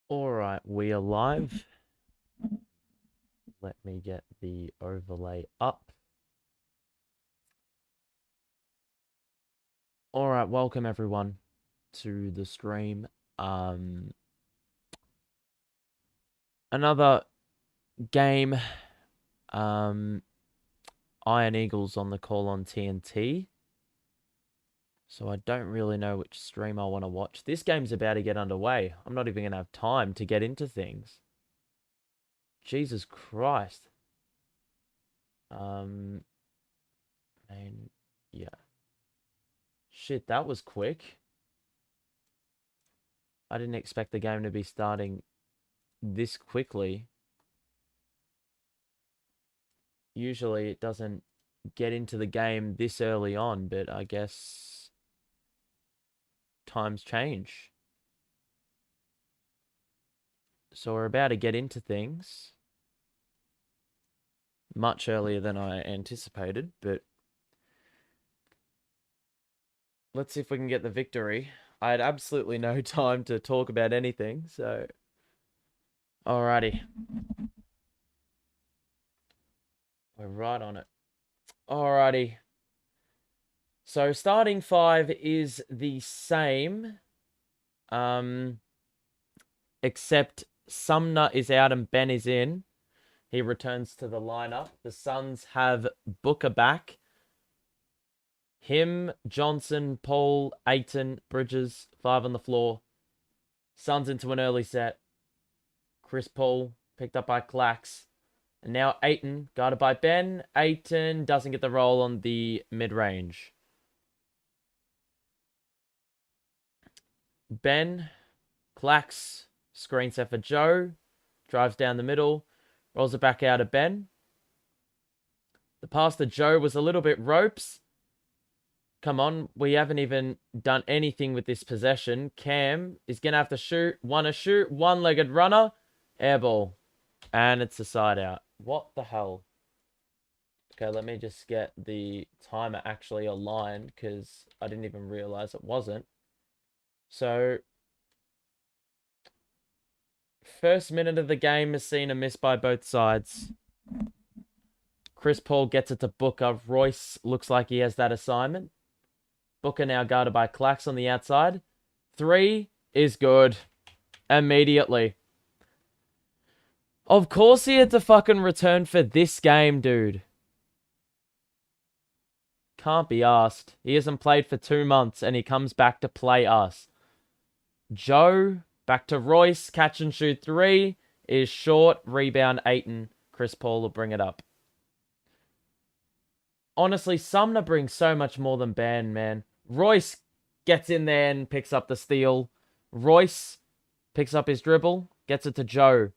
All right, we are live. Let me get the overlay up. All right, welcome everyone to the stream. Another game. Iron Eagles on the call on TNT. So I don't really know which stream I want to watch. This game's about to get underway. I'm not even going to have time to get into things. Jesus Christ. And yeah. Shit, that was quick. I didn't expect the game to be starting this quickly. Usually it doesn't get into the game this early on, but I guess times change. So we're about to get into things much earlier than I anticipated, but let's see if we can get the victory. I had absolutely no time to talk about anything, so alrighty. We're right on it. Alrighty. So starting five is the same, except Sumner is out and Ben is in. He returns to the lineup. The Suns have Booker back. Him, Johnson, Paul, Aiton, Bridges, 5 on the floor. Suns into an early set. Chris Paul picked up by Clax. And now Aiton guarded by Ben. Aiton doesn't get the roll on the mid-range. Ben, Clax, screen set for Joe. Drives down the middle. Rolls it back out of Ben. The pass to Joe was a little bit ropes. Come on, we haven't even done anything with this possession. Cam is going to have to shoot. One-legged runner. Airball. And it's a side out. What the hell? Okay, let me just get the timer actually aligned because I didn't even realize it wasn't. So, first minute of the game has seen a miss by both sides. Chris Paul gets it to Booker. Royce looks like he has that assignment. Booker now guarded by Clax on the outside. 3 is good. Immediately. Of course he had to fucking return for this game, dude. Can't be asked. He hasn't played for 2 months and he comes back to play us. Joe, back to Royce. Catch and shoot 3 is short. Rebound Aiton. Chris Paul will bring it up. Honestly, Sumner brings so much more than Ben, man. Royce gets in there and picks up the steal. Royce picks up his dribble. Gets it to Joe.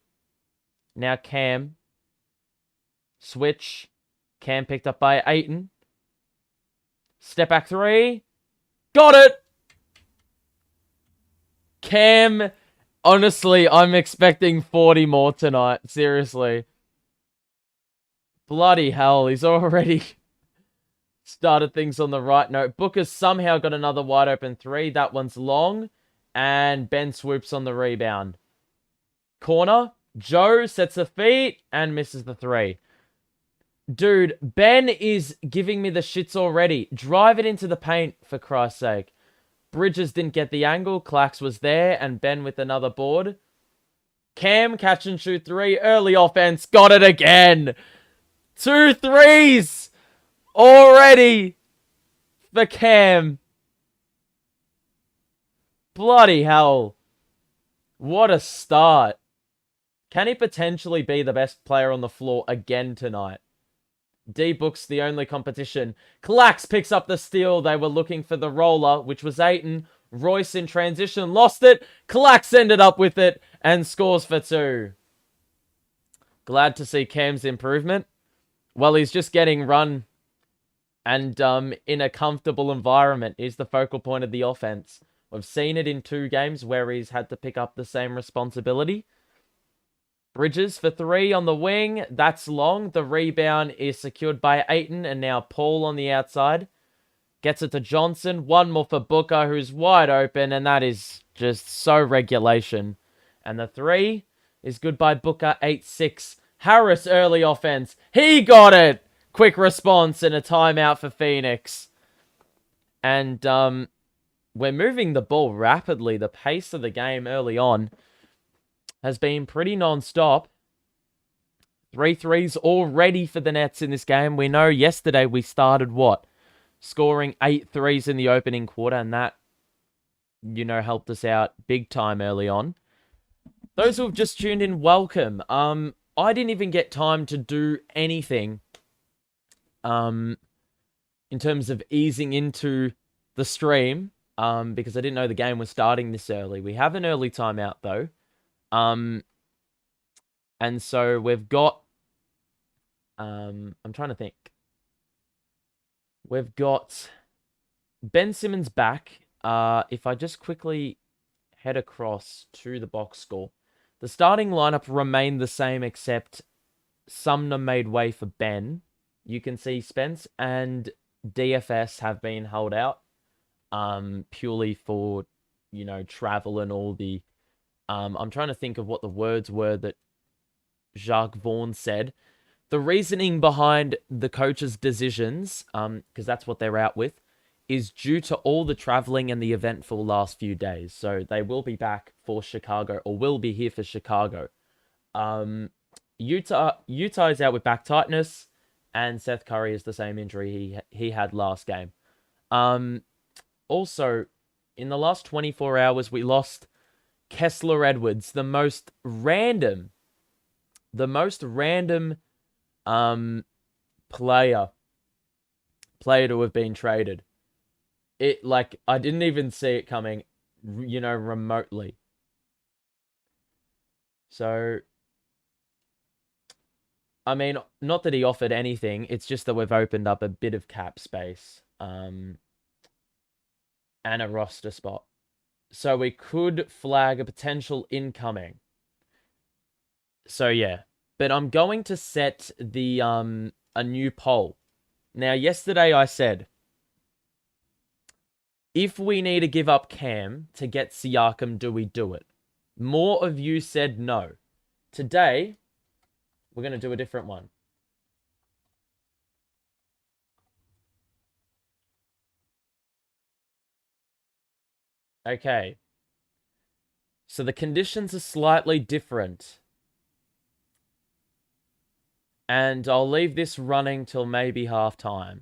Now Cam. Switch. Cam picked up by Aiton. Step back 3. Got it! Cam, honestly, I'm expecting 40 more tonight. Seriously. Bloody hell, he's already started things on the right note. Booker's somehow got another wide open 3. That one's long. And Ben swoops on the rebound. Corner. Joe sets the feet and misses the 3. Dude, Ben is giving me the shits already. Drive it into the paint, for Christ's sake. Bridges didn't get the angle. Clax was there. And Ben with another board. Cam, catch and shoot 3. Early offense. Got it again. 2 threes. Already. For Cam. Bloody hell. What a start. Can he potentially be the best player on the floor again tonight? D-Book's the only competition. Clax picks up the steal. They were looking for the roller, which was Aiton. Royce in transition lost it. Clax ended up with it and scores for 2. Glad to see Cam's improvement. Well, he's just getting run and in a comfortable environment. He's the focal point of the offense. We've seen it in 2 games where he's had to pick up the same responsibility. Bridges for 3 on the wing. That's long. The rebound is secured by Aiton. And now Paul on the outside. Gets it to Johnson. One more for Booker, who's wide open. And that is just so regulation. And the 3 is good by Booker, 8-6. Harris, early offense. He got it! Quick response and a timeout for Phoenix. And we're moving the ball rapidly. The pace of the game early on has been pretty non-stop. 3 threes already for the Nets in this game. We know yesterday we started what? Scoring 8 threes in the opening quarter, and that, helped us out big time early on. Those who have just tuned in, welcome. I didn't even get time to do anything in terms of easing into the stream because I didn't know the game was starting this early. We have an early timeout, though. And so we've got, I'm trying to think. We've got Ben Simmons back. If I just quickly head across to the box score, the starting lineup remained the same, except Sumner made way for Ben. You can see Spence and DFS have been held out purely for, travel and all the... I'm trying to think of what the words were that Jacques Vaughn said. The reasoning behind the coach's decisions, because that's what they're out with, is due to all the traveling and the eventful last few days. So they will be back for Chicago, or will be here for Chicago. Utah is out with back tightness, and Seth Curry is the same injury he had last game. Also, in the last 24 hours, we lost Kessler Edwards, the most random player to have been traded. I didn't even see it coming, remotely. So, I mean, not that he offered anything, it's just that we've opened up a bit of cap space, and a roster spot. So we could flag a potential incoming. So yeah, but I'm going to set the a new poll. Now, yesterday I said, if we need to give up Cam to get Siakam, do we do it? More of you said no. Today, we're going to do a different one. Okay. So the conditions are slightly different. And I'll leave this running till maybe halftime.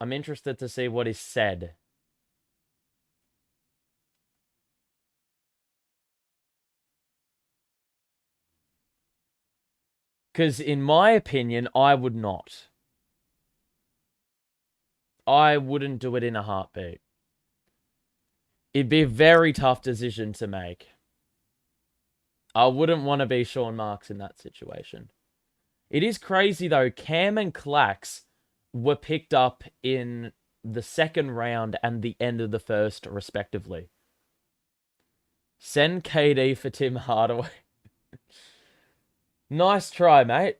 I'm interested to see what is said. Because in my opinion, I would not. I wouldn't do it in a heartbeat. It'd be a very tough decision to make. I wouldn't want to be Sean Marks in that situation. It is crazy, though. Cam and Clax were picked up in the second round and the end of the first, respectively. Send KD for Tim Hardaway. Nice try, mate.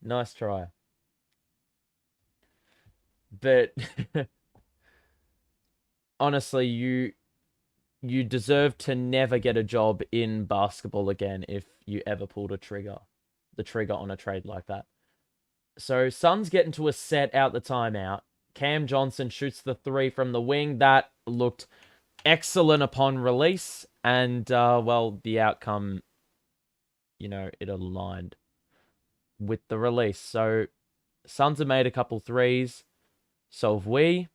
Nice try. But honestly, you deserve to never get a job in basketball again if you ever pulled the trigger on a trade like that. So Suns get into a set out the timeout. Cam Johnson shoots the 3 from the wing. That looked excellent upon release. And, the outcome, it aligned with the release. So Suns have made a couple threes. So have we.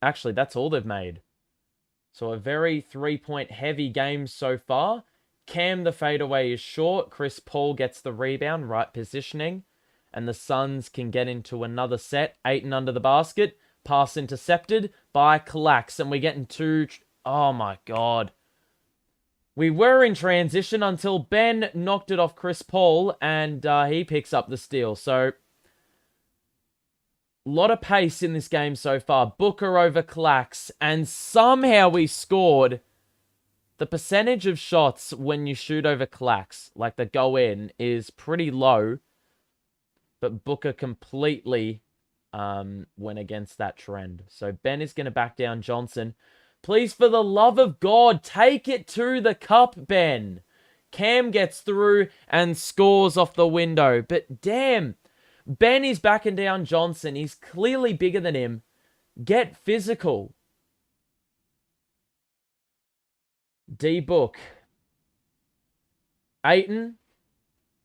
Actually, that's all they've made. So a very 3-point heavy game so far. Cam, the fadeaway is short. Chris Paul gets the rebound, right positioning. And the Suns can get into another set. Ayton under the basket. Pass intercepted by Clax. And we get into... Oh my god. We were in transition until Ben knocked it off Chris Paul. And he picks up the steal. So... a lot of pace in this game so far. Booker over Clax. And somehow we scored. The percentage of shots when you shoot over Clax, like that go in, is pretty low. But Booker completely went against that trend. So Ben is going to back down Johnson. Please, for the love of God, take it to the cup, Ben. Cam gets through and scores off the window. But damn, Ben is backing down Johnson. He's clearly bigger than him. Get physical. D-Book. Aiton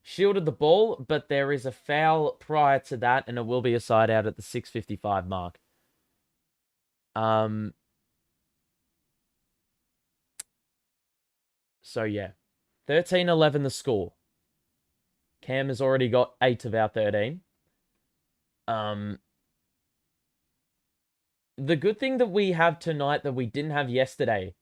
shielded the ball, but there is a foul prior to that, and it will be a side out at the 6:55 mark. So, yeah. 13-11 the score. Cam has already got 8 of our 13. The good thing that we have tonight that we didn't have yesterday,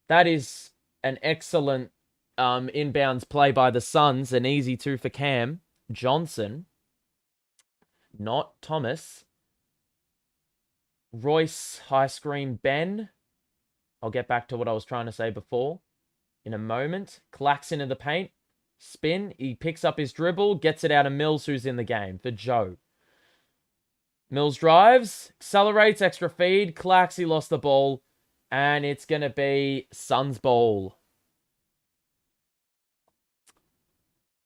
that is an excellent inbounds play by the Suns. An easy 2 for Cam. Johnson. Not Thomas. Royce, high screen, Ben. I'll get back to what I was trying to say before in a moment. Clacks into the paint. Spin. He picks up his dribble. Gets it out of Mills, who's in the game, for Joe. Mills drives. Accelerates. Extra feed. Clacks. He lost the ball. And it's going to be Suns ball.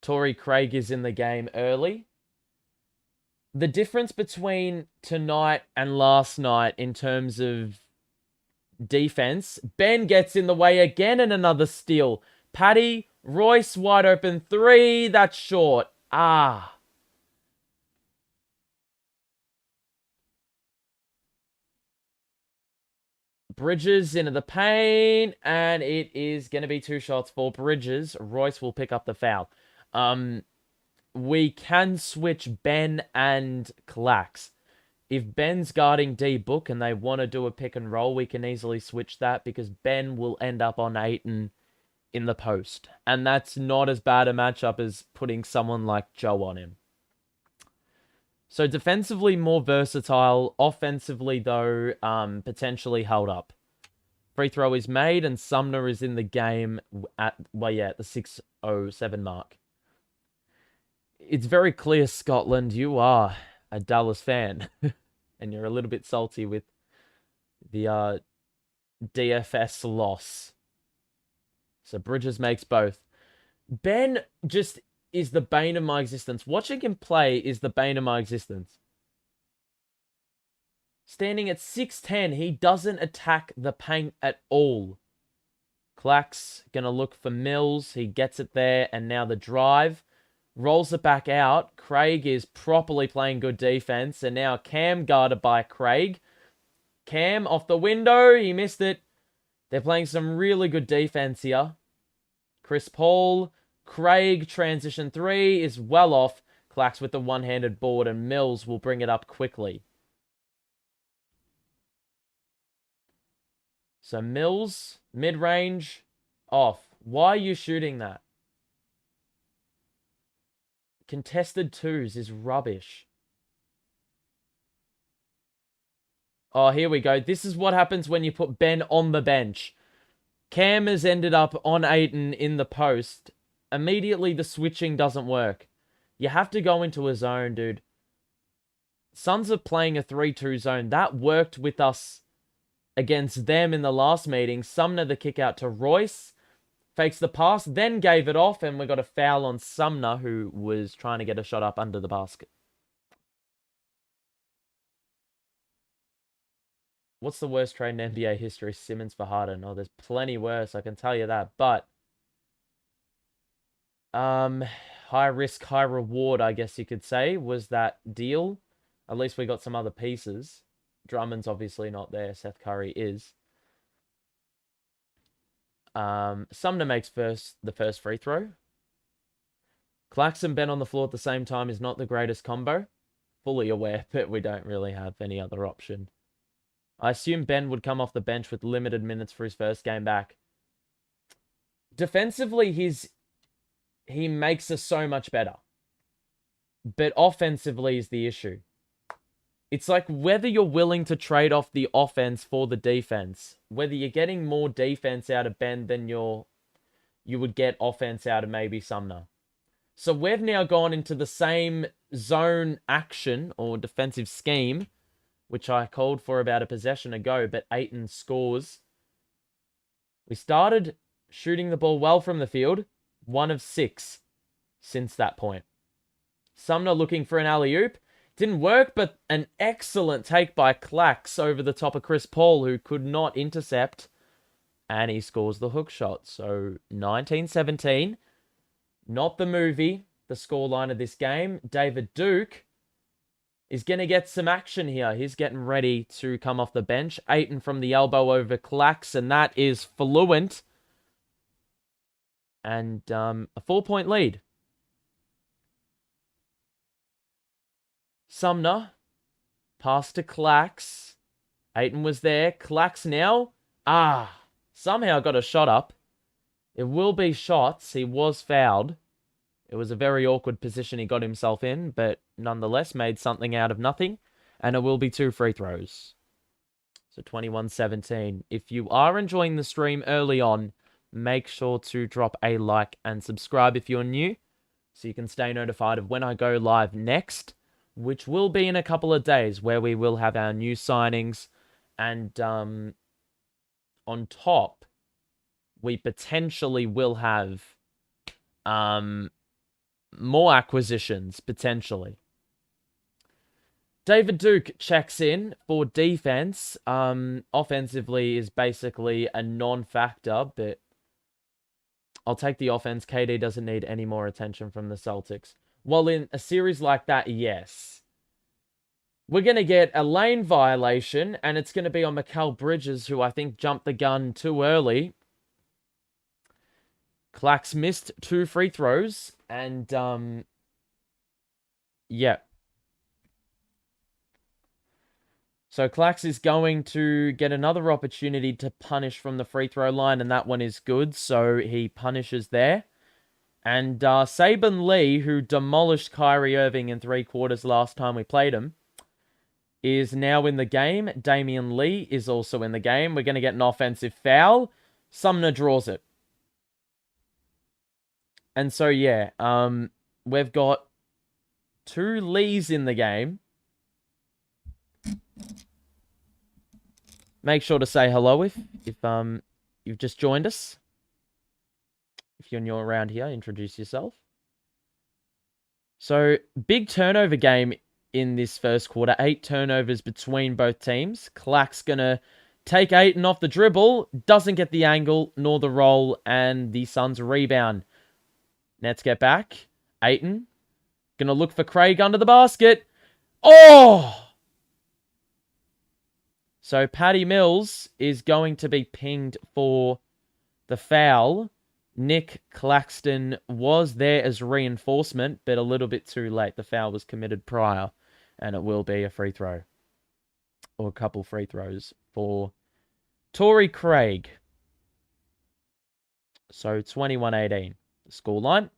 Torrey Craig is in the game early. The difference between tonight and last night in terms of defense, Ben gets in the way again and another steal. Paddy, Royce, wide open 3. That's short. Bridges into the paint, and it is going to be 2 shots for Bridges. Royce will pick up the foul. We can switch Ben and Clax. If Ben's guarding D-Book and they want to do a pick and roll, we can easily switch that because Ben will end up on Aiton in the post. And that's not as bad a matchup as putting someone like Joe on him. So defensively more versatile. Offensively, though, potentially held up. Free throw is made and Sumner is in the game at the 6:07 mark. It's very clear, Scotland, you are a Dallas fan. And you're a little bit salty with the DFS loss. So Bridges makes both. Ben just is the bane of my existence. Watching him play is the bane of my existence. Standing at 6'10", he doesn't attack the paint at all. Clack's going to look for Mills. He gets it there, and now the drive. Rolls it back out. Craig is properly playing good defense. And now Cam guarded by Craig. Cam off the window. He missed it. They're playing some really good defense here. Chris Paul. Craig, transition 3 is well off. Clacks with the one-handed board. And Mills will bring it up quickly. So Mills, mid-range, off. Why are you shooting that? Contested 2s is rubbish. Oh, here we go. This is what happens when you put Ben on the bench. Cam has ended up on Aiton in the post. Immediately, the switching doesn't work. You have to go into a zone, dude. Suns are playing a 3-2 zone. That worked with us against them in the last meeting. Sumner the kick out to Royce. Fakes the pass, then gave it off, and we got a foul on Sumner, who was trying to get a shot up under the basket. What's the worst trade in NBA history? Simmons for Harden. Oh, there's plenty worse, I can tell you that. But high risk, high reward, I guess you could say, was that deal. At least we got some other pieces. Drummond's obviously not there. Seth Curry is. Sumner makes the first free throw. Claxton Ben on the floor at the same time is not the greatest combo. Fully aware, but we don't really have any other option. I assume Ben would come off the bench with limited minutes for his first game back. Defensively, he makes us so much better. But offensively is the issue. It's like whether you're willing to trade off the offense for the defense. Whether you're getting more defense out of Ben than you would get offense out of maybe Sumner. So we've now gone into the same zone action or defensive scheme, which I called for about a possession ago, but Ayton scores. We started shooting the ball well from the field, 1 of 6 since that point. Sumner looking for an alley-oop. Didn't work, but an excellent take by Clax over the top of Chris Paul, who could not intercept. And he scores the hook shot. So 19-17. Not the movie, the scoreline of this game. David Duke is going to get some action here. He's getting ready to come off the bench. Ayton from the elbow over Clax, and that is fluent. And a 4-point lead. Sumner, pass to Clax. Ayton was there. Clax now. Somehow got a shot up. It will be shots. He was fouled. It was a very awkward position he got himself in, but nonetheless made something out of nothing. And it will be 2 free throws. So 21-17. If you are enjoying the stream early on, make sure to drop a like and subscribe if you're new, so you can stay notified of when I go live next, which will be in a couple of days, where we will have our new signings. And on top, we potentially will have more acquisitions, potentially. David Duke checks in for defense. Offensively is basically a non-factor, but I'll take the offense. KD doesn't need any more attention from the Celtics. Well, in a series like that, yes. We're going to get a lane violation, and it's going to be on Mikal Bridges, who I think jumped the gun too early. Clax missed 2 free throws, and, yeah. So Clax is going to get another opportunity to punish from the free throw line, and that one is good, so he punishes there. And Saban Lee, who demolished Kyrie Irving in 3 quarters last time we played him, is now in the game. Damian Lee is also in the game. We're going to get an offensive foul. Sumner draws it. And so, yeah, we've got 2 Lees in the game. Make sure to say hello if you've just joined us. If you're new around here, introduce yourself. So, big turnover game in this first quarter. 8 turnovers between both teams. Clack's going to take Ayton off the dribble. Doesn't get the angle nor the roll. And the Suns rebound. Nets get back. Ayton going to look for Craig under the basket. Oh! So, Patty Mills is going to be pinged for the foul. Nick Claxton was there as reinforcement, but a little bit too late. The foul was committed prior, and it will be a free throw. Or a couple free throws for Torrey Craig. So 21-18, the scoreline.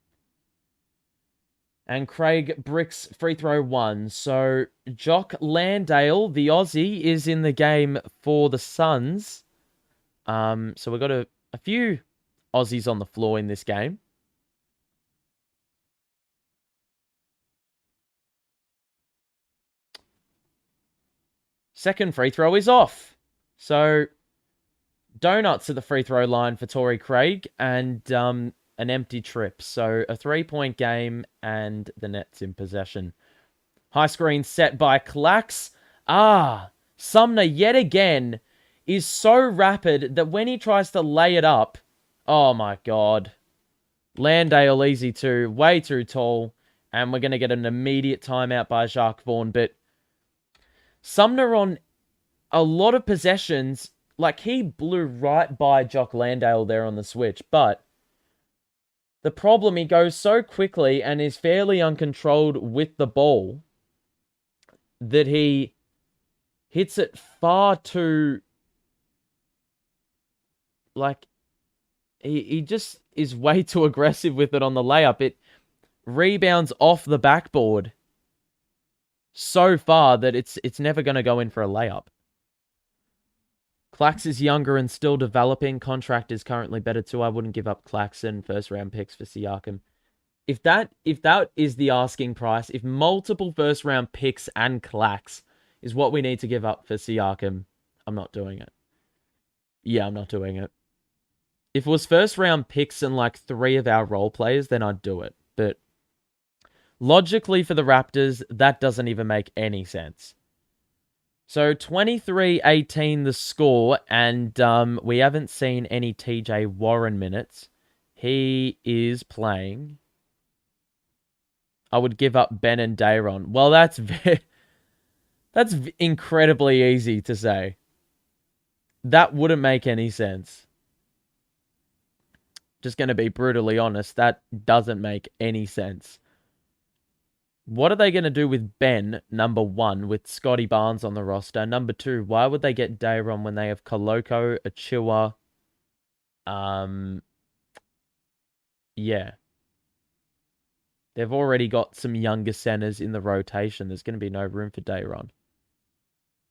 And Craig bricks free throw 1. So Jock Landale, the Aussie, is in the game for the Suns. So we've got a few Aussies on the floor in this game. Second free throw is off. So, donuts at the free throw line for Torrey Craig and an empty trip. So, a 3-point game and the Nets in possession. High screen set by Clax. Sumner yet again is so rapid that when he tries to lay it up, oh my God. Landale easy too. Way too tall. And we're going to get an immediate timeout by Jacques Vaughn. But Sumner on a lot of possessions, like he blew right by Jock Landale there on the switch. But the problem, he goes so quickly and is fairly uncontrolled with the ball that he hits it far too, like, he just is way too aggressive with it on the layup. It rebounds off the backboard so far that it's never going to go in for a layup. Clax is younger and still developing. Contract is currently better too. I wouldn't give up Claxton. First round picks for Siakam. If that is the asking price, if multiple first round picks and clacks is what we need to give up for Siakam, I'm not doing it. Yeah, I'm not doing it. If it was first round picks and like 3 of our role players, then I'd do it. But logically for the Raptors, that doesn't even make any sense. So 23-18 the score, and we haven't seen any TJ Warren minutes. He is playing. I would give up Ben and Dayron. Well, that's incredibly easy to say. That wouldn't make any sense. Just going to be brutally honest, that doesn't make any sense. What are they going to do with Ben, number 1, with Scotty Barnes on the roster? Number 2, why would they get Dayron when they have Koloko, Achua? Yeah. They've already got some younger centers in the rotation. There's going to be no room for Dayron.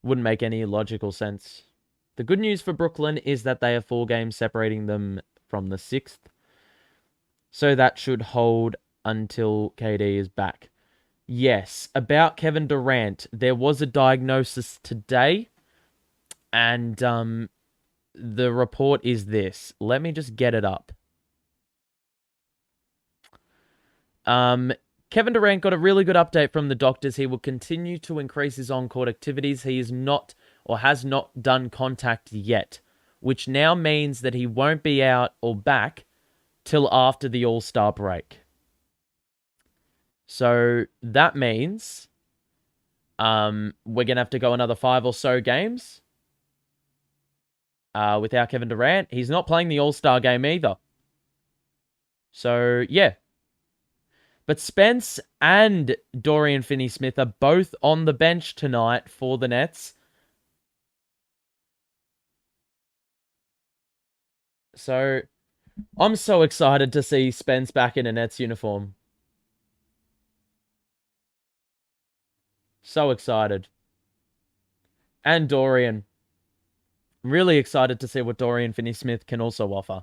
Wouldn't make any logical sense. The good news for Brooklyn is that they have 4 games separating them from the 6th. So that should hold until KD is back. Yes, about Kevin Durant, there was a diagnosis today. And the report is this. Let me just get it up. Kevin Durant got a really good update from the doctors. He will continue to increase his on-court activities. He is not or has not done contact yet, which now means that he won't be out or back till after the All-Star break. So that means we're going to have to go another 5 or so games without Kevin Durant. He's not playing the All-Star game either. So, yeah. But Spence and Dorian Finney-Smith are both on the bench tonight for the Nets. So, I'm so excited to see Spence back in a Nets uniform. So excited. And Dorian. Really excited to see what Dorian Finney-Smith can also offer.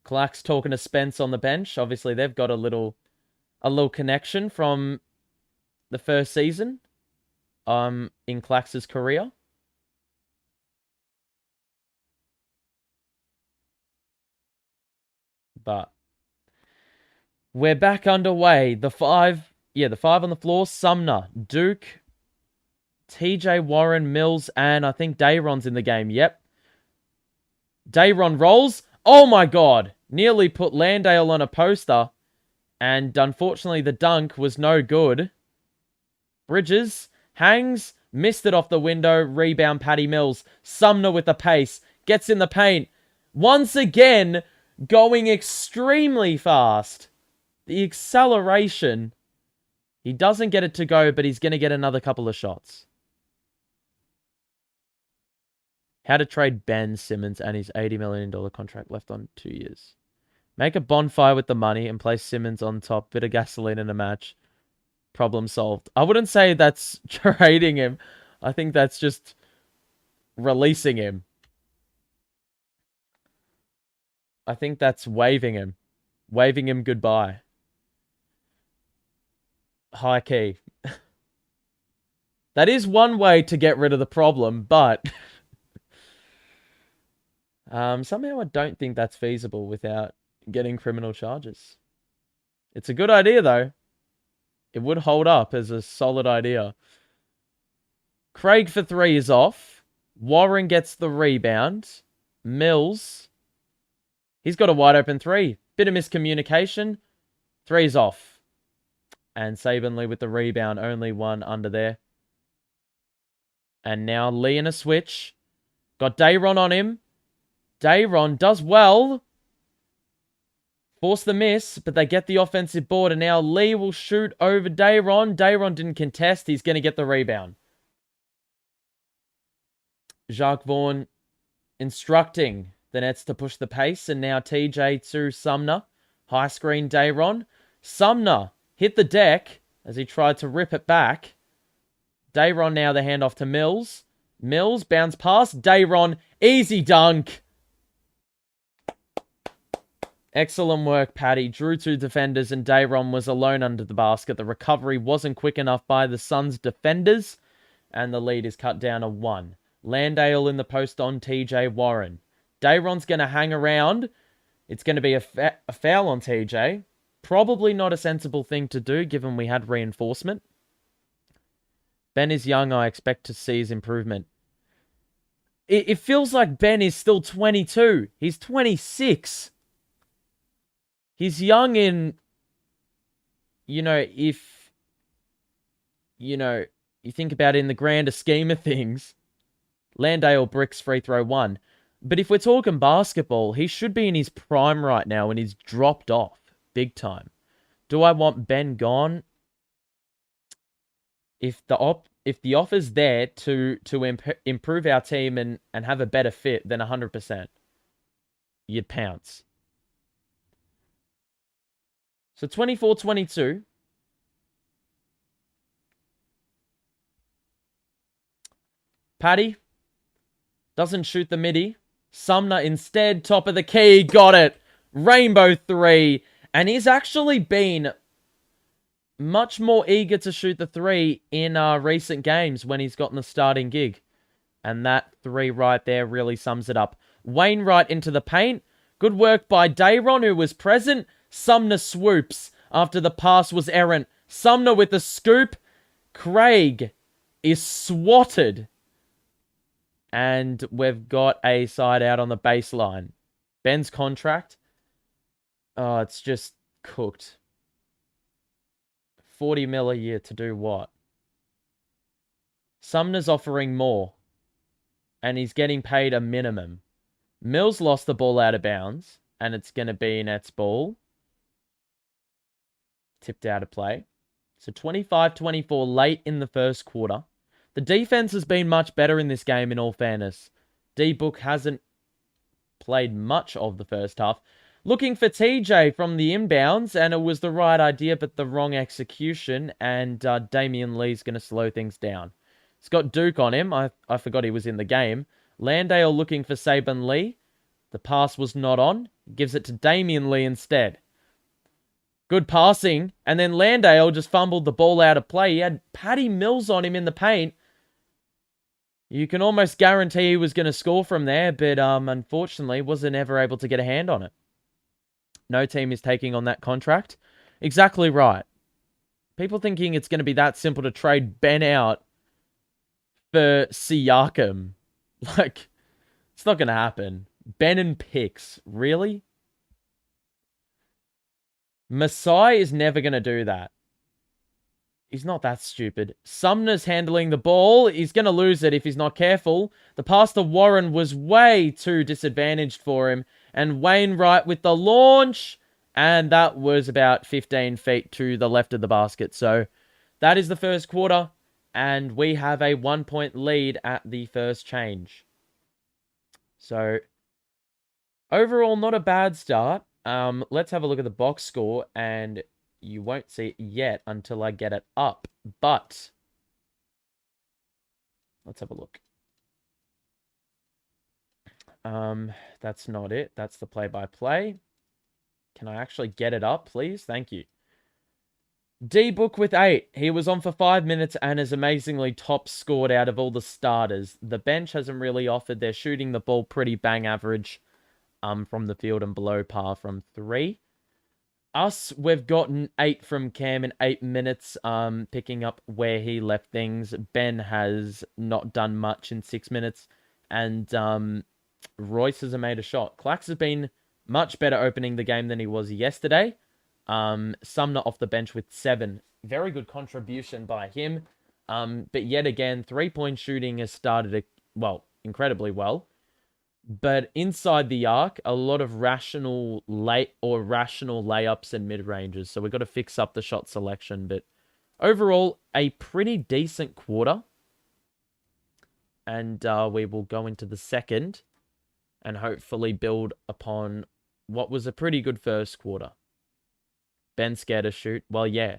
Clark's talking to Spence on the bench. Obviously, they've got a little connection from the first season in Clax's career. But we're back underway. The 5 on the floor. Sumner, Duke, TJ Warren, Mills, and I think Dayron's in the game. Yep. Dayron rolls. Oh my god. Nearly put Landale on a poster. And unfortunately, the dunk was no good. Bridges hangs, missed it off the window. Rebound, Patty Mills. Sumner with the pace. Gets in the paint. Once again, going extremely fast. The acceleration. He doesn't get it to go, but he's going to get another couple of shots. How to trade Ben Simmons and his $80 million contract left on 2 years. Make a bonfire with the money and place Simmons on top. Bit of gasoline in a match. Problem solved. I wouldn't say that's trading him. I think that's just releasing him. I think that's waving him. Waving him goodbye. High key. That is one way to get rid of the problem, but somehow I don't think that's feasible without getting criminal charges. It's a good idea, though. It would hold up as a solid idea. Craig for 3 is off. Warren gets the rebound. Mills. He's got a wide open 3. Bit of miscommunication. 3's off. And Saban Lee with the rebound. Only one under there. And now Lee in a switch. Got Dayron on him. Dayron does well. Force the miss, but they get the offensive board, and now Lee will shoot over Dayron. Dayron didn't contest. He's going to get the rebound. Jacques Vaughn instructing the Nets to push the pace, and now TJ to Sumner. High screen Dayron. Sumner hit the deck as he tried to rip it back. Dayron now the handoff to Mills. Mills bounce pass. Dayron, easy dunk. Excellent work, Paddy. Drew 2 defenders and Dayron was alone under the basket. The recovery wasn't quick enough by the Suns defenders, and the lead is cut down to 1. Landale in the post on TJ Warren. Dayron's going to hang around. It's going to be a foul on TJ. Probably not a sensible thing to do, given we had reinforcement. Ben is young. I expect to see his improvement. It feels like Ben is still 22. He's 26. He's young in, if, you think about it in the grander scheme of things, Landale bricks free throw 1. But if we're talking basketball, he should be in his prime right now and he's dropped off big time. Do I want Ben gone? If the offer's there to improve our team and have a better fit, then 100%. You'd pounce. So 24-22. Paddy doesn't shoot the midi. Sumner instead, top of the key, got it. Rainbow 3. And he's actually been much more eager to shoot the 3 in recent games when he's gotten the starting gig. And that 3 right there really sums it up. Wainwright into the paint. Good work by Dayron, who was present. Sumner swoops after the pass was errant. Sumner with the scoop. Craig is swatted. And we've got a side out on the baseline. Ben's contract. Oh, it's just cooked. 40 mil a year to do what? Sumner's offering more. And he's getting paid a minimum. Mills lost the ball out of bounds. And it's going to be Nets ball. Tipped out of play. So 25-24 late in the first quarter. The defense has been much better in this game, in all fairness. D-Book hasn't played much of the first half. Looking for TJ from the inbounds, and it was the right idea, but the wrong execution, and Damian Lee's going to slow things down. He's got Duke on him. I forgot he was in the game. Landale looking for Saban Lee. The pass was not on. Gives it to Damian Lee instead. Good passing, and then Landale just fumbled the ball out of play. He had Patty Mills on him in the paint. You can almost guarantee he was going to score from there, but unfortunately wasn't ever able to get a hand on it. No team is taking on that contract. Exactly right. People thinking it's going to be that simple to trade Ben out for Siakam. Like, it's not going to happen. Ben and picks. Really? Masai is never going to do that. He's not that stupid. Sumner's handling the ball. He's going to lose it if he's not careful. The pass to Warren was way too disadvantaged for him. And Wainwright with the launch. And that was about 15 feet to the left of the basket. So that is the first quarter. And we have a 1-point lead at the first change. So overall, not a bad start. Let's have a look at the box score. And you won't see it yet until I get it up. But let's have a look. That's not it. That's the play-by-play. Can I actually get it up, please? Thank you. D-Book with 8. He was on for 5 minutes and is amazingly top scored out of all the starters. The bench hasn't really offered. They're shooting the ball pretty bang average from the field and below par from 3. Us, we've gotten 8 from Cam in 8 minutes, picking up where he left things. Ben has not done much in 6 minutes. And Royce hasn't made a shot. Clax has been much better opening the game than he was yesterday. Sumner off the bench with 7. Very good contribution by him. But yet again, 3-point shooting has started, incredibly well. But inside the arc, a lot of rational layups and mid-ranges. So we've got to fix up the shot selection. But overall, a pretty decent quarter. And we will go into the second and hopefully build upon what was a pretty good first quarter. Ben scared to shoot. Well, yeah.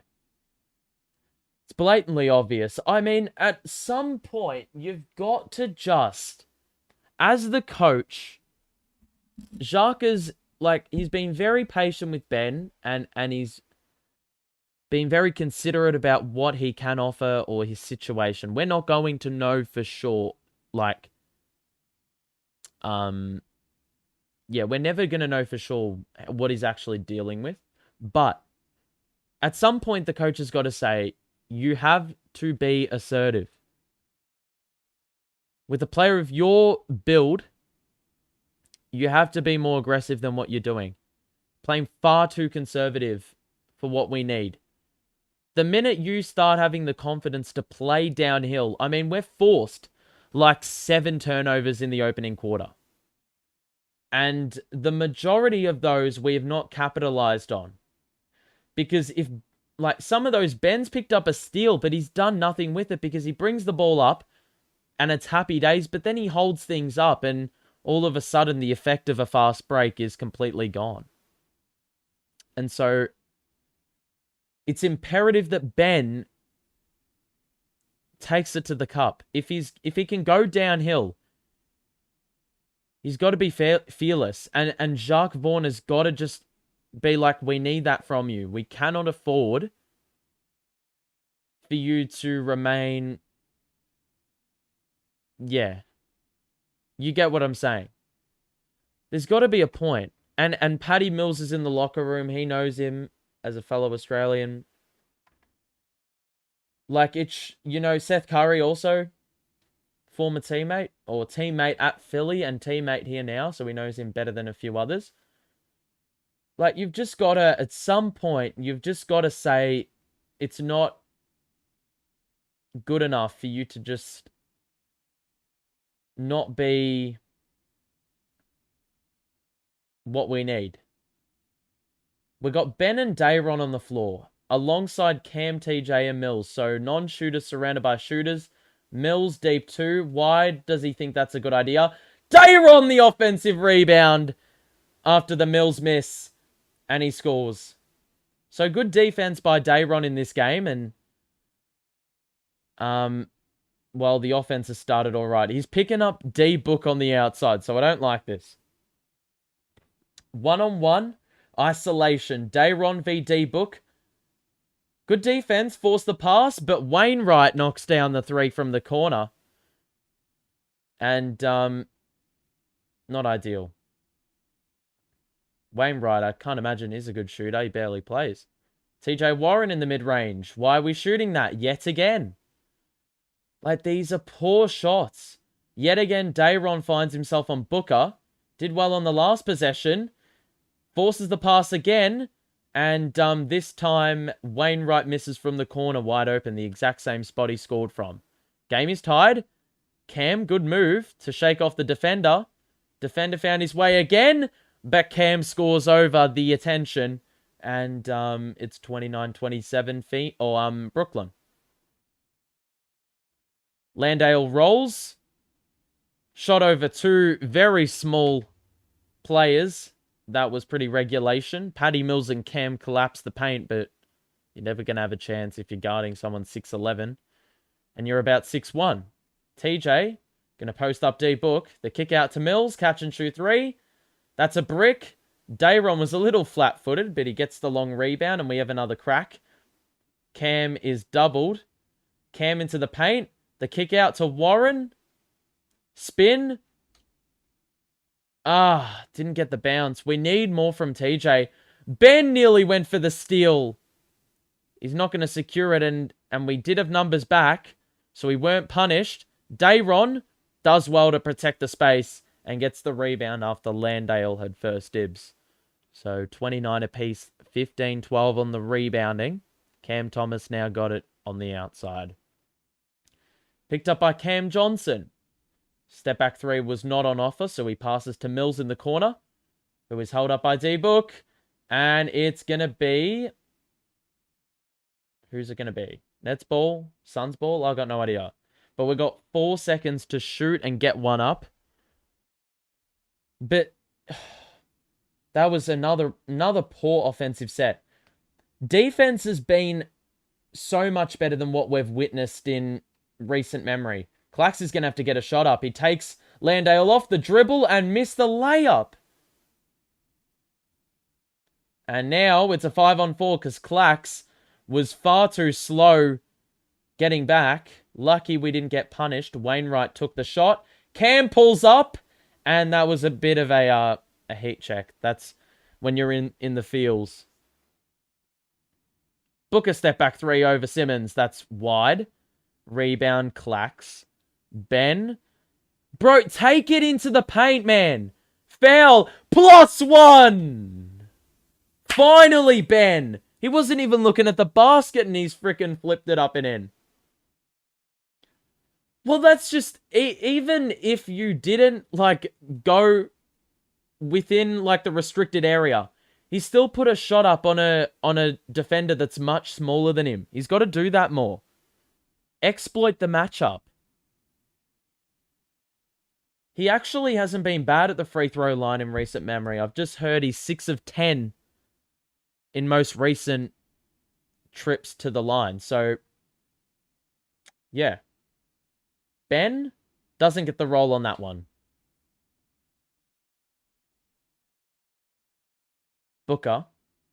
It's blatantly obvious. I mean, at some point, you've got to just, as the coach, Jacques is like, he's been very patient with Ben, and he's been very considerate about what he can offer or his situation. We're not going to know for sure, like, yeah, we're never going to know for sure what he's actually dealing with. But at some point, the coach has got to say, you have to be assertive. With a player of your build, you have to be more aggressive than what you're doing. Playing far too conservative for what we need. The minute you start having the confidence to play downhill, I mean, we're forced like 7 turnovers in the opening quarter. And the majority of those we have not capitalized on. Because if, like, some of those, Ben's picked up a steal, but he's done nothing with it because he brings the ball up and it's happy days, but then he holds things up and all of a sudden the effect of a fast break is completely gone. And so it's imperative that Ben takes it to the cup. If he can go downhill, he's got to be fearless. And Jacques Vaughan has got to just be like, we need that from you. We cannot afford for you to remain... Yeah. You get what I'm saying. There's got to be a point. And Paddy Mills is in the locker room. He knows him as a fellow Australian. Like, it's, you know, Seth Curry also, former teammate, or teammate at Philly and teammate here now, so he knows him better than a few others. Like, you've just got to, at some point, you've just got to say, it's not good enough for you to just not be what we need. We've got Ben and Dayron on the floor, alongside Cam, TJ, and Mills. So non-shooters surrounded by shooters. Mills deep 2. Why does he think that's a good idea? Dayron the offensive rebound after the Mills miss. And he scores. So good defense by Dayron in this game. And, well, the offense has started all right. He's picking up D-Book on the outside, so I don't like this. One-on-one. Isolation. Dayron v. D-Book. Good defense. Force the pass. But Wainwright knocks down the 3 from the corner. And, not ideal. Wainwright, I can't imagine, is a good shooter. He barely plays. TJ Warren in the mid-range. Why are we shooting that? Yet again. Like, these are poor shots. Yet again, Dayron finds himself on Booker. Did well on the last possession. Forces the pass again. And this time, Wainwright misses from the corner wide open. The exact same spot he scored from. Game is tied. Cam, good move to shake off the defender. Defender found his way again. But Cam scores over the attention. And it's 29-27 Brooklyn. Landale rolls. Shot over 2 very small players. That was pretty regulation. Paddy Mills and Cam collapse the paint, but you're never going to have a chance if you're guarding someone 6'11". And you're about 6'1". TJ, going to post up D-Book. The kick out to Mills. Catch and shoot 3. That's a brick. Dayron was a little flat-footed, but he gets the long rebound, and we have another crack. Cam is doubled. Cam into the paint. The kick out to Warren. Spin. Didn't get the bounce. We need more from TJ. Ben nearly went for the steal. He's not going to secure it, and we did have numbers back, so we weren't punished. Dayron does well to protect the space and gets the rebound after Landale had first dibs. So 29 apiece, 15-12 on the rebounding. Cam Thomas now got it on the outside. Picked up by Cam Johnson. Step back 3 was not on offer, so he passes to Mills in the corner, who is held up by D-Book. And it's going to be... Who's it going to be? Nets ball? Suns ball? I've got no idea. But we've got 4 seconds to shoot and get one up. But that was another poor offensive set. Defense has been so much better than what we've witnessed in recent memory. Clax is going to have to get a shot up. He takes Landale off the dribble and missed the layup. And now it's a 5-on-4 because Clax was far too slow getting back. Lucky we didn't get punished. Wainwright took the shot. Cam pulls up. And that was a bit of a heat check. That's when you're in the fields. Booker step back 3 over Simmons. That's wide. Rebound, Clax. Ben. Bro, take it into the paint, man. Foul. +1. Finally, Ben. He wasn't even looking at the basket and he's freaking flipped it up and in. Well, that's just... even if you didn't, like, go within, like, the restricted area, he still put a shot up on a defender that's much smaller than him. He's got to do that more. Exploit the matchup. He actually hasn't been bad at the free throw line in recent memory. I've just heard he's 6 of 10 in most recent trips to the line. So, yeah. Ben doesn't get the roll on that one. Booker,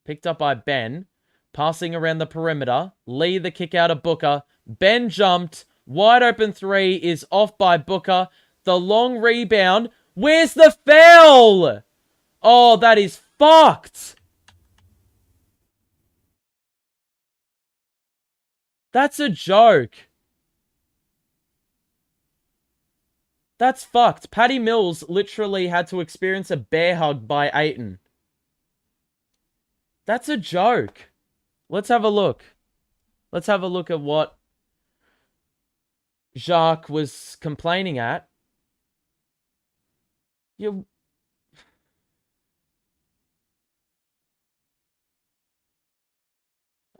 picked up by Ben, passing around the perimeter. Lee the kick out of Booker. Ben jumped. Wide open 3 is off by Booker. The long rebound. Where's the foul? Oh, that is fucked. That's a joke. That's fucked. Patty Mills literally had to experience a bear hug by Ayton. That's a joke. Let's have a look. Let's have a look at what Jacques was complaining at. You...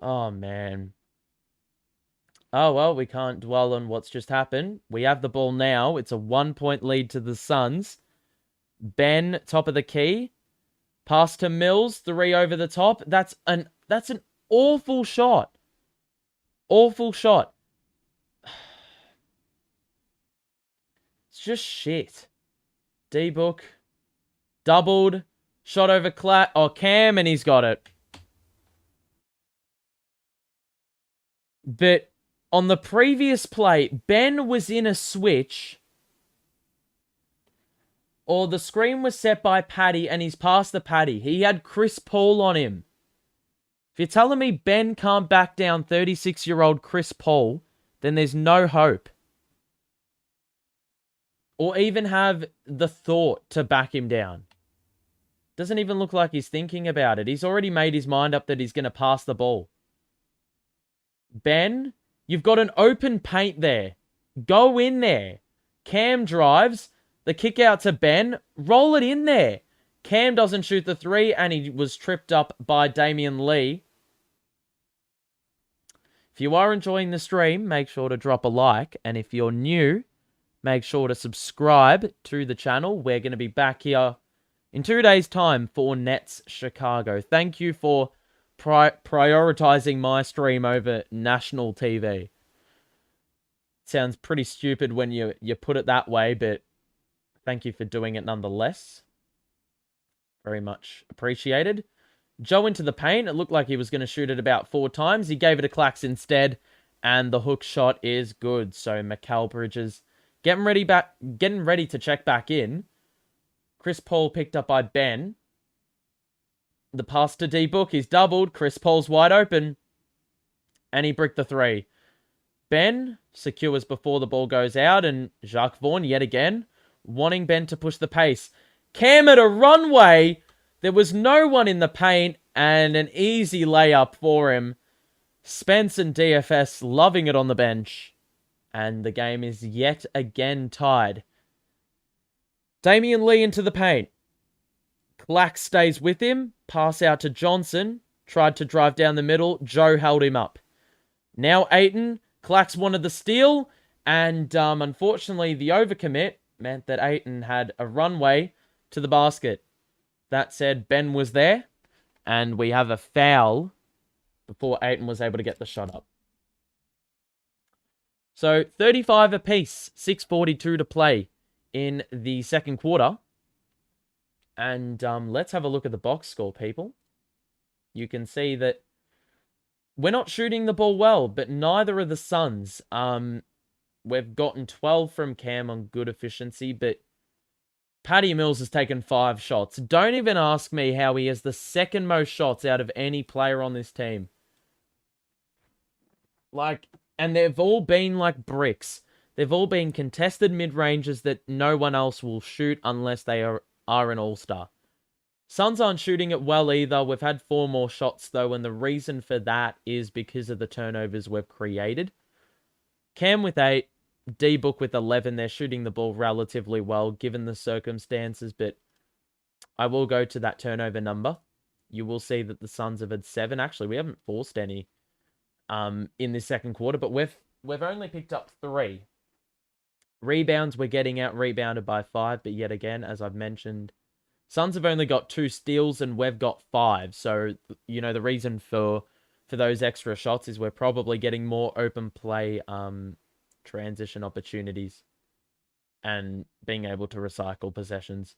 Oh, man. Oh, well, we can't dwell on what's just happened. We have the ball now. It's a 1-point lead to the Suns. Ben, top of the key. Pass to Mills, 3 over the top. That's an awful shot. Awful shot. It's just shit. D-Book. Doubled. Shot over Cam, and he's got it. But on the previous play, Ben was in a switch, or the screen was set by Patty and he's past the Patty. He had Chris Paul on him. If you're telling me Ben can't back down 36-year-old Chris Paul, then there's no hope. Or even have the thought to back him down. Doesn't even look like he's thinking about it. He's already made his mind up that he's going to pass the ball. Ben, you've got an open paint there. Go in there. Cam drives. The kick out to Ben. Roll it in there. Cam doesn't shoot the 3 and he was tripped up by Damian Lee. If you are enjoying the stream, make sure to drop a like. And if you're new, make sure to subscribe to the channel. We're going to be back here in 2 days' time for Nets Chicago. Thank you for prioritizing my stream over national TV. Sounds pretty stupid when you put it that way, but thank you for doing it nonetheless. Very much appreciated. Joe into the paint. It looked like he was going to shoot it about 4 times. He gave it a Clax instead, and the hook shot is good. So Mikal Bridges getting ready to check back in. Chris Paul picked up by Ben. The pass to D-Book. He's doubled. Chris Paul's wide open. And he bricked the 3. Ben secures before the ball goes out. And Jacques Vaughn yet again wanting Ben to push the pace. Cam at a runway. There was no one in the paint. And an easy layup for him. Spence and DFS loving it on the bench. And the game is yet again tied. Damian Lee into the paint. Clax stays with him. Pass out to Johnson. Tried to drive down the middle. Joe held him up. Now Ayton. Clax wanted the steal. And unfortunately, the overcommit meant that Ayton had a runway to the basket. That said, Ben was there. And we have a foul before Ayton was able to get the shot up. So 35 apiece. 6:42 to play in the second quarter. And let's have a look at the box score, people. you can see that we're not shooting the ball well, but neither are the Suns. We've gotten 12 from Cam on good efficiency, but Patty Mills has taken 5 shots. Don't even ask me how he has the second most shots out of any player on this team. And they've all been like bricks. They've all been contested mid-ranges that no one else will shoot unless they are an all-star. Suns aren't shooting it well either. We've had 4 more shots though, and the reason for that is because of the turnovers we've created. Cam with 8, D-Book with 11. They're shooting the ball relatively well given the circumstances, but I will go to that turnover number. You will see that the Suns have had 7. Actually, we haven't forced any in this second quarter, but we've only picked up 3. Rebounds, we're getting out rebounded by 5, but yet again, as I've mentioned, Suns have only got 2 steals and we've got 5. So, you know, the reason for those extra shots is we're probably getting more open play transition opportunities and being able to recycle possessions.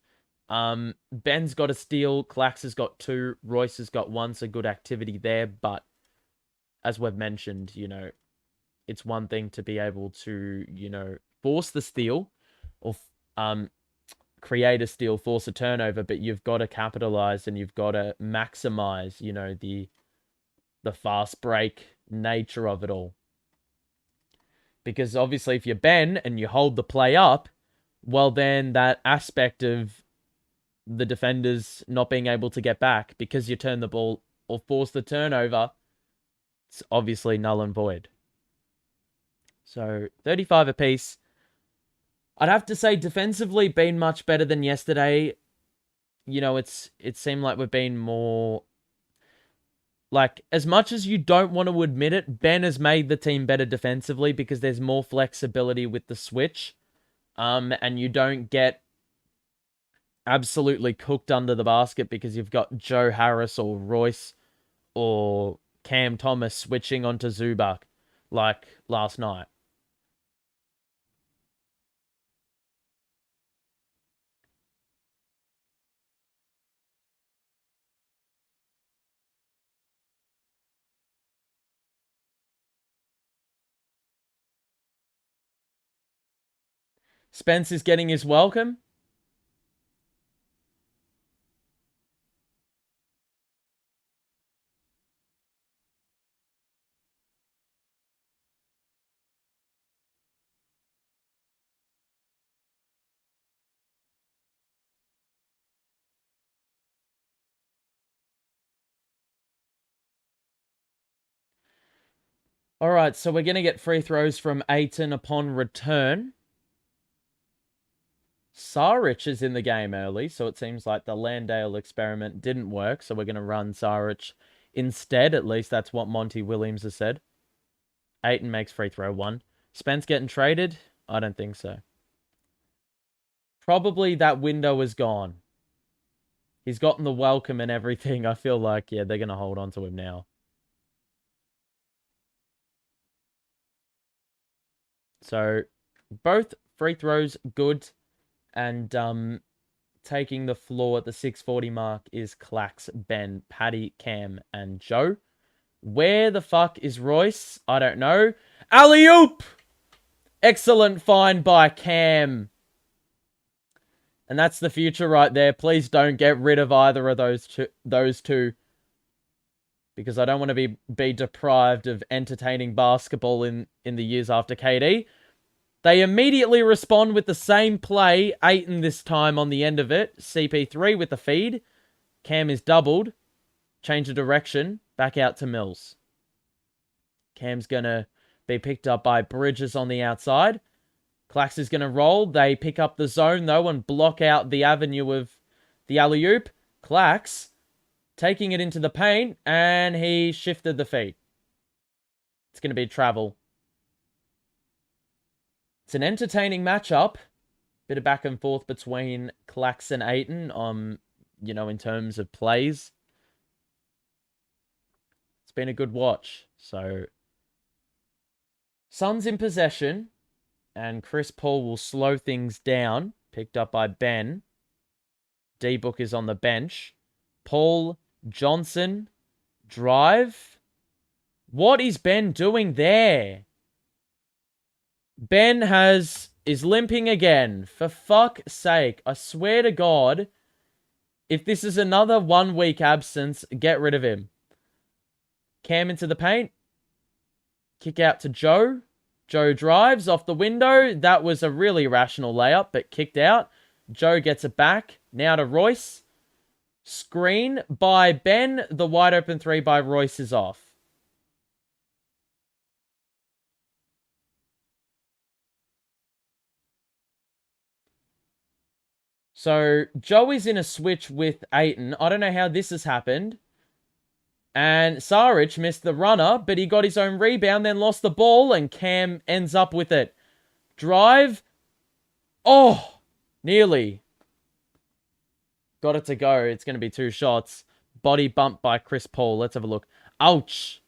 Ben's got a steal, Clax has got 2, Royce has got 1, so good activity there, but as we've mentioned, you know, it's one thing to be able to, you know, force the steal or create a steal, force a turnover, but you've got to capitalize and you've got to maximize, you know, the fast break nature of it all. Because obviously if you're Ben and you hold the play up, well then that aspect of the defenders not being able to get back because you turn the ball or force the turnover, it's obviously null and void. So 35 apiece. I'd have to say defensively been much better than yesterday. You know, it seemed like we've been more... Like, as much as you don't want to admit it, Ben has made the team better defensively because there's more flexibility with the switch. And you don't get absolutely cooked under the basket because you've got Joe Harris or Royce or Cam Thomas switching onto Zubac like last night. Spence is getting his welcome. All right, so we're going to get free throws from Aiton upon return. Saric is in the game early, so it seems like the Landale experiment didn't work, so we're going to run Saric instead. At least that's what Monty Williams has said. Aiton makes free throw 1. Spence getting traded? I don't think so. Probably that window is gone. He's gotten the welcome and everything. I feel like, yeah, they're going to hold on to him now. So, both free throws good. And taking the floor at the 6:40 mark is Clax, Ben, Paddy, Cam, and Joe. Where the fuck is Royce? I don't know. Alley-oop! Excellent find by Cam. And that's the future right there. Please don't get rid of either of those two. Because I don't want to be deprived of entertaining basketball in the years after KD. They immediately respond with the same play. Aiton this time on the end of it. CP3 with the feed. Cam is doubled. Change of direction. Back out to Mills. Cam's going to be picked up by Bridges on the outside. Clax is going to roll. They pick up the zone, though, and block out the avenue of the alley-oop. Clax taking it into the paint, and he shifted the feet. It's going to be travel. It's an entertaining matchup. Bit of back and forth between Clax and Aiton, you know, in terms of plays. It's been a good watch. So, Suns in possession. And Chris Paul will slow things down. Picked up by Ben. D-Book is on the bench. Paul, Johnson, Drive. What is Ben doing there? Ben is limping again. For fuck's sake. I swear to God, if this is another 1 week absence, get rid of him. Cam into the paint. Kick out to Joe. Joe drives off the window. That was a really rational layup, but kicked out. Joe gets it back. Now to Royce. Screen by Ben. The wide open three by Royce is off. So, Joey's in a switch with Aiton. I don't know how this has happened. And Saric missed the runner, but he got his own rebound, then lost the ball, and Cam ends up with it. Drive. Oh, nearly. Got it to go. It's going to be 2 shots. Body bump by Chris Paul. Let's have a look. Ouch.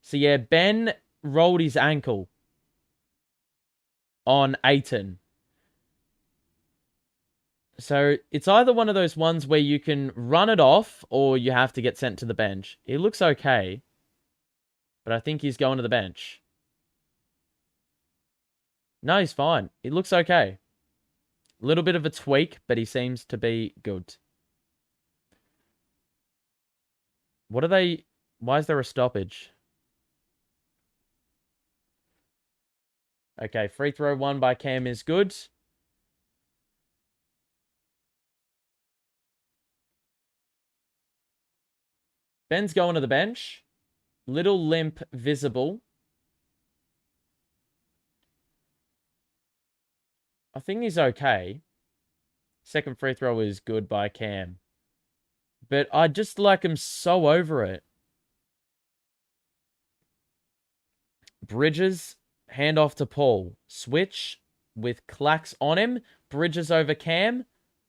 So, yeah, Ben rolled his ankle on Aiton. So, it's either one of those ones where you can run it off or you have to get sent to the bench. He looks okay, but I think he's going to the bench. No, he's fine. He looks okay. A little bit of a tweak, but he seems to be good. What are they... Why is there a stoppage? Okay, free throw 1 by Cam is good. Ben's going to the bench. Little limp visible. I think he's okay. Second free throw is good by Cam. But I just like him so over it. Bridges, hand off to Paul. Switch with Clax on him. Bridges over Cam.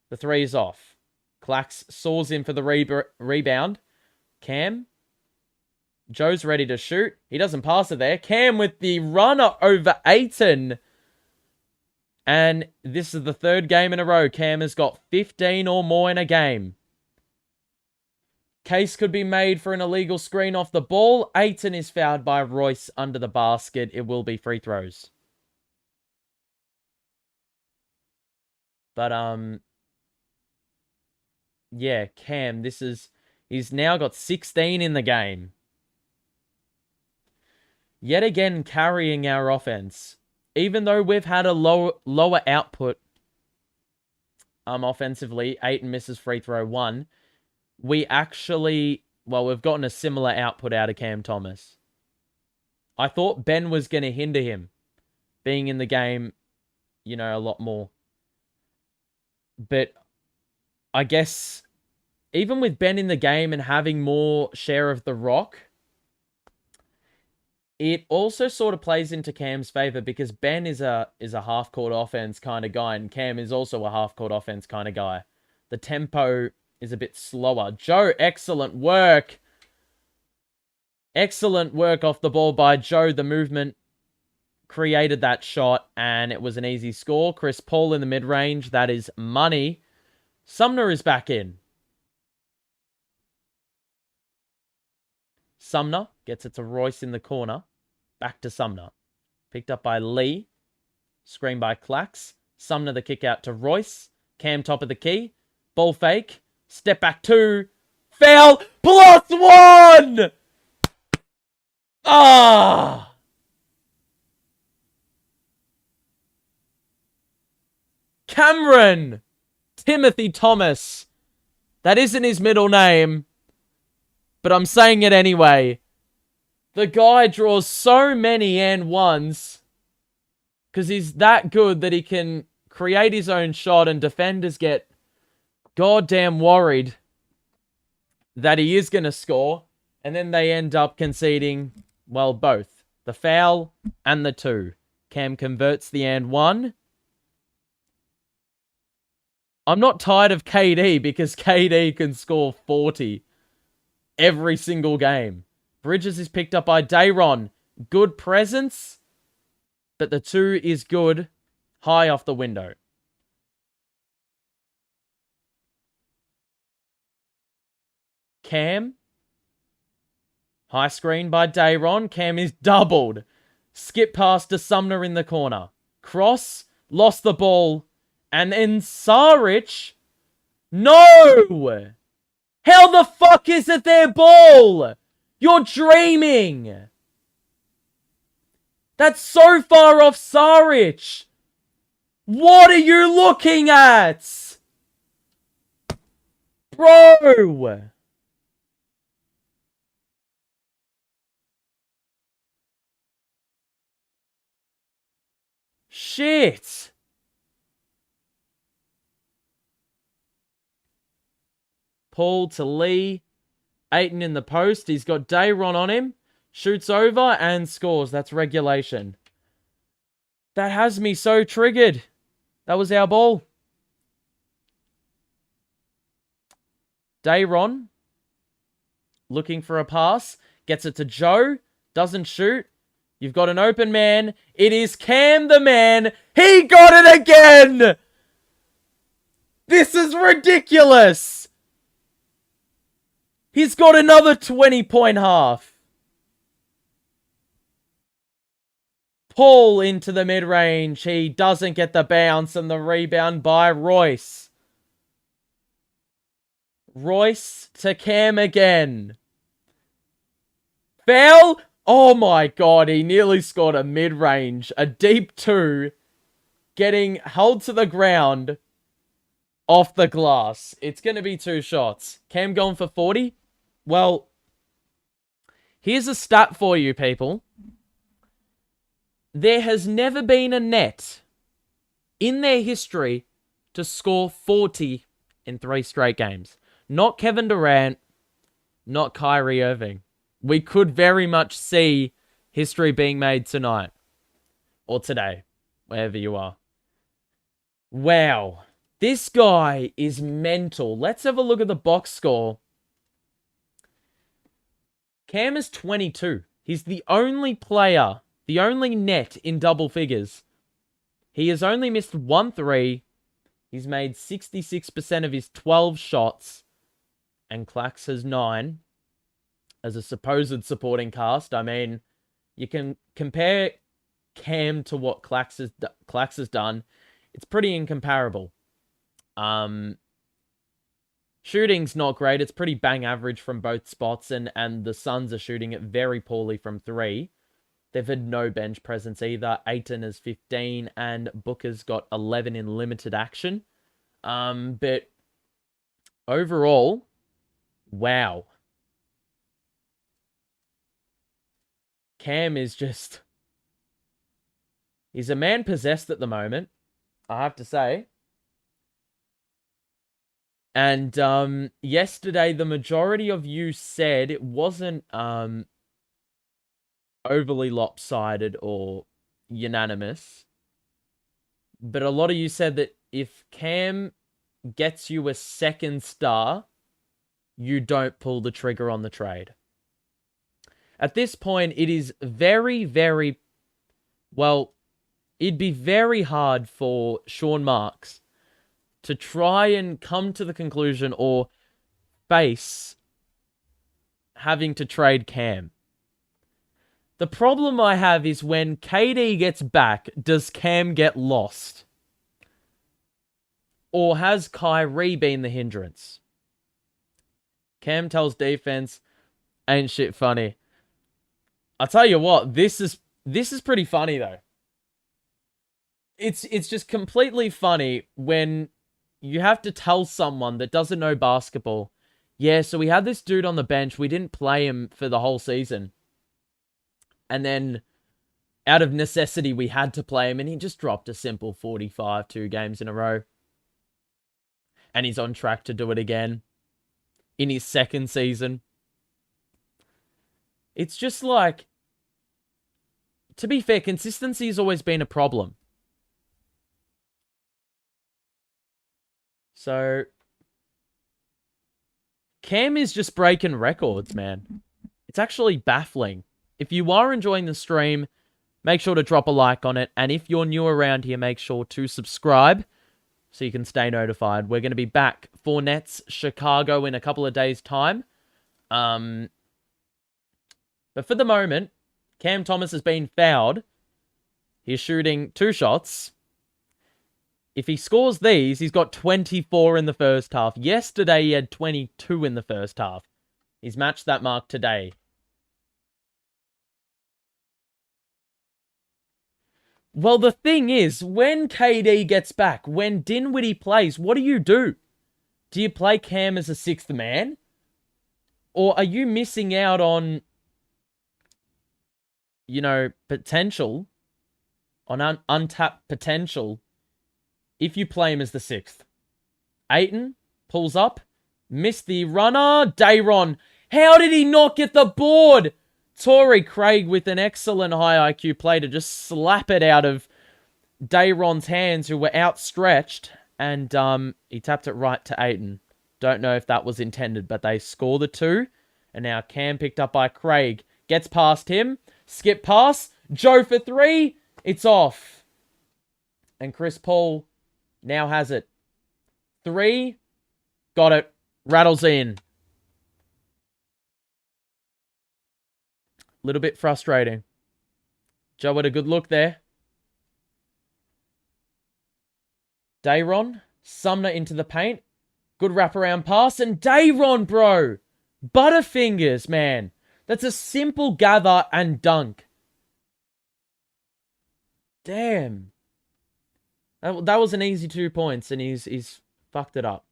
The 3 is off. Clax soars in for the rebound. Cam. Joe's ready to shoot. He doesn't pass it there. Cam with the runner over Aiton. And this is the 3rd game in a row. Cam has got 15 or more in a game. Case could be made for an illegal screen off the ball. Aiton is fouled by Royce under the basket. It will be free throws. But, yeah, Cam, he's now got 16 in the game. Yet again, carrying our offense. Even though we've had a lower output offensively, Aiton misses free throw 1. We actually, we've gotten a similar output out of Cam Thomas. I thought Ben was going to hinder him being in the game, a lot more. But I guess even with Ben in the game and having more share of the rock, it also sort of plays into Cam's favor because Ben is a half-court offense kind of guy, and Cam is also a half-court offense kind of guy. The tempo is a bit slower. Joe, excellent work. Excellent work off the ball by Joe. The movement created that shot, and it was an easy score. Chris Paul in the mid-range. That is money. Sumner is back in. Sumner gets it to Royce in the corner. Back to Sumner. Picked up by Lee. Screen by Clax. Sumner the kick out to Royce. Cam top of the key. Ball fake. Step back 2. Foul. +1! Ah! Cameron Timothy Thomas. That isn't his middle name, but I'm saying it anyway. The guy draws so many and ones because he's that good that he can create his own shot, and defenders get goddamn worried that he is going to score, and then they end up conceding, both. The foul and the 2. Cam converts the and 1. I'm not tired of KD because KD can score 40 every single game. Bridges is picked up by Dayron. Good presence, but the 2 is good. High off the window. Cam High screen by Dayron. Cam is doubled. Skip past to Sumner in the corner. Cross. Lost the ball. And then Saric. No! How the fuck is it their ball? You're dreaming. That's so far off Saric. What are you looking at? Bro. Shit. Paul to Lee. Aiton in the post. He's got Dayron on him. Shoots over and scores. That's regulation. That has me so triggered. That was our ball. Dayron. Looking for a pass. Gets it to Joe. Doesn't shoot. You've got an open man. It is Cam the man. He got it again! This is ridiculous! He's got another 20-point half. Paul into the mid-range. He doesn't get the bounce and the rebound by Royce. Royce to Cam again. Foul? Oh my god, he nearly scored a mid-range. A deep 2. Getting held to the ground off the glass. It's going to be 2 shots. Cam going for 40? Well, here's a stat for you, people. There has never been a net in their history to score 40 in 3 straight games. Not Kevin Durant, not Kyrie Irving. We could very much see history being made tonight. Or today, wherever you are. Wow. This guy is mental. Let's have a look at the box score. Cam is 22. He's the only player, the only net in double figures. He has only missed 1 3. He's made 66% of his 12 shots. And Clax has 9. As a supposed supporting cast. I mean, you can compare Cam to what Clax has done. It's pretty incomparable. Shooting's not great. It's pretty bang average from both spots. And the Suns are shooting it very poorly from 3. They've had no bench presence either. Aiton is 15 and Booker's got 11 in limited action. But overall, wow. Cam is just... He's a man possessed at the moment, I have to say. And yesterday, the majority of you said it wasn't overly lopsided or unanimous. But a lot of you said that if Cam gets you a 2nd star, you don't pull the trigger on the trade. At this point, it is very, very... Well, it'd be very hard for Sean Marks to try and come to the conclusion or face having to trade Cam. The problem I have is when KD gets back, does Cam get lost? Or has Kyrie been the hindrance? Cam tells defense, ain't shit funny. I'll tell you what, this is pretty funny though. It's just completely funny when you have to tell someone that doesn't know basketball, yeah, so we had this dude on the bench, we didn't play him for the whole season. And then, out of necessity, we had to play him, and he just dropped a simple 45 2 games in a row. And he's on track to do it again in his 2nd season. It's just like, to be fair, consistency has always been a problem. So, Cam is just breaking records, man. It's actually baffling. If you are enjoying the stream, make sure to drop a like on it. And if you're new around here, make sure to subscribe so you can stay notified. We're going to be back for Nets Chicago in a couple of days' time. But for the moment, Cam Thomas has been fouled. He's shooting 2 shots. If he scores these, he's got 24 in the first half. Yesterday, he had 22 in the first half. He's matched that mark today. Well, the thing is, when KD gets back, when Dinwiddie plays, what do? Do you play Cam as a 6th man? Or are you missing out on, potential, on untapped potential if you play him as the 6th? Ayton pulls up, missed the runner. Dayron, how did he not get the board? Torrey Craig with an excellent high IQ play to just slap it out of Dayron's hands, who were outstretched, and he tapped it right to Ayton. Don't know if that was intended, but they score the 2, and now Cam picked up by Craig. Gets past him, skip pass, Joe for 3, it's off. And Chris Paul now has it. 3, got it, rattles in. Little bit frustrating. Joe had a good look there. Dayron, Sumner into the paint. Good wraparound pass, and Dayron, bro. Butterfingers, man. That's a simple gather and dunk. Damn. That was an easy 2 points, and he's fucked it up.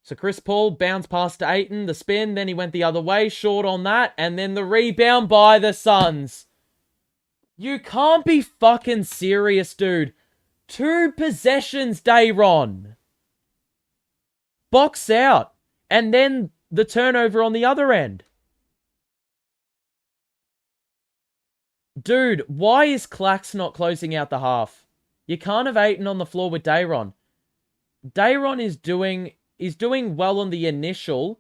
So Chris Paul bounced past to Ayton, the spin, then he went the other way, short on that, and then the rebound by the Suns. You can't be fucking serious, dude. 2 possessions, Dayron. Box out. And then the turnover on the other end. Dude, why is Clax not closing out the half? You can't have Ayton on the floor with Dayron. Dayron is doing well on the initial.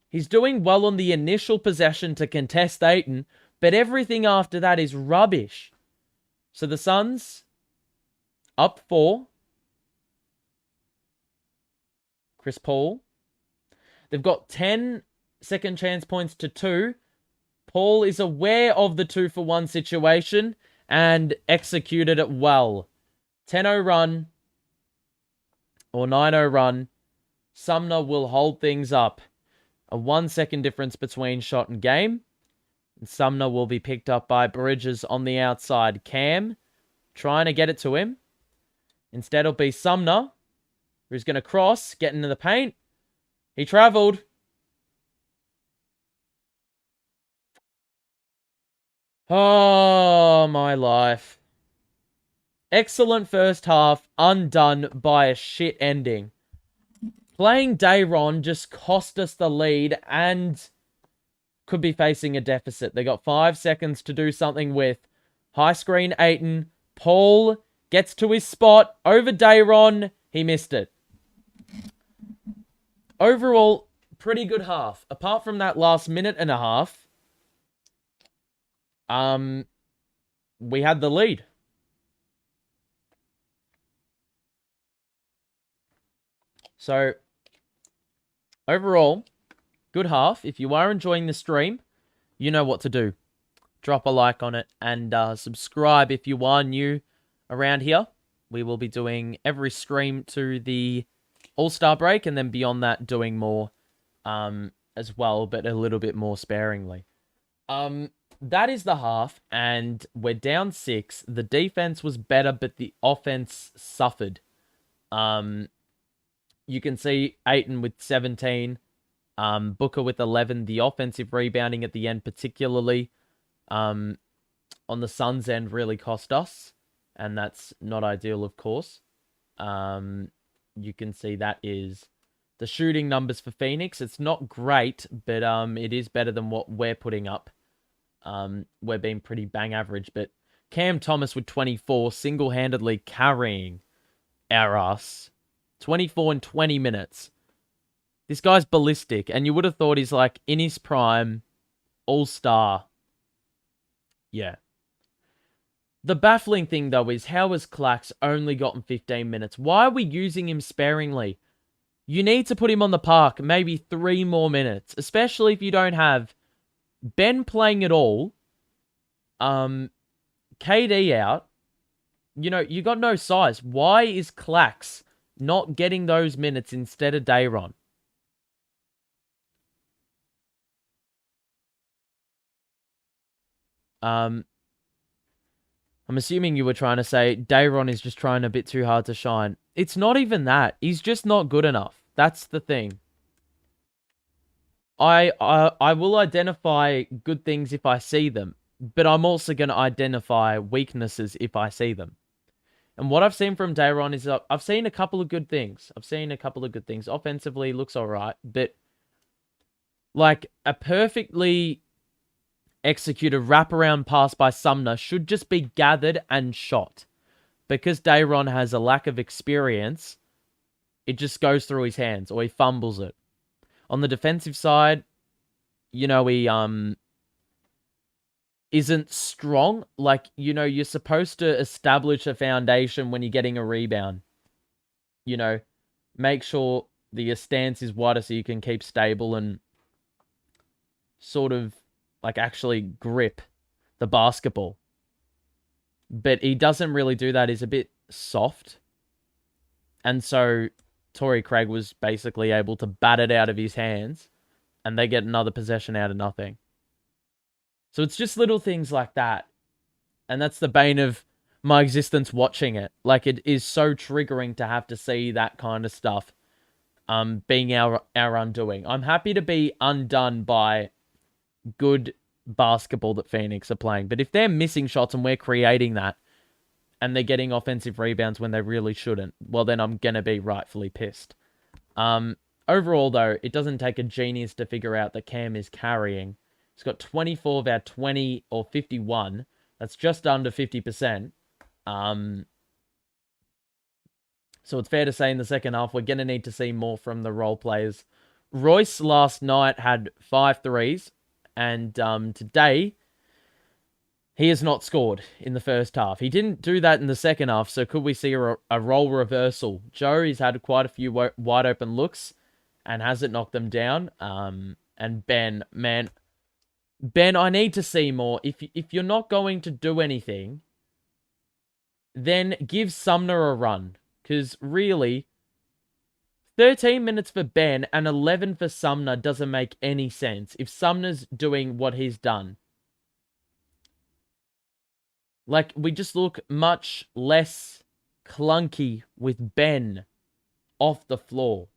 He's doing well on the initial possession to contest Ayton, but everything after that is rubbish. So the Suns up 4. Chris Paul. They've got 10 second chance points to 2. Paul is aware of the 2-for-1 situation and executed it well. 10-0 run. Or 9-0 run. Sumner will hold things up. A 1-second difference between shot and game. And Sumner will be picked up by Bridges on the outside. Cam trying to get it to him. Instead it'll be Sumner, who's going to cross, get into the paint. He travelled. Oh, my life. Excellent first half, undone by a shit ending. Playing Dayron just cost us the lead and could be facing a deficit. They got 5 seconds to do something with. High screen, Ayton. Paul gets to his spot. Over Dayron. He missed it. Overall, pretty good half. Apart from that last minute and a half, we had the lead. So, overall, good half. If you are enjoying the stream, you know what to do. Drop a like on it and subscribe if you are new around here. We will be doing every stream to the All-Star break, and then beyond that, doing more as well, but a little bit more sparingly. That is the half, and we're down 6. The defense was better, but the offense suffered. You can see Ayton with 17, Booker with 11. The offensive rebounding at the end, particularly on the Suns' end, really cost us, and that's not ideal, of course. You can see that is the shooting numbers for Phoenix. It's not great, but it is better than what we're putting up. We're being pretty bang average, but Cam Thomas with 24, single-handedly carrying our ass. 24 in 20 minutes. This guy's ballistic, and you would have thought he's like in his prime, all-star. Yeah. The baffling thing, though, is how has Clax only gotten 15 minutes? Why are we using him sparingly? You need to put him on the park maybe 3 more minutes, especially if you don't have Ben playing at all, KD out. You know, you got no size. Why is Clax not getting those minutes instead of Dayron? I'm assuming you were trying to say Dayron is just trying a bit too hard to shine. It's not even that. He's just not good enough. That's the thing. I will identify good things if I see them, but I'm also going to identify weaknesses if I see them. And what I've seen from Dayron is I've seen a couple of good things. Offensively, looks all right, but like a perfectly executed wraparound pass by Sumner should just be gathered and shot. Because Dayron has a lack of experience, it just goes through his hands or he fumbles it. On the defensive side, you know, he isn't strong. Like, you know, you're supposed to establish a foundation when you're getting a rebound. You know, make sure that your stance is wider so you can keep stable and sort of like actually grip the basketball. But he doesn't really do that. He's a bit soft. And so Torrey Craig was basically able to bat it out of his hands and they get another possession out of nothing. So it's just little things like that. And that's the bane of my existence watching it. Like, it is so triggering to have to see that kind of stuff being our undoing. I'm happy to be undone by good basketball that Phoenix are playing. But if they're missing shots and we're creating that and they're getting offensive rebounds when they really shouldn't, well, then I'm going to be rightfully pissed. Overall, though, it doesn't take a genius to figure out that Cam is carrying. He's got 24 of our 20 or 51. That's just under 50%. So it's fair to say in the second half, we're going to need to see more from the role players. Royce last night had 5 threes. And today, he has not scored in the first half. He didn't do that in the second half, so could we see a role reversal? Joe, he's had quite a few wide open looks and hasn't knocked them down. And Ben, man, Ben, I need to see more. If you're not going to do anything, then give Sumner a run. Because really, 13 minutes for Ben and 11 for Sumner doesn't make any sense if Sumner's doing what he's done. Like, we just look much less clunky with Ben off the floor.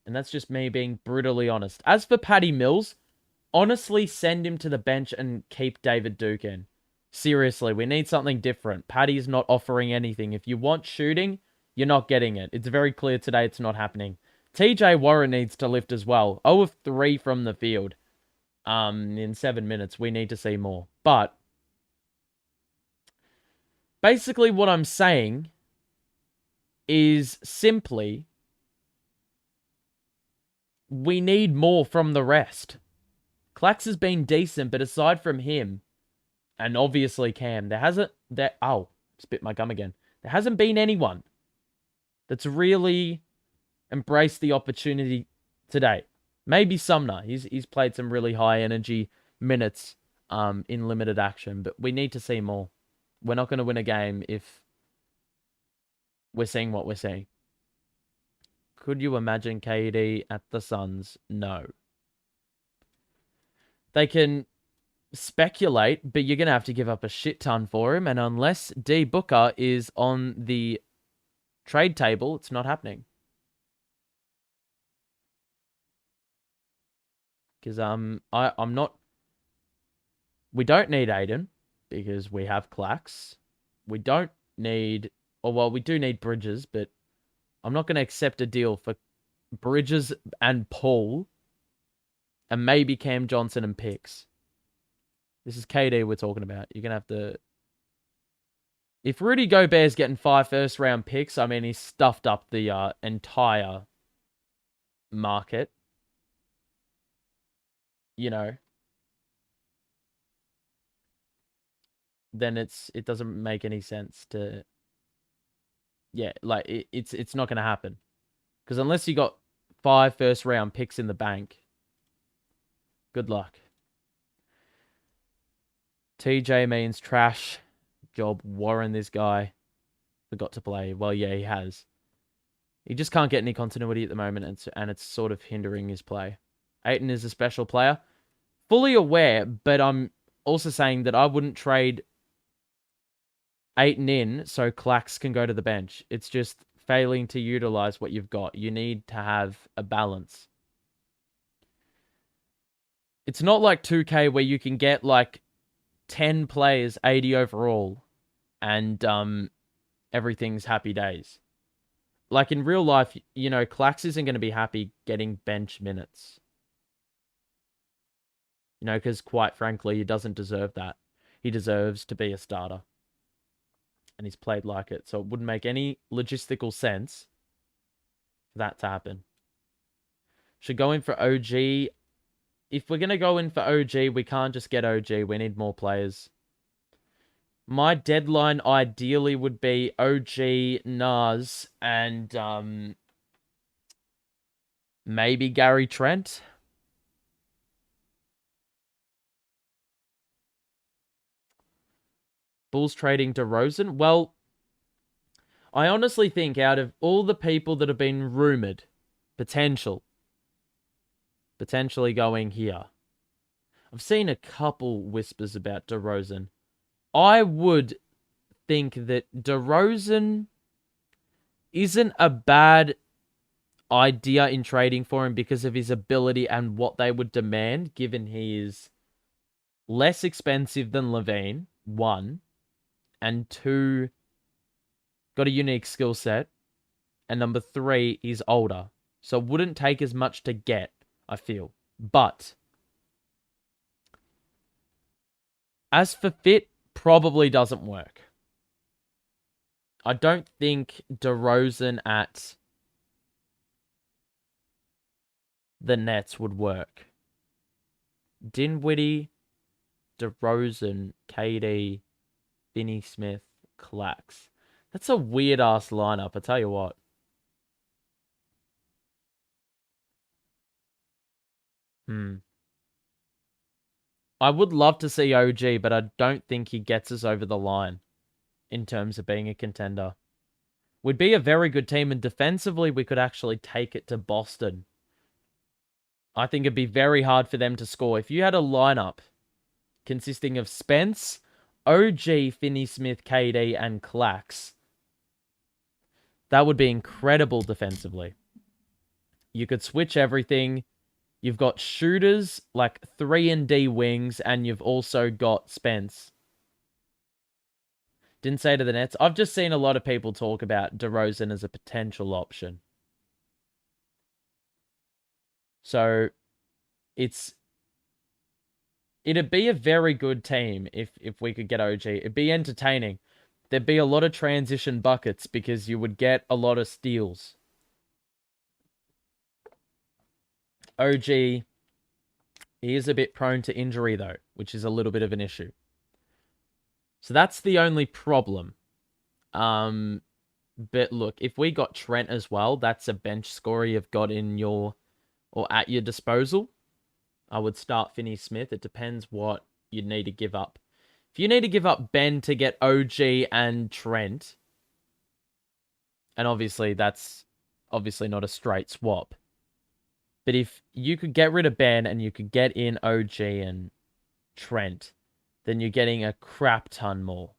And that's just me being brutally honest. As for Patty Mills, honestly, send him to the bench and keep David Duke in. Seriously, we need something different. Patty's not offering anything. If you want shooting, you're not getting it. It's very clear today it's not happening. TJ Warren needs to lift as well. 0 of 3 from the field. In 7 minutes. We need to see more. But basically what I'm saying is simply we need more from the rest. Clax has been decent, but aside from him, and obviously Cam, spit my gum again. There hasn't been anyone that's really embraced the opportunity today. Maybe Sumner. He's played some really high energy minutes in limited action, but we need to see more. We're not going to win a game if we're seeing what we're seeing. Could you imagine KD at the Suns? No. They can speculate, but you're going to have to give up a shit ton for him, and unless D Booker is on the trade table, it's not happening. Because I'm not. We don't need Aiden because we have Clax. We don't need, we do need Bridges, but I'm not going to accept a deal for Bridges and Paul, and maybe Cam Johnson and picks. This is KD we're talking about. You're gonna have to. If Rudy Gobert's getting 5 first-round picks, I mean, he's stuffed up the entire market. You know, then it doesn't make any sense to. Yeah, like it's not gonna happen. Because unless you got 5 first-round picks in the bank, good luck. TJ means trash job. Warren, this guy, forgot to play. Well, yeah, he has. He just can't get any continuity at the moment, and it's sort of hindering his play. Aiton is a special player. Fully aware, but I'm also saying that I wouldn't trade Aiton in so Clax can go to the bench. It's just failing to utilize what you've got. You need to have a balance. It's not like 2K where you can get like 10 players, 80 overall, and everything's happy days. Like in real life, you know, Clax isn't going to be happy getting bench minutes. You know, because quite frankly, he doesn't deserve that. He deserves to be a starter. And he's played like it. So it wouldn't make any logistical sense for that to happen. Should go in for OG. If we're going to go in for OG, we can't just get OG. We need more players. My deadline ideally would be OG, Nas, and maybe Gary Trent. Bulls trading DeRozan. Well, I honestly think out of all the people that have been rumored, potentially going here, I've seen a couple whispers about DeRozan. I would think that DeRozan isn't a bad idea in trading for him because of his ability and what they would demand, given he is less expensive than Levine, 1, and 2, got a unique skill set, and number 3, he's older. So it wouldn't take as much to get, I feel. But as for fit, probably doesn't work. I don't think DeRozan at the Nets would work. Dinwiddie, DeRozan, KD, Finney Smith, Clax. That's a weird-ass lineup, I tell you what. I would love to see OG, but I don't think he gets us over the line in terms of being a contender. We'd be a very good team, and defensively, we could actually take it to Boston. I think it'd be very hard for them to score. If you had a lineup consisting of Spence, OG, Finney Smith, KD, and Clax, that would be incredible defensively. You could switch everything. You've got shooters, like 3-and-D wings, and you've also got Spence. Didn't say to the Nets. I've just seen a lot of people talk about DeRozan as a potential option. So, it'd be a very good team if we could get OG. It'd be entertaining. There'd be a lot of transition buckets because you would get a lot of steals. OG, he is a bit prone to injury, though, which is a little bit of an issue. So that's the only problem. But look, if we got Trent as well, that's a bench scorer you've got in your, or at your disposal. I would start Finney Smith. It depends what you'd need to give up. If you need to give up Ben to get OG and Trent, and obviously that's obviously not a straight swap. But if you could get rid of Ben and you could get in OG and Trent, then you're getting a crap ton more.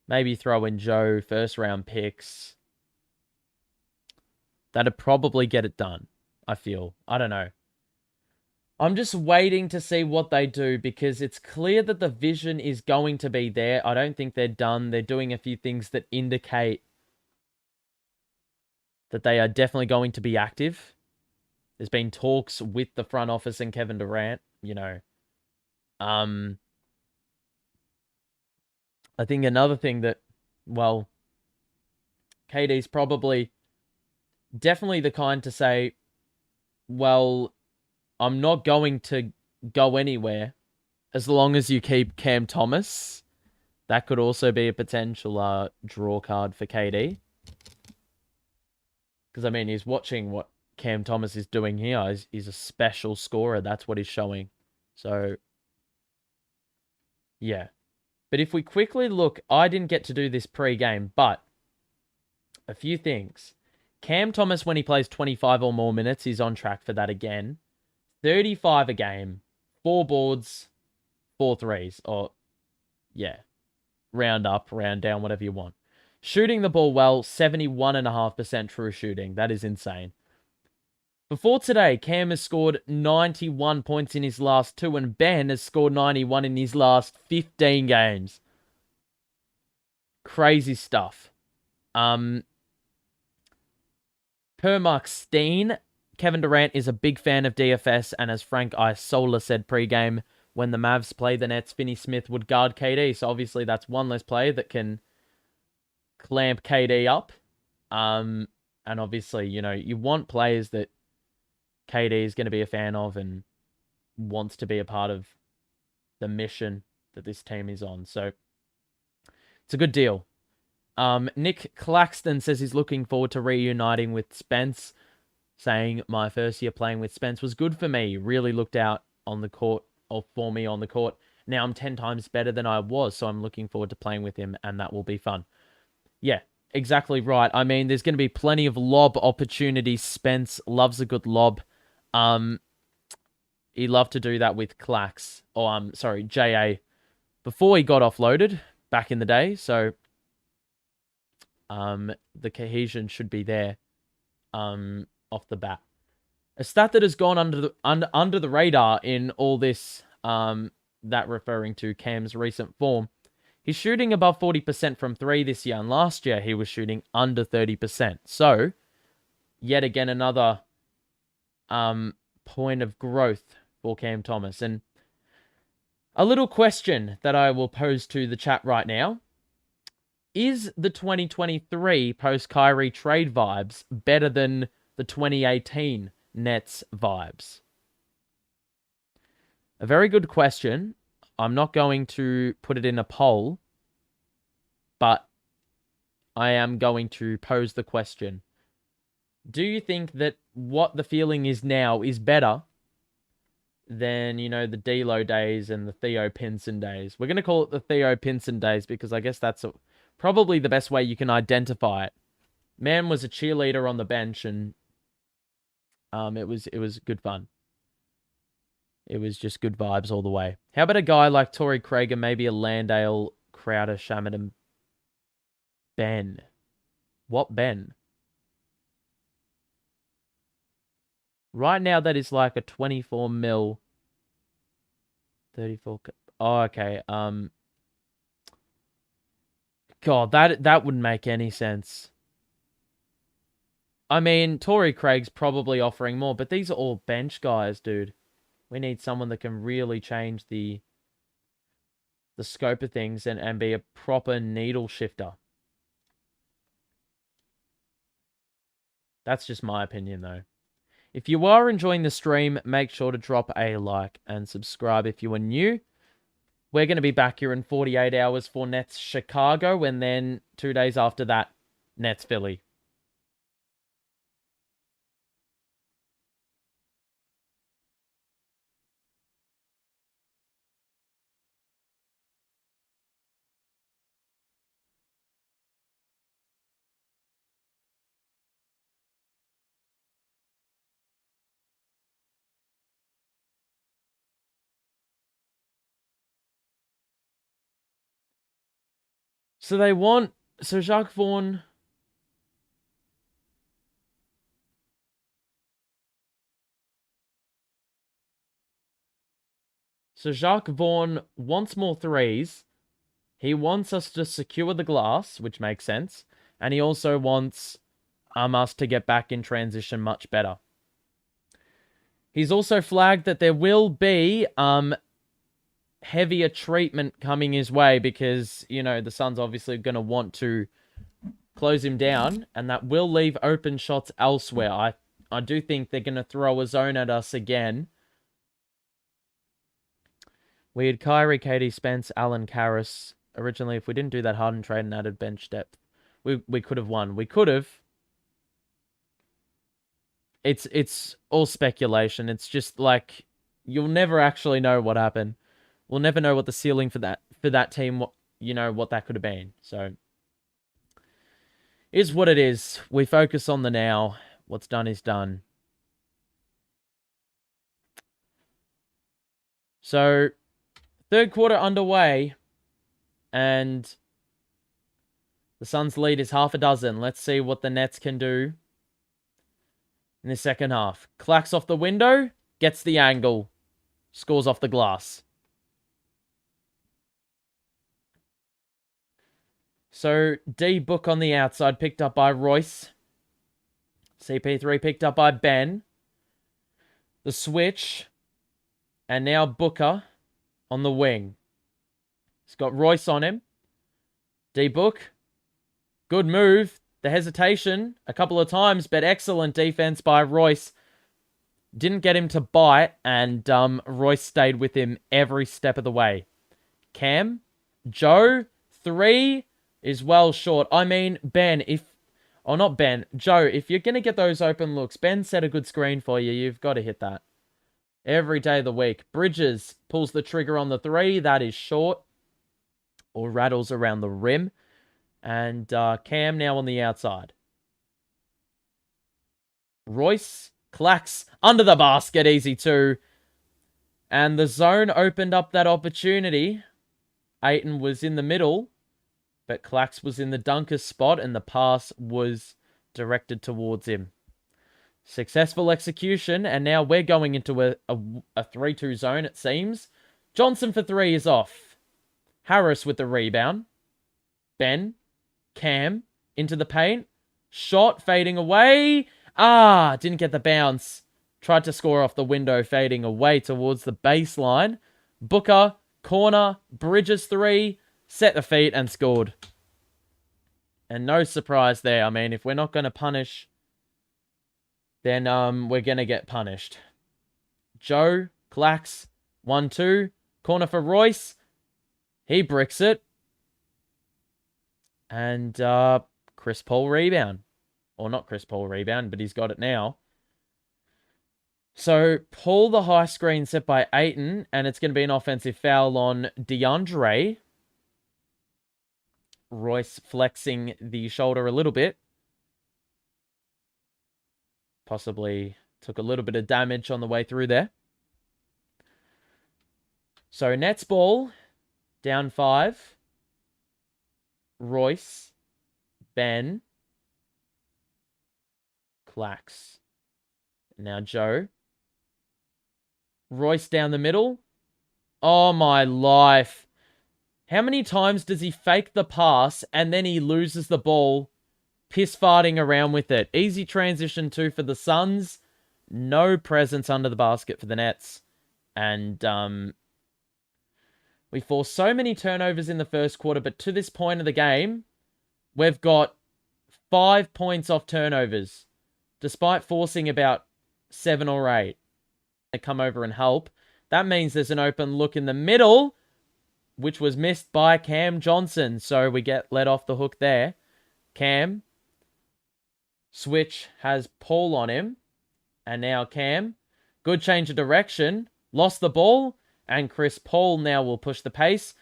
Maybe throw in Joe, first round picks. That'd probably get it done, I feel. I don't know. I'm just waiting to see what they do because it's clear that the vision is going to be there. I don't think they're done. They're doing a few things that indicate that they are definitely going to be active. There's been talks with the front office and Kevin Durant, you know. I think another thing that, well, KD's probably definitely the kind to say, well, I'm not going to go anywhere as long as you keep Cam Thomas. That could also be a potential draw card for KD. Because, I mean, he's watching what Cam Thomas is doing here. He's a special scorer. That's what he's showing. So, yeah. But if we quickly look, I didn't get to do this pre-game, but a few things. Cam Thomas, when he plays 25 or more minutes, he's on track for that again. 35 a game, 4 boards, 4 threes, or, yeah, round up, round down, whatever you want. Shooting the ball well, 71.5% true shooting. That is insane. Before today, Cam has scored 91 points in his last 2, and Ben has scored 91 in his last 15 games. Crazy stuff. Per Mark Steen, Kevin Durant is a big fan of DFS, and as Frank Isola said pre-game, when the Mavs play the Nets, Finney Smith would guard KD. So obviously that's one less player that can clamp KD up. And obviously, you want players that KD is going to be a fan of and wants to be a part of the mission that this team is on. So it's a good deal. Nick Claxton says he's looking forward to reuniting with Spence, saying my first year playing with Spence was good for me. Really looked out on the court, or for me on the court. Now I'm 10 times better than I was, so I'm looking forward to playing with him, and that will be fun. Yeah, exactly right. I mean, there's going to be plenty of lob opportunities. Spence loves a good lob. He loved to do that with Clax, or JA, before he got offloaded back in the day. So the cohesion should be there off the bat. A stat that has gone under the radar in all this, that referring to Cam's recent form, he's shooting above 40% from 3 this year, and last year he was shooting under 30%. So, yet again, another point of growth for Cam Thomas. And a little question that I will pose to the chat right now. Is the 2023 post-Kyrie trade vibes better than the 2018 Nets vibes? A very good question. I'm not going to put it in a poll, but I am going to pose the question. Do you think that what the feeling is now is better than, the D'Lo days and the Theo Pinson days? We're going to call it the Theo Pinson days because I guess that's probably the best way you can identify it. Man was a cheerleader on the bench, and it was good fun. It was just good vibes all the way. How about a guy like Torrey Craig and maybe a Landale, Crowder, Shaman, and Ben? What Ben? Right now, that is like a 24 mil. 34. Oh, okay. God, that wouldn't make any sense. I mean, Torrey Craig's probably offering more, but these are all bench guys, dude. We need someone that can really change the scope of things and be a proper needle shifter. That's just my opinion, though. If you are enjoying the stream, make sure to drop a like and subscribe if you are new. We're going to be back here in 48 hours for Nets Chicago, and then 2 days after that, Nets Philly. So Jacques Vaughn. So Jacques Vaughn wants more threes. He wants us to secure the glass, which makes sense. And he also wants us to get back in transition much better. He's also flagged that there will be heavier treatment coming his way because, the Suns obviously going to want to close him down, and that will leave open shots elsewhere. I do think they're going to throw a zone at us again. We had Kyrie, Katie, Spence, Allen, Karras. Originally, if we didn't do that Harden trade and added bench depth, we could have won. We could have. It's all speculation. It's just like you'll never actually know what happened. We'll never know what the ceiling for that team, what that could have been. So is what it is. We focus on the now. What's done is done. So, third quarter underway, and the Suns' lead is half a dozen. Let's see what the Nets can do in the second half. Clacks off the window, gets the angle, scores off the glass. So, D Book on the outside, picked up by Royce. CP3 picked up by Ben. The switch. And now Booker on the wing. He's got Royce on him. D-Book. Good move. The hesitation a couple of times, but excellent defense by Royce. Didn't get him to bite, and Royce stayed with him every step of the way. Cam. Joe. 3 is well short. I mean, Ben, not Ben. Joe, if you're going to get those open looks, Ben set a good screen for you. You've got to hit that. Every day of the week. Bridges pulls the trigger on the 3. That is short. Or rattles around the rim. And Cam now on the outside. Royce clacks under the basket. Easy 2. And the zone opened up that opportunity. Ayton was in the middle. But Clax was in the dunker spot. And the pass was directed towards him. Successful execution, and now we're going into a 3-2 zone, it seems. Johnson for 3 is off. Harris with the rebound. Ben. Cam. Into the paint. Shot fading away. Didn't get the bounce. Tried to score off the window, fading away towards the baseline. Booker. Corner. Bridges 3. Set the feet and scored. And no surprise there. I mean, if we're not going to punish, then we're going to get punished. Joe, Clax, 1-2. Corner for Royce. He bricks it. And Chris Paul rebound. Or not Chris Paul rebound, but he's got it now. So, Paul the high screen set by Ayton, and it's going to be an offensive foul on DeAndre. Royce flexing the shoulder a little bit. Possibly took a little bit of damage on the way through there. So, Nets ball, down 5. Royce, Ben, Clax. Now Joe. Royce down the middle. Oh, my life. How many times does he fake the pass and then he loses the ball, piss farting around with it? Easy transition 2 for the Suns. No presence under the basket for the Nets. And we forced so many turnovers in the first quarter, but to this point of the game, we've got 5 points off turnovers, despite forcing about 7 or 8. They come over and help. That means there's an open look in the middle, which was missed by Cam Johnson. So we get let off the hook there. Cam. Switch has Paul on him. And now Cam. Good change of direction. Lost the ball. And Chris Paul now will push the pace.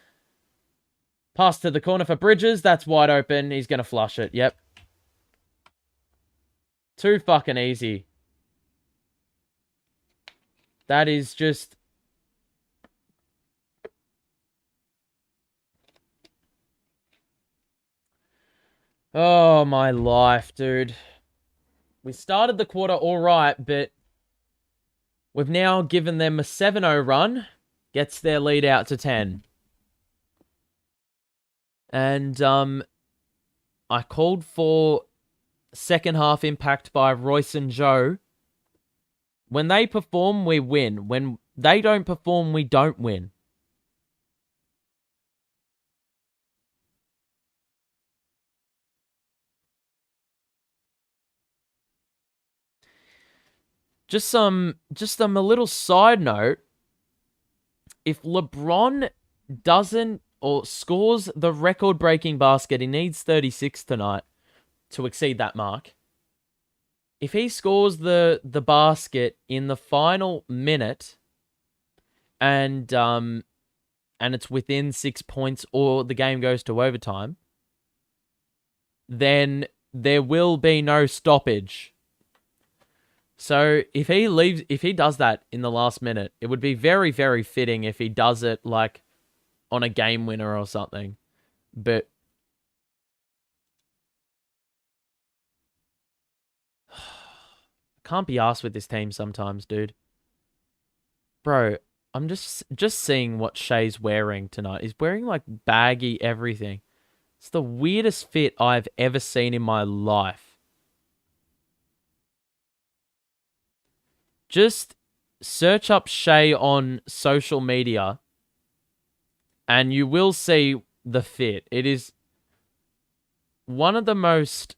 Pass to the corner for Bridges. That's wide open. He's going to flush it. Yep. Too fucking easy. That is just... Oh, my life, dude. We started the quarter all right, but we've now given them a 7-0 run. Gets their lead out to 10. And I called for second half impact by Royce and Joe. When they perform, we win. When they don't perform, we don't win. Just a little side note. If LeBron doesn't or scores the record-breaking basket, he needs 36 tonight to exceed that mark. If he scores the basket in the final minute and it's within 6 points or the game goes to overtime, then there will be no stoppage. So if he does that in the last minute, it would be very, very fitting if he does it like on a game winner or something. But I can't be arsed with this team sometimes, dude. Bro, I'm just seeing what Shea's wearing tonight. He's wearing like baggy everything. It's the weirdest fit I've ever seen in my life. Just search up Shea on social media and you will see the fit. It is one of the most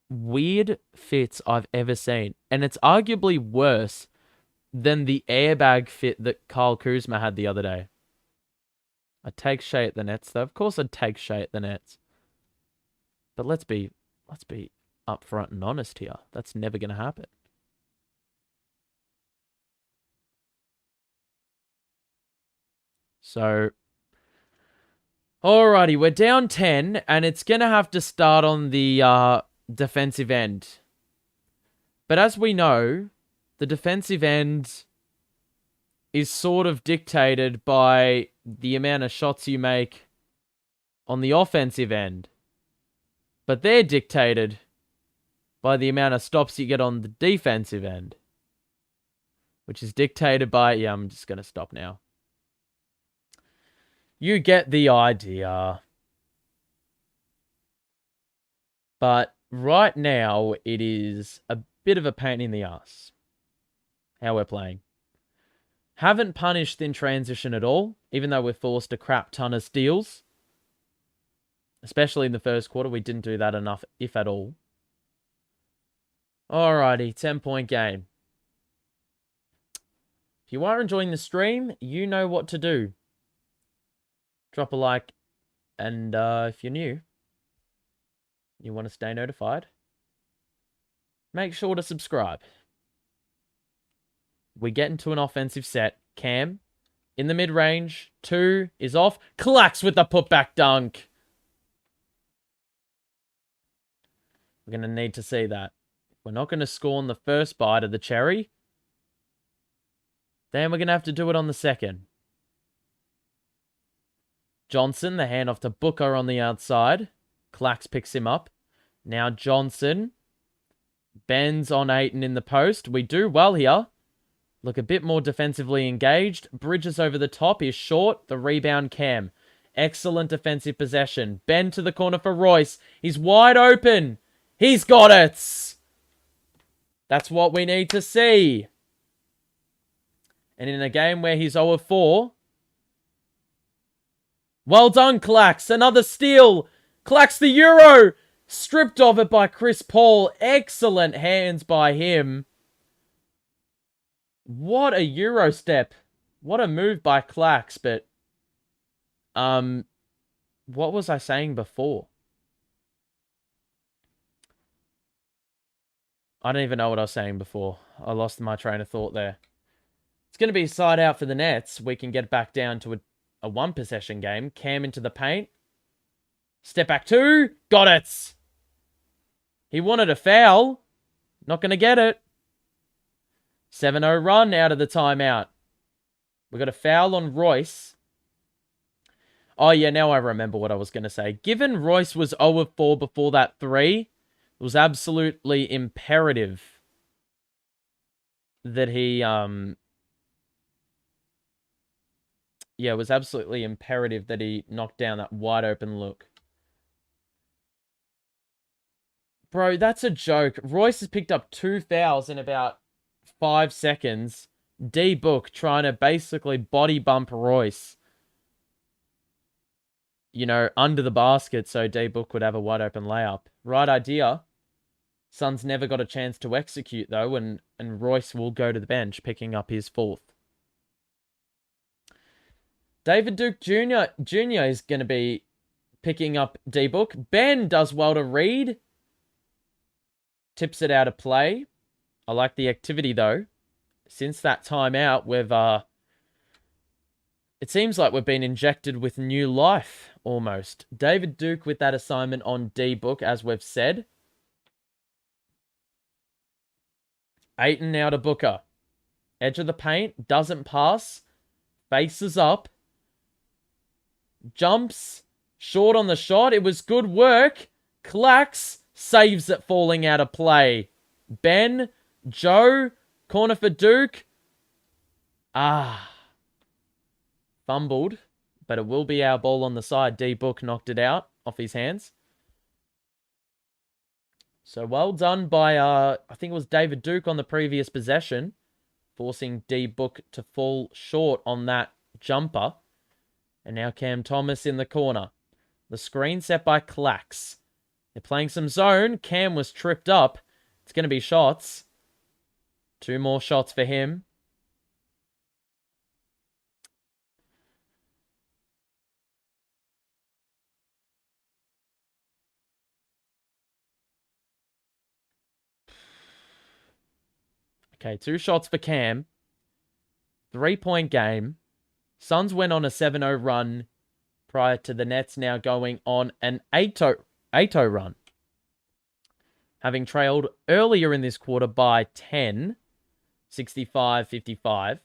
weird fits I've ever seen. And it's arguably worse than the airbag fit that Kyle Kuzma had the other day. I'd take Shea at the Nets, though. Of course I'd take Shea at the Nets. But let's be upfront and honest here. That's never going to happen. So, alrighty, we're down 10, and it's going to have to start on the defensive end. But as we know, the defensive end is sort of dictated by the amount of shots you make on the offensive end. But they're dictated by the amount of stops you get on the defensive end. Which is dictated by... Yeah, I'm just going to stop now. You get the idea. But right now, it is a bit of a pain in the ass how we're playing. Haven't punished in transition at all, even though we're forced a crap ton of steals. Especially in the first quarter, we didn't do that enough, if at all. Alrighty, 10-point game. If you are enjoying the stream, you know what to do. Drop a like, and if you're new, you want to stay notified, make sure to subscribe. We get into an offensive set. Cam, in the mid-range. 2 is off. Clacks with the putback dunk. We're going to need to see that. We're not going to score on the first bite of the cherry. Then we're going to have to do it on the second. Johnson, the handoff to Booker on the outside. Clacks picks him up. Now Johnson bends on Ayton in the post. We do well here. Look a bit more defensively engaged. Bridges over the top. He's short. The rebound Cam. Excellent defensive possession. Bend to the corner for Royce. He's wide open. He's got it. That's what we need to see. And in a game where he's 0 of 4. Well done, Clacks. Another steal. Clacks the Euro. Stripped of it by Chris Paul. Excellent hands by him. What a Euro step. What a move by Clacks, but... what was I saying before? I don't even know what I was saying before. I lost my train of thought there. It's going to be side out for the Nets. We can get back down to a one-possession game. Cam into the paint. Step back 2. Got it. He wanted a foul. Not going to get it. 7-0 run out of the timeout. We got a foul on Royce. Oh, yeah, now I remember what I was going to say. Given Royce was 0 of 4 before that 3, it was absolutely imperative that he... Yeah, it was absolutely imperative that he knocked down that wide open look. Bro, that's a joke. Royce has picked up 2 fouls in about 5 seconds. D-Book trying to basically body bump Royce. You know, under the basket so D-Book would have a wide open layup. Right idea. Suns never got a chance to execute, though, and Royce will go to the bench, picking up his 4th. David Duke Jr. is going to be picking up D-Book. Ben does well to read. Tips it out of play. I like the activity, though. Since that timeout, we've... It seems like we've been injected with new life, almost. David Duke with that assignment on D-Book, as we've said. Ayton now to Booker. Edge of the paint, doesn't pass. Faces up. Jumps. Short on the shot. It was good work. Clacks. Saves it falling out of play. Ben. Joe. Corner for Duke. Fumbled. But it will be our ball on the side. D-Book knocked it out off his hands. So well done by, I think it was David Duke on the previous possession. Forcing D-Book to fall short on that jumper. And now Cam Thomas in the corner. The screen set by Clacks. They're playing some zone. Cam was tripped up. It's going to be shots. 2 more shots for him. Okay, 2 shots for Cam. 3-point game. Suns went on a 7-0 run prior to the Nets now going on an 8-0 run. Having trailed earlier in this quarter by 10, 65-55.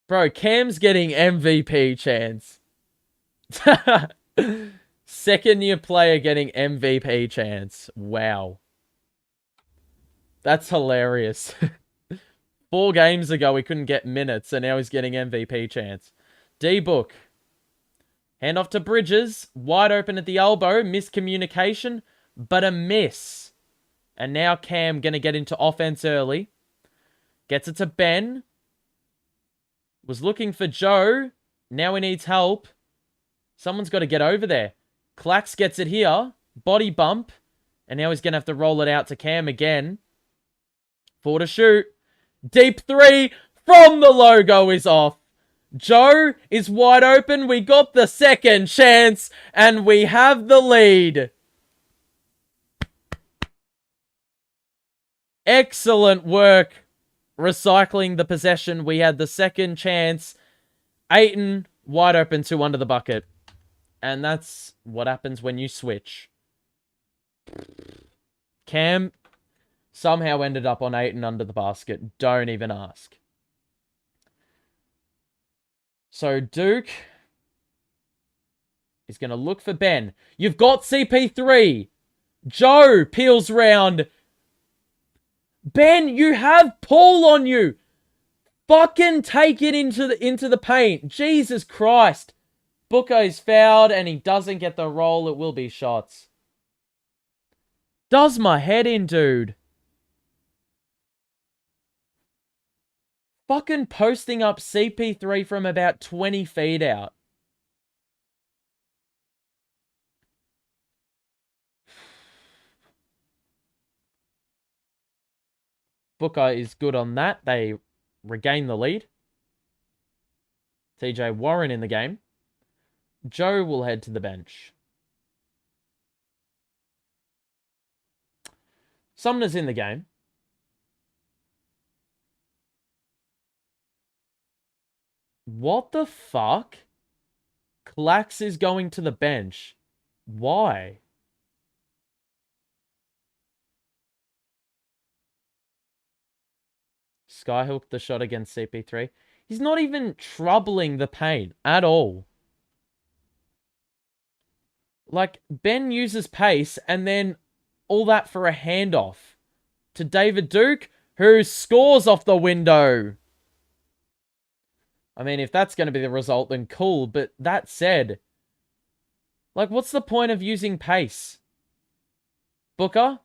Bro, Cam's getting MVP chance. Second-year player getting MVP chance. Wow. That's hilarious. 4 games ago, we couldn't get minutes, and now he's getting MVP chance. D-Book. Hand off to Bridges. Wide open at the elbow. Miscommunication, but a miss. And now Cam going to get into offense early. Gets it to Ben. Was looking for Joe. Now he needs help. Someone's got to get over there. Clacks gets it here. Body bump. And now he's going to have to roll it out to Cam again. 4 to shoot. Deep 3 from the logo is off. Joe is wide open. We got the second chance and we have the lead. Excellent work recycling the possession. We had the second chance. Ayton wide open 2 under the bucket. And that's what happens when you switch. Cam somehow ended up on Ayton under the basket. Don't even ask. So Duke is going to look for Ben. You've got CP3. Joe peels round. Ben, you have Paul on you. Fucking take it into the paint. Jesus Christ. Booker is fouled and he doesn't get the roll. It will be shots. Does my head in, dude. Fucking posting up CP3 from about 20 feet out. Booker is good on that. They regain the lead. TJ Warren in the game. Joe will head to the bench. Sumner's in the game. What the fuck? Clacks is going to the bench. Why? Skyhook the shot against CP3. He's not even troubling the paint at all. Like, Ben uses pace and then all that for a handoff to David Duke, who scores off the window. I mean, if that's going to be the result, then cool. But that said, like, what's the point of using pace? Booker?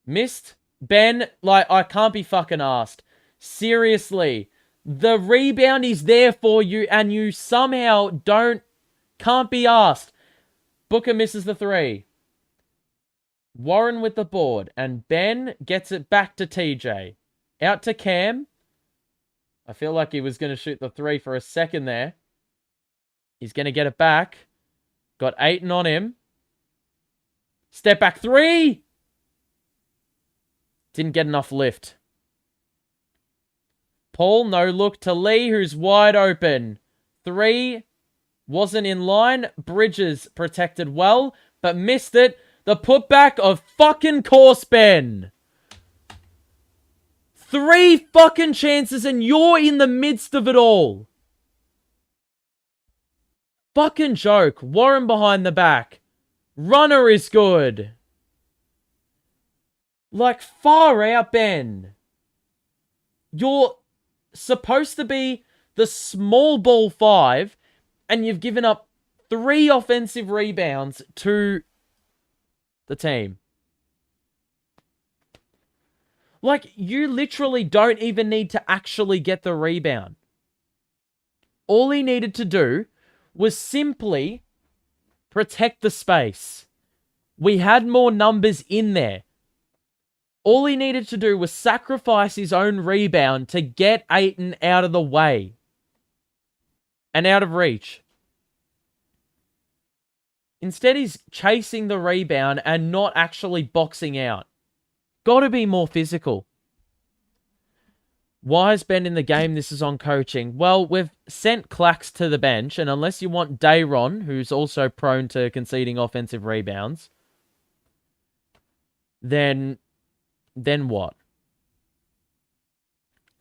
Missed? Ben? Like, I can't be fucking asked. Seriously. The rebound is there for you, and you somehow can't be asked. Booker misses the 3. Warren with the board, and Ben gets it back to TJ. Out to Cam. I feel like he was going to shoot the 3 for a second there. He's going to get it back. Got Ayton on him. Step back 3. Didn't get enough lift. Paul, no look to Lee, who's wide open. 3 wasn't in line. Bridges protected well, but missed it. The putback of fucking course Ben. 3 fucking chances and you're in the midst of it all. Fucking joke. Warren behind the back. Runner is good. Like, far out, Ben. You're supposed to be the small ball 5, and you've given up 3 offensive rebounds to the team. Like, you literally don't even need to actually get the rebound. All he needed to do was simply protect the space. We had more numbers in there. All he needed to do was sacrifice his own rebound to get Ayton out of the way and out of reach. Instead, he's chasing the rebound and not actually boxing out. Got to be more physical. Why is Ben in the game? This is on coaching. Well, we've sent Clax to the bench, and unless you want Dayron, who's also prone to conceding offensive rebounds, then what?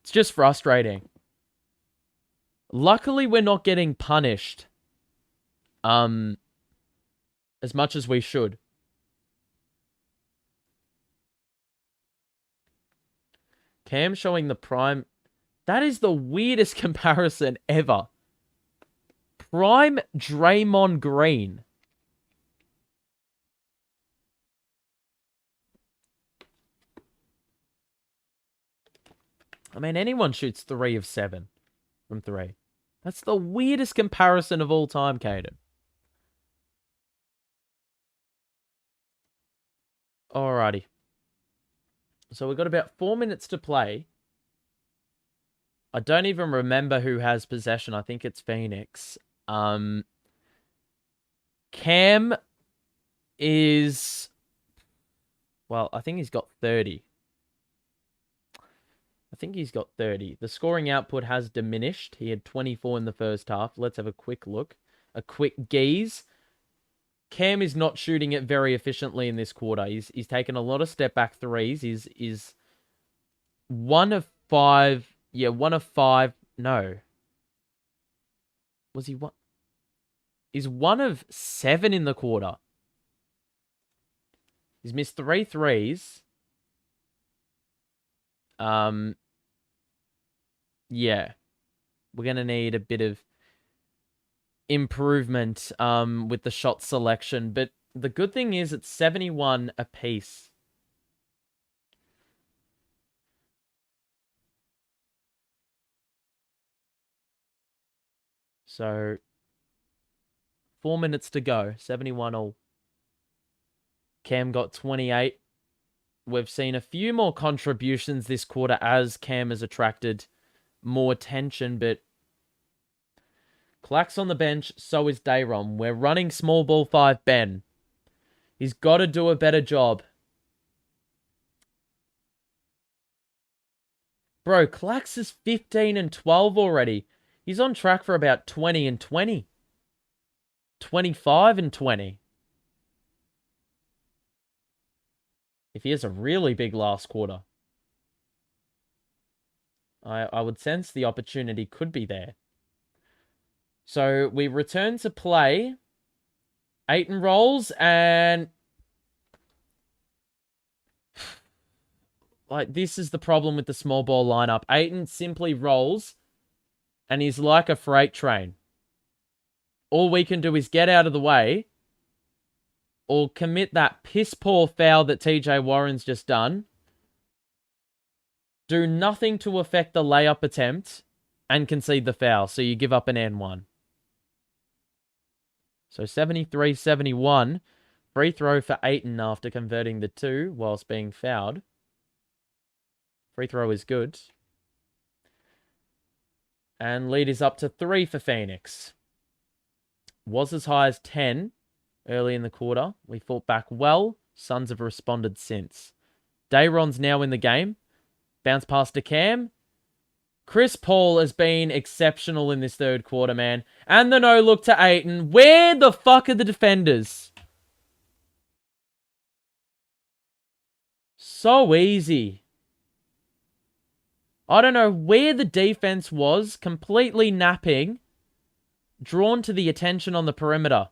It's just frustrating. Luckily, we're not getting punished as much as we should. Cam showing the prime. That is the weirdest comparison ever. Prime Draymond Green. I mean, anyone shoots 3 of 7 from 3. That's the weirdest comparison of all time, Caden. Alrighty. So we've got about 4 minutes to play. I don't even remember who has possession. I think it's Phoenix. Cam is... Well, I think he's got 30. I think he's got 30. The scoring output has diminished. He had 24 in the first half. Let's have a quick look. A quick gaze. Cam is not shooting it very efficiently in this quarter. He's taken a lot of step back threes. He's 1 of 5. Yeah, 1 of 5. No. Was he one? He's 1 of 7 in the quarter. He's missed 3 threes. Yeah. We're going to need a bit of improvement with the shot selection, but the good thing is it's 71 apiece. So 4 minutes to go, 71 all. Cam got 28. We've seen a few more contributions this quarter as Cam has attracted more attention, but Clack's on the bench, so is Dayron. We're running small ball 5 Ben. He's got to do a better job. Bro, Clax is 15 and 12 already. He's on track for about 20 and 20. 25 and 20. If he has a really big last quarter. I would sense the opportunity could be there. So we return to play. Ayton rolls and... Like, this is the problem with the small ball lineup. Ayton simply rolls and he's like a freight train. All we can do is get out of the way or commit that piss-poor foul that TJ Warren's just done. Do nothing to affect the layup attempt and concede the foul. So you give up an N1. So 73-71. Free throw for Ayton after converting the 2 whilst being fouled. Free throw is good. And lead is up to 3 for Phoenix. Was as high as 10 early in the quarter. We fought back well. Suns have responded since. Dayron's now in the game. Bounce pass to Cam. Chris Paul has been exceptional in this third quarter, man. And the no-look to Ayton. Where the fuck are the defenders? So easy. I don't know where the defense was, completely napping, drawn to the attention on the perimeter.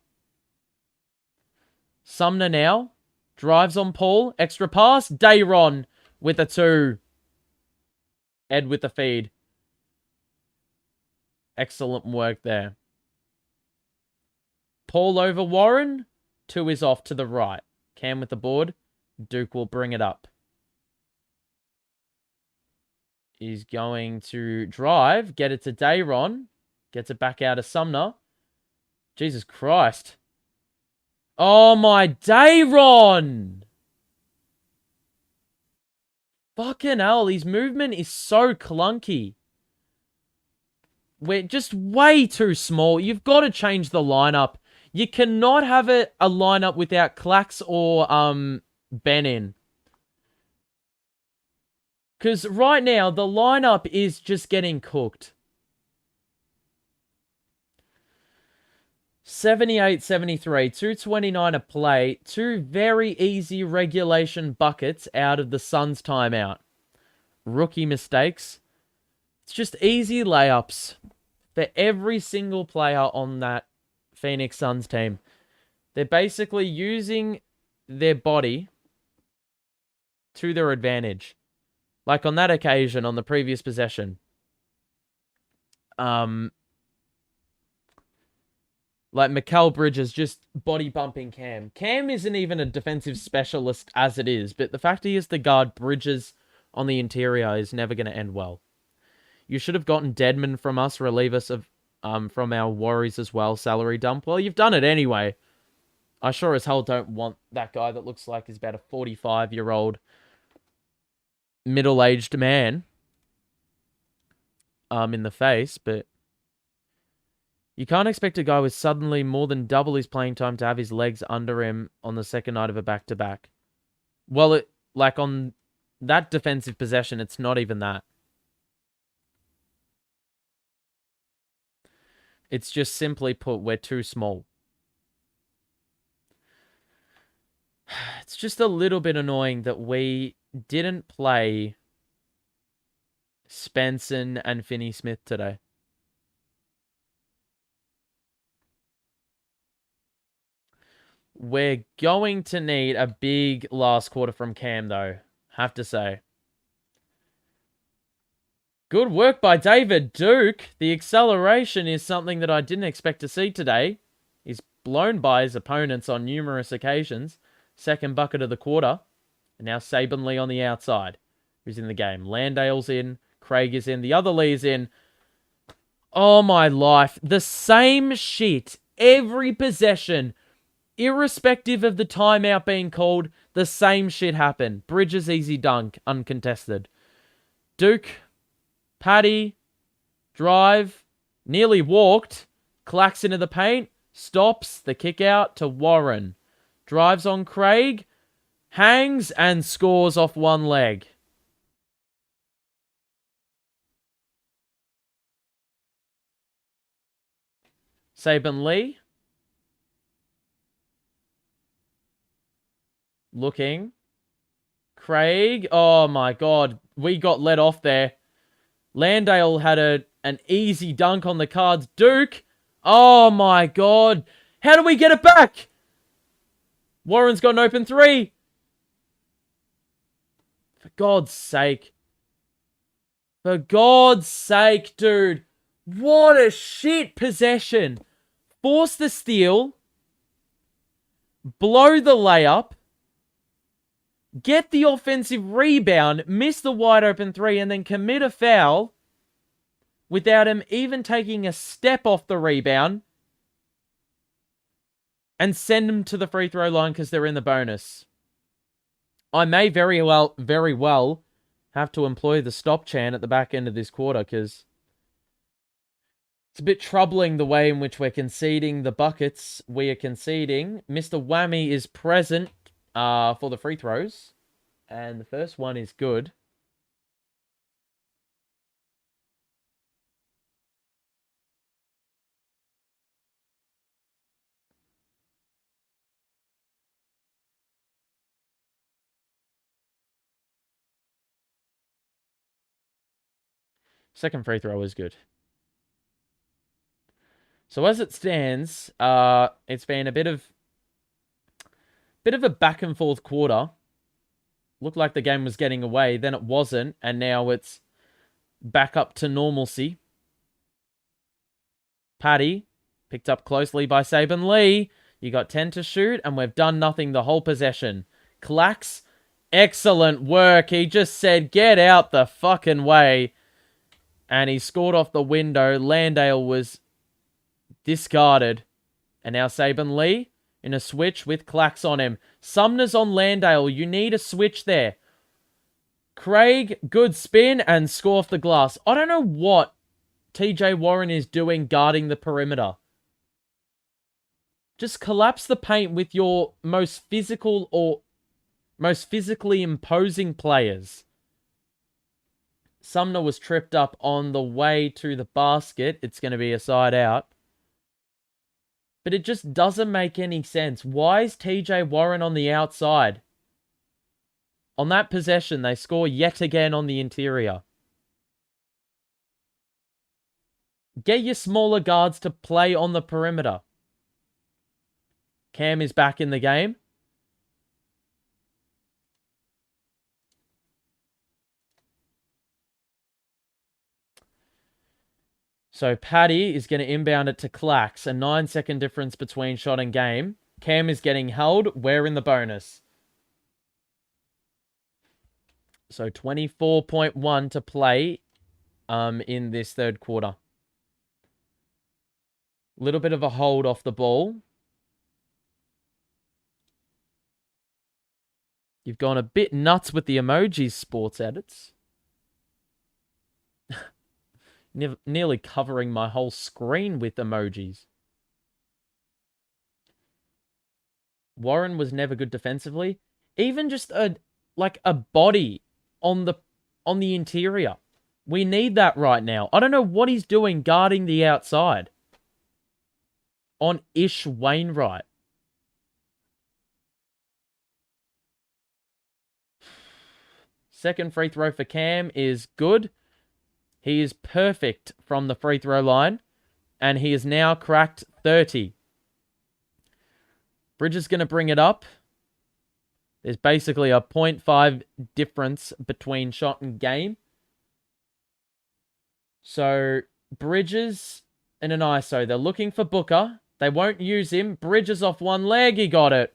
Sumner now drives on Paul, extra pass, Dayron with a 2. Ed with the feed. Excellent work there. Paul over Warren, 2 is off to the right. Cam with the board, Duke will bring it up. He's going to drive, get it to Dayron. Gets it back out of Sumner. Jesus Christ. Oh my, Dayron! Fucking hell, his movement is so clunky. We're just way too small. You've got to change the lineup. You cannot have a lineup without Clax or Ben in. Because right now, the lineup is just getting cooked. 78-73, 2:29 a play. 2 very easy regulation buckets out of the Suns timeout. Rookie mistakes. It's just easy layups for every single player on that Phoenix Suns team. They're basically using their body to their advantage. Like on that occasion, on the previous possession. Like Mikal Bridges just body bumping Cam. Cam isn't even a defensive specialist as it is, but the fact he is the guard Bridges on the interior is never going to end well. You should have gotten Deadman from us, relieve us of from our worries as well, salary dump. Well, you've done it anyway. I sure as hell don't want that guy that looks like he's about a 45-year-old middle-aged man in the face, but you can't expect a guy with suddenly more than double his playing time to have his legs under him on the second night of a back-to-back. Well, like on that defensive possession, it's not even that. It's just simply put, we're too small. It's just a little bit annoying that we didn't play Spencer and Finney-Smith today. We're going to need a big last quarter from Cam, though. Have to say. Good work by David Duke. The acceleration is something that I didn't expect to see today. He's blown by his opponents on numerous occasions. Second bucket of the quarter. And now Saban Lee on the outside. Who's in the game? Landale's in. Craig is in. The other Lee is in. Oh my life. The same shit. Every possession. Irrespective of the timeout being called, the same shit happened. Bridges easy dunk. Uncontested. Duke. Paddy. Drive. Nearly walked. Clacks into the paint. Stops. The kick out to Warren. Drives on Craig. Hangs and scores off one leg. Saban Lee. Looking. Craig. Oh my god. We got let off there. Landale had an easy dunk on the cards. Duke. Oh my god. How do we get it back? Warren's got an open 3. For God's sake. For God's sake, dude. What a shit possession. Force the steal. Blow the layup. Get the offensive rebound. Miss the wide open 3 and then commit a foul without him even taking a step off the rebound. And send them to the free throw line because they're in the bonus. I may very well have to employ the stop chant at the back end of this quarter because it's a bit troubling the way in which we're conceding the buckets we are conceding. Mr. Whammy is present for the free throws. And the first one is good. Second free throw is good. So as it stands, it's been a bit of a back and forth quarter. Looked like the game was getting away, then it wasn't, and now it's back up to normalcy. Paddy, picked up closely by Saban Lee. You got 10 to shoot, and we've done nothing the whole possession. Clax, excellent work. He just said, get out the fucking way. And he scored off the window. Landale was discarded. And now Saban Lee in a switch with Clax on him. Sumner's on Landale. You need a switch there. Craig, good spin and score off the glass. I don't know what TJ Warren is doing guarding the perimeter. Just collapse the paint with your most physical or most physically imposing players. Sumner was tripped up on the way to the basket. It's going to be a side out. But it just doesn't make any sense. Why is TJ Warren on the outside? On that possession, they score yet again on the interior. Get your smaller guards to play on the perimeter. Cam is back in the game. So Paddy is going to inbound it to Clax. A 9-second difference between shot and game. Cam is getting held. We're in the bonus. So 24.1 to play in this third quarter. Little bit of a hold off the ball. You've gone a bit nuts with the emojis, sports edits. Nearly covering my whole screen with emojis. Warren was never good defensively. Even just a body on the interior. We need that right now. I don't know what he's doing guarding the outside. On Ish Wainwright. Second free throw for Cam is good. He is perfect from the free throw line. And he has now cracked 30. Bridges going to bring it up. There's basically a 0.5 difference between shot and game. So, Bridges in an ISO. They're looking for Booker. They won't use him. Bridges off one leg. He got it.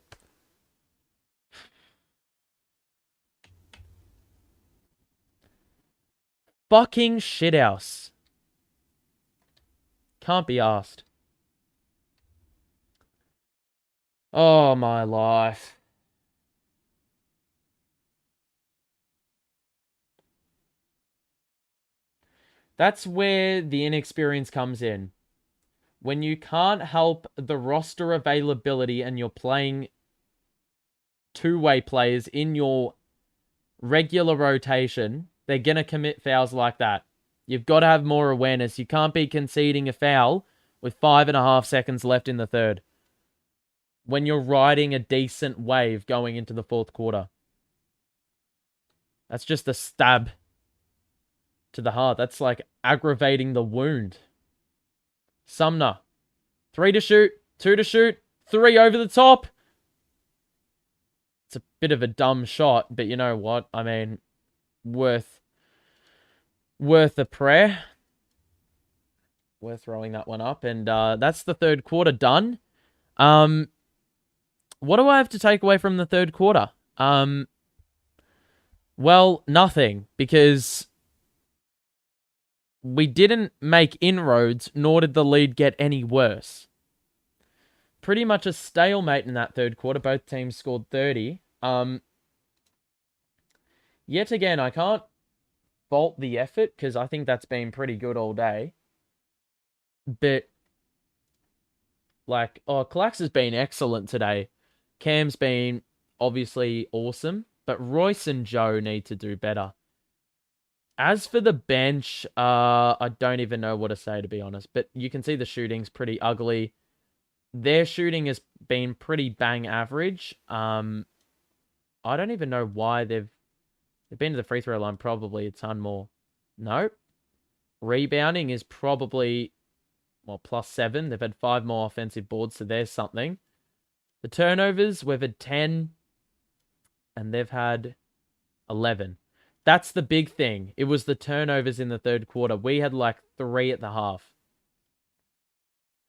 Fucking shithouse. Can't be asked. Oh, my life. That's where the inexperience comes in. When you can't help the roster availability and you're playing two-way players in your regular rotation, they're going to commit fouls like that. You've got to have more awareness. You can't be conceding a foul with 5.5 seconds left in the third when you're riding a decent wave going into the fourth quarter. That's just a stab to the heart. That's like aggravating the wound. Sumner. 3 to shoot. 2 to shoot. 3 over the top. It's a bit of a dumb shot, but you know what? I mean, worth a prayer. Worth throwing that one up. And that's the third quarter done. What do I have to take away from the third quarter? Well, nothing. Because we didn't make inroads, nor did the lead get any worse. Pretty much a stalemate in that third quarter. Both teams scored 30. Yet again, I can't fault the effort because I think that's been pretty good all day. But, Clax has been excellent today. Cam's been obviously awesome. But Royce and Joe need to do better. As for the bench, I don't even know what to say, to be honest. But you can see the shooting's pretty ugly. Their shooting has been pretty bang average. I don't even know why they've been to the free throw line probably a ton more. Nope. Rebounding is probably, well, +7. They've had 5 more offensive boards, so there's something. The turnovers, we've had 10, and they've had 11. That's the big thing. It was the turnovers in the third quarter. We had like 3 at the half.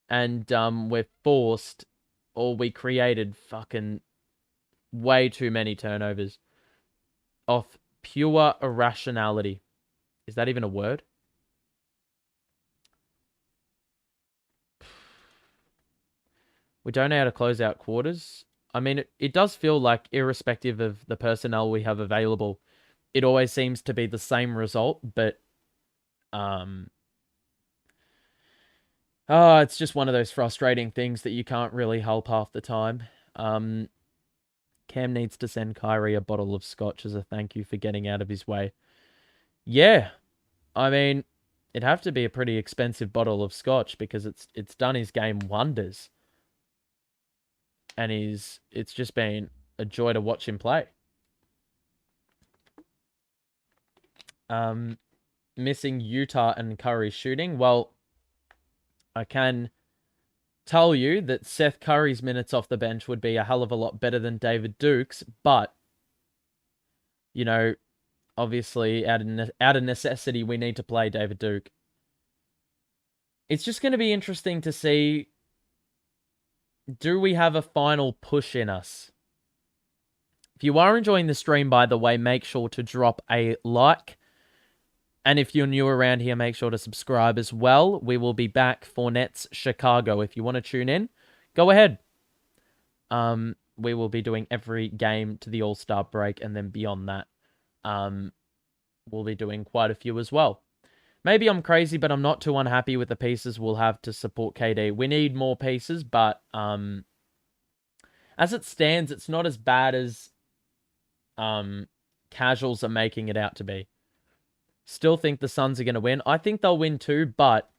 And we're forced, or we created fucking way too many turnovers off pure irrationality. Is that even a word? We don't know how to close out quarters. I mean, it does feel like, irrespective of the personnel we have available, it always seems to be the same result, but it's just one of those frustrating things that you can't really help half the time. Cam needs to send Kyrie a bottle of scotch as a thank you for getting out of his way. Yeah, I mean, it'd have to be a pretty expensive bottle of scotch because it's done his game wonders. And it's just been a joy to watch him play. Missing Utah and Curry shooting. Well, I can tell you that Seth Curry's minutes off the bench would be a hell of a lot better than David Duke's, but, you know, obviously, out of necessity, we need to play David Duke. It's just going to be interesting to see, do we have a final push in us? If you are enjoying the stream, by the way, make sure to drop a like. And if you're new around here, make sure to subscribe as well. We will be back for Nets Chicago. If you want to tune in, go ahead. We will be doing every game to the All-Star break, and then beyond that, we'll be doing quite a few as well. Maybe I'm crazy, but I'm not too unhappy with the pieces we'll have to support KD. We need more pieces, but as it stands, it's not as bad as casuals are making it out to be. Still think the Suns are going to win. I think they'll win too, but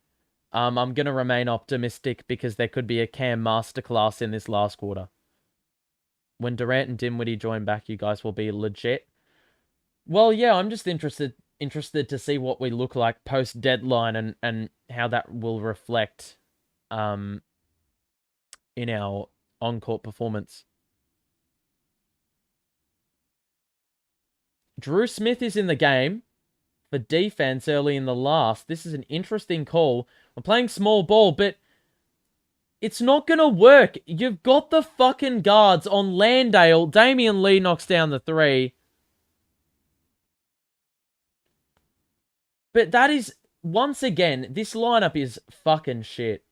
I'm going to remain optimistic because there could be a Cam masterclass in this last quarter. When Durant and Dinwiddie join back, you guys will be legit. Well, yeah, I'm just interested to see what we look like post-deadline and how that will reflect in our on-court performance. Drew Smith is in the game for defense early in the last. This is an interesting call. We're playing small ball, but it's not going to work. You've got the fucking guards on Landale. Damian Lee knocks down the 3. But that is, once again, this lineup is fucking shit.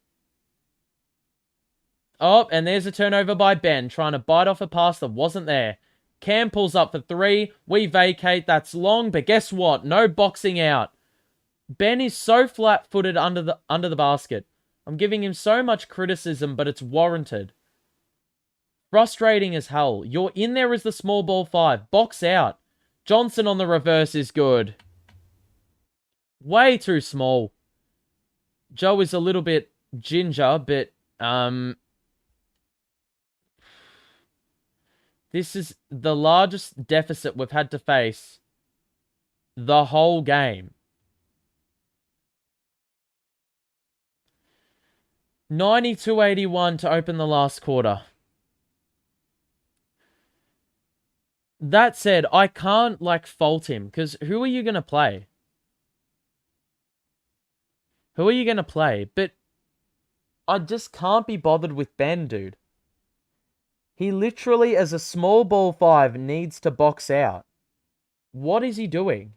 Oh, and there's a turnover by Ben, trying to bite off a pass that wasn't there. Cam pulls up for 3. We vacate. That's long, but guess what? No boxing out. Ben is so flat-footed under the basket. I'm giving him so much criticism, but it's warranted. Frustrating as hell. You're in there as the small ball 5. Box out. Johnson on the reverse is good. Way too small. Joe is a little bit ginger, but this is the largest deficit we've had to face the whole game. 92-81 to open the last quarter. That said, I can't, fault him, because who are you going to play? Who are you going to play? But I just can't be bothered with Ben, dude. He literally, as a small ball 5, needs to box out. What is he doing?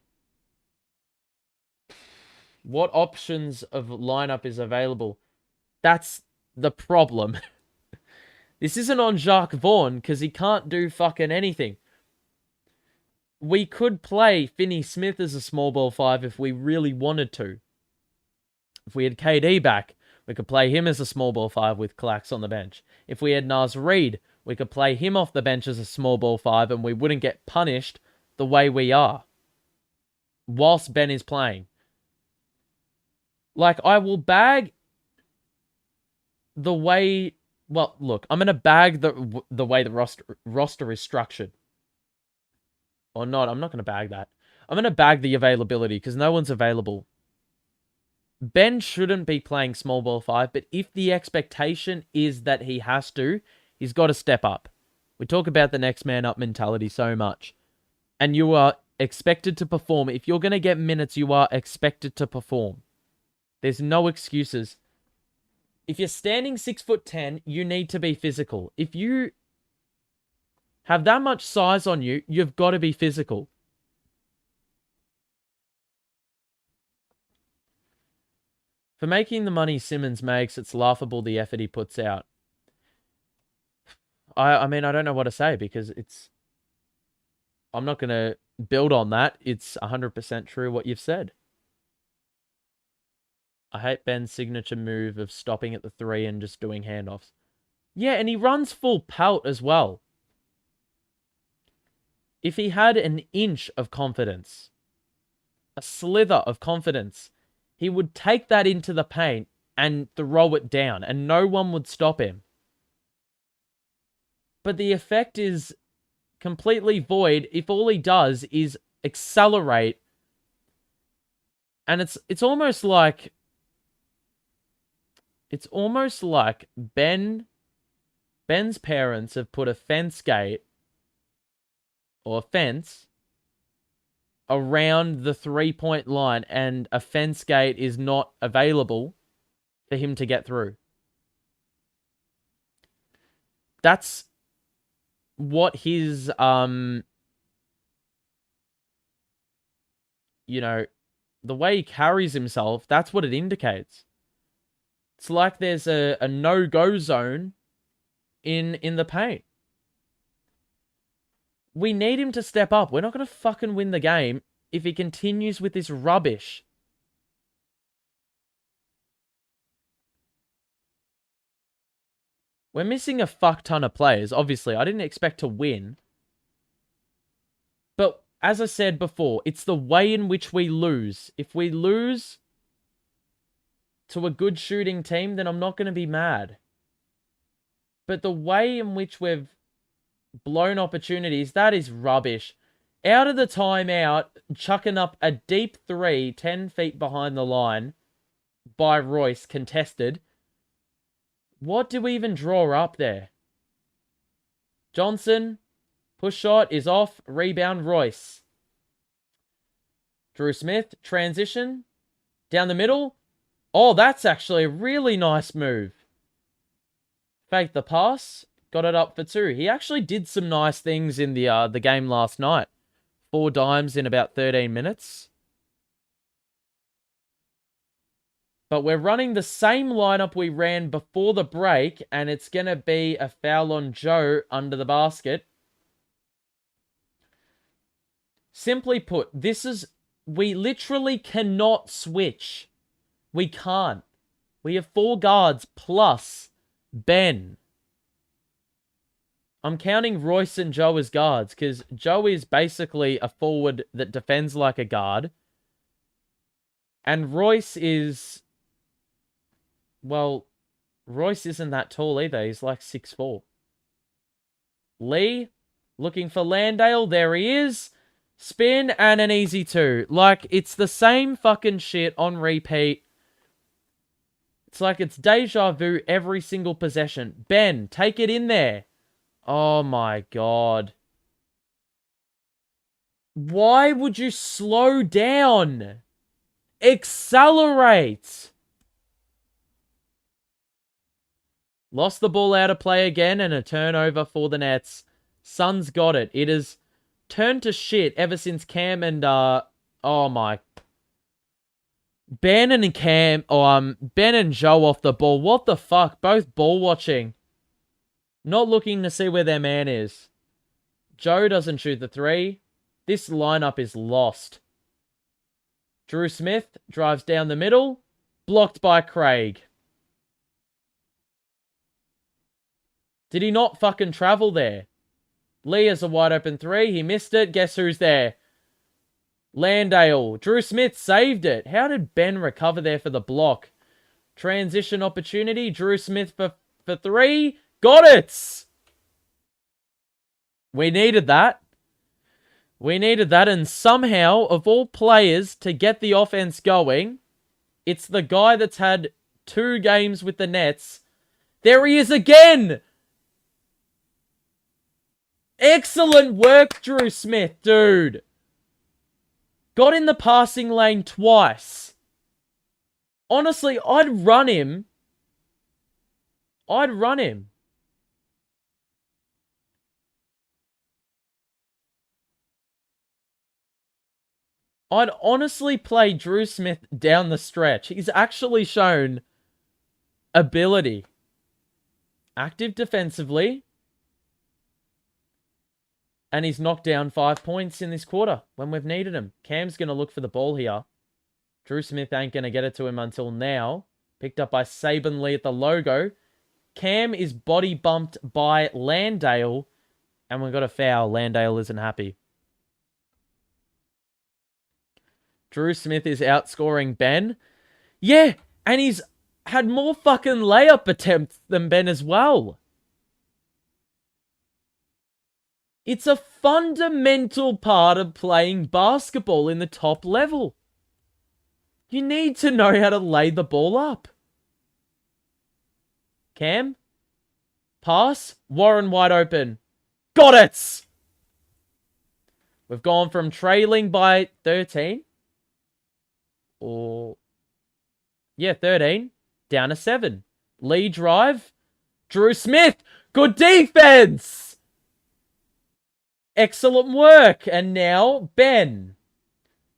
What options of lineup is available? That's the problem. This isn't on Jacques Vaughn, because he can't do fucking anything. We could play Finney Smith as a small ball 5 if we really wanted to. If we had KD back, we could play him as a small ball 5 with Clax on the bench. If we had Naz Reid, We could play him off the bench as a small ball 5 and we wouldn't get punished the way we are whilst Ben is playing. Like, I will bag the way... Well, look, I'm going to bag the way the roster is structured. Or not, I'm not going to bag that. I'm going to bag the availability because no one's available. Ben shouldn't be playing small ball 5, but if the expectation is that he has to, he's got to step up. We talk about the next man up mentality so much. And you are expected to perform. If you're going to get minutes, you are expected to perform. There's no excuses. If you're standing 6'10", you need to be physical. If you have that much size on you, you've got to be physical. For making the money Simmons makes, it's laughable the effort he puts out. I mean, I don't know what to say because it's... I'm not going to build on that. It's 100% true what you've said. I hate Ben's signature move of stopping at the 3 and just doing handoffs. Yeah, and he runs full pelt as well. If he had an inch of confidence, a slither of confidence, he would take that into the paint and throw it down, and no one would stop him. But the effect is completely void if all he does is accelerate. And it's almost like... It's almost like Ben's parents have put a fence gate or a fence around the 3-point line and a fence gate is not available for him to get through. That's what his, the way he carries himself, that's what it indicates. It's like there's a no-go zone in the paint. We need him to step up. We're not going to fucking win the game if he continues with this rubbish. We're missing a fuck ton of players. Obviously, I didn't expect to win. But as I said before, it's the way in which we lose. If we lose to a good shooting team, then I'm not going to be mad. But the way in which we've blown opportunities, that is rubbish. Out of the timeout, chucking up a deep 3, 10 feet behind the line by Royce, contested. What do we even draw up there? Johnson, push shot is off, rebound Royce. Drew Smith, transition, down the middle. Oh, that's actually a really nice move. Fake the pass, got it up for 2. He actually did some nice things in the game last night. 4 dimes in about 13 minutes. But we're running the same lineup we ran before the break, and it's going to be a foul on Joe under the basket. Simply put, we literally cannot switch. We can't. We have 4 guards plus Ben. I'm counting Royce and Joe as guards because Joe is basically a forward that defends like a guard. And Royce is... Well, Royce isn't that tall either. He's like 6'4". Lee, looking for Landale. There he is. Spin and an easy 2. Like, it's the same fucking shit on repeat. It's like it's deja vu every single possession. Ben, take it in there. Oh my God. Why would you slow down? Accelerate. Lost the ball out of play again and a turnover for the Nets. Suns got it. It has turned to shit ever since Cam and, oh my... Ben and Joe off the ball. What the fuck? Both ball watching. Not looking to see where their man is. Joe doesn't shoot the 3. This lineup is lost. Drew Smith drives down the middle. Blocked by Craig. Did he not fucking travel there? Lee has a wide open 3. He missed it. Guess who's there? Landale. Drew Smith saved it. How did Ben recover there for the block? Transition opportunity. Drew Smith for 3. Got it! We needed that. We needed that. And somehow, of all players to get the offense going, it's the guy that's had 2 games with the Nets. There he is again! Excellent work, Drew Smith, dude. Got in the passing lane twice. Honestly, I'd run him. I'd honestly play Drew Smith down the stretch. He's actually shown ability. Active defensively. And he's knocked down 5 points in this quarter when we've needed him. Cam's going to look for the ball here. Drew Smith ain't going to get it to him until now. Picked up by Saban Lee at the logo. Cam is body bumped by Landale. And we've got a foul. Landale isn't happy. Drew Smith is outscoring Ben. Yeah, and he's had more fucking layup attempts than Ben as well. It's a fundamental part of playing basketball in the top level. You need to know how to lay the ball up. Cam. Pass. Warren wide open. Got it! We've gone from trailing by 13. Yeah, 13. Down to 7. Lee drive. Drew Smith. Good defense! Excellent work. And now, Ben.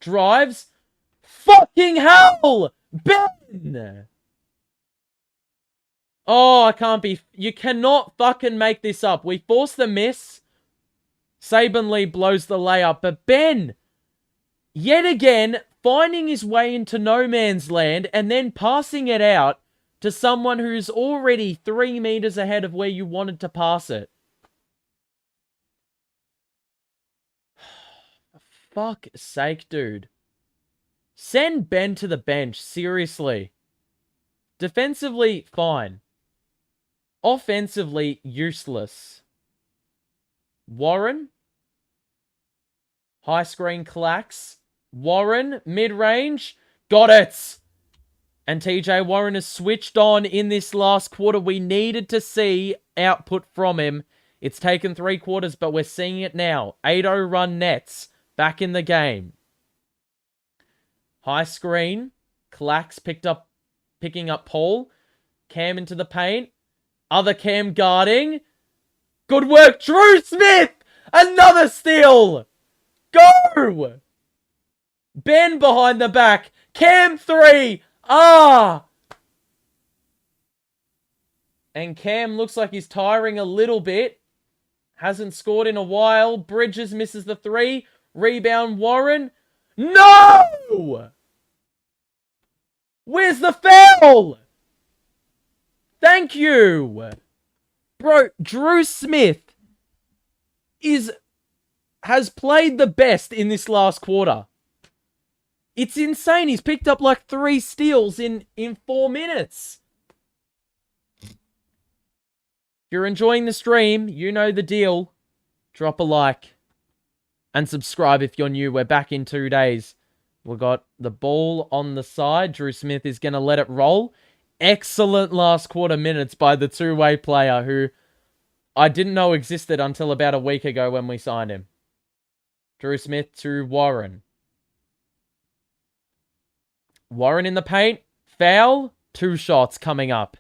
Drives. Fucking hell! Ben! Oh, I can't be... You cannot fucking make this up. We force the miss. Saban Lee blows the layup. But Ben, yet again, finding his way into no man's land and then passing it out to someone who's already 3 meters ahead of where you wanted to pass it. Fuck's sake, dude. Send Ben to the bench, seriously. Defensively, fine. Offensively, useless. Warren. High screen Clax. Warren, mid-range. Got it! And TJ Warren has switched on in this last quarter. We needed to see output from him. It's taken 3 quarters, but we're seeing it now. 8-0 run Nets. Back in the game. High screen. Clax picking up Paul. Cam into the paint. Other Cam guarding. Good work, Drew Smith! Another steal! Go! Ben behind the back. Cam 3. And Cam looks like he's tiring a little bit. Hasn't scored in a while. Bridges misses the 3. Rebound Warren. No! Where's the foul? Thank you. Bro, Drew Smith has played the best in this last quarter. It's insane. He's picked up like 3 steals in 4 minutes. If you're enjoying the stream, you know the deal. Drop a like. And subscribe if you're new. We're back in 2 days. We've got the ball on the side. Drew Smith is going to let it roll. Excellent last quarter minutes by the two-way player who I didn't know existed until about a week ago when we signed him. Drew Smith to Warren. Warren in the paint. Foul. 2 shots coming up.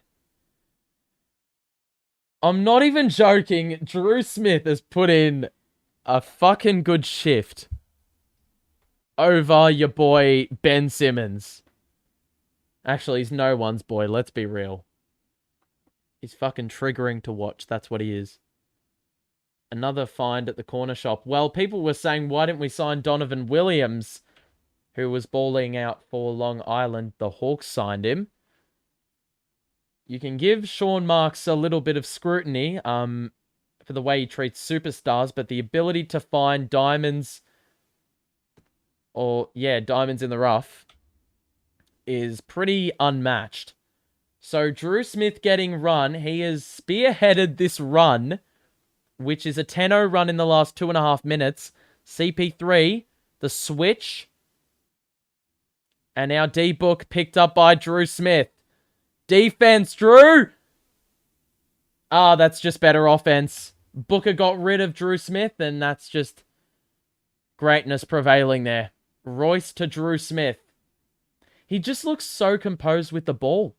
I'm not even joking. Drew Smith has put in a fucking good shift over your boy Ben Simmons. Actually, he's no one's boy. Let's be real. He's fucking triggering to watch. That's what he is. Another find at the corner shop. Well, people were saying, why didn't we sign Donovan Williams, who was balling out for Long Island? The Hawks signed him. You can give Sean Marks a little bit of scrutiny for the way he treats superstars, but the ability to find diamonds diamonds in the rough is pretty unmatched. So Drew Smith getting run. He has spearheaded this run, which is a 10-0 run in the last 2.5 minutes. CP3, the switch. And now D-Book picked up by Drew Smith. Defense, Drew! That's just better offense. Booker got rid of Drew Smith, and that's just greatness prevailing there. Royce to Drew Smith. He just looks so composed with the ball.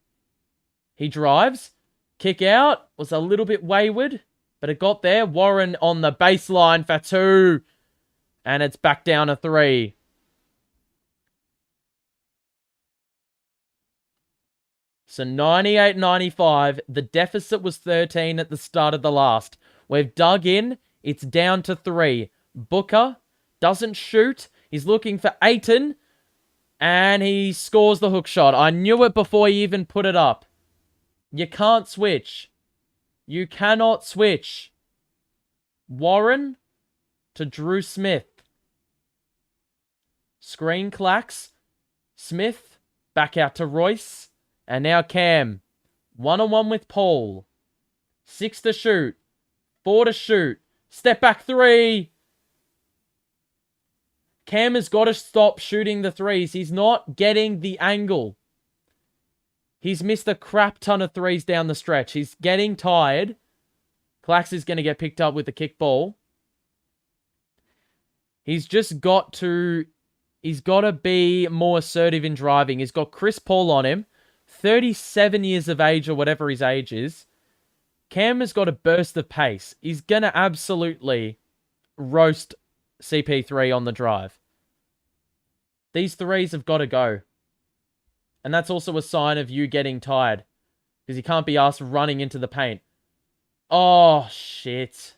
He drives. Kick out. Was a little bit wayward, but it got there. Warren on the baseline for 2. And it's back down to 3. So 98-95. The deficit was 13 at the start of the last. We've dug in. It's down to 3. Booker doesn't shoot. He's looking for Ayton. And he scores the hook shot. I knew it before he even put it up. You can't switch. You cannot switch. Warren to Drew Smith. Screen clacks. Smith back out to Royce. And now Cam. 1-on-1 with Paul. 6 to shoot. 4 to shoot. Step back 3. Cam has got to stop shooting the threes. He's not getting the angle. He's missed a crap ton of threes down the stretch. He's getting tired. Clax is going to get picked up with the kick ball. He's just got to... He's got to be more assertive in driving. He's got Chris Paul on him. 37 years of age or whatever his age is. Cam has got a burst of pace. He's going to absolutely roast CP3 on the drive. These threes have got to go. And that's also a sign of you getting tired. Because you can't be asked running into the paint. Oh, shit.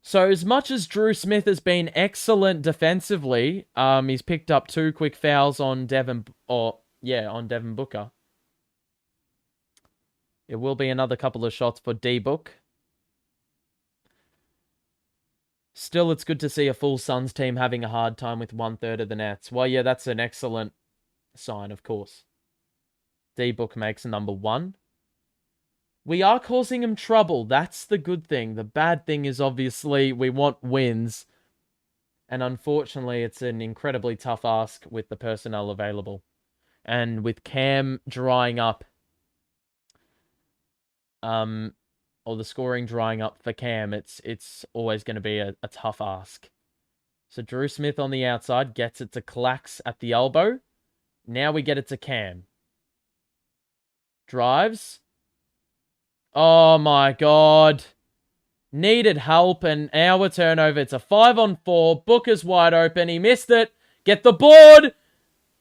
So as much as Drew Smith has been excellent defensively, he's picked up 2 quick fouls on Devin Booker. It will be another couple of shots for D-Book. Still, it's good to see a full Suns team having a hard time with 1/3 of the nets. Well, yeah, that's an excellent sign, of course. D-Book makes number 1. We are causing him trouble. That's the good thing. The bad thing is obviously we want wins. And unfortunately, it's an incredibly tough ask with the personnel available. And with Cam drying up, or the scoring drying up for Cam, it's always going to be a tough ask. So Drew Smith on the outside gets it to Clax at the elbow. Now we get it to Cam. Drives. Oh my god. Needed help, and our turnover. It's a 5-on-4. Booker's wide open. He missed it. Get the board.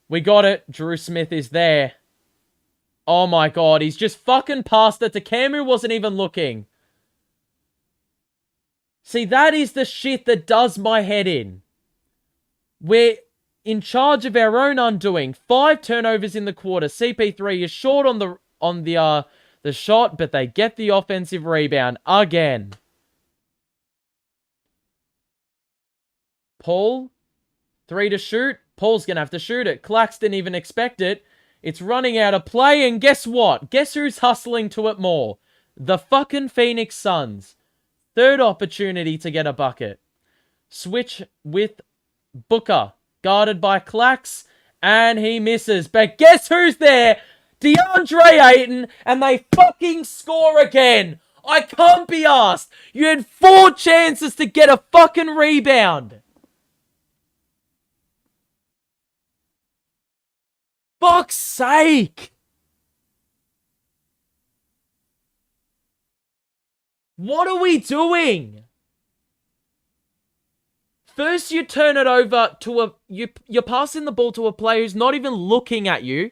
We got it. Drew Smith is there. Oh my god. He's just fucking passed it to Cam, who wasn't even looking. See, that is the shit that does my head in. We're in charge of our own undoing. 5 turnovers in the quarter. CP3 is short on the shot, but they get the offensive rebound again. Paul, 3 to shoot. Paul's going to have to shoot it. Clax didn't even expect it. It's running out of play, and guess what? Guess who's hustling to it more? The fucking Phoenix Suns. 3rd opportunity to get a bucket. Switch with Booker. Guarded by Clax, and he misses. But guess who's there? DeAndre Ayton, and they fucking score again. I can't be asked. You had 4 chances to get a fucking rebound. Fuck's sake. What are we doing? First you turn it over to you're passing the ball to a player who's not even looking at you.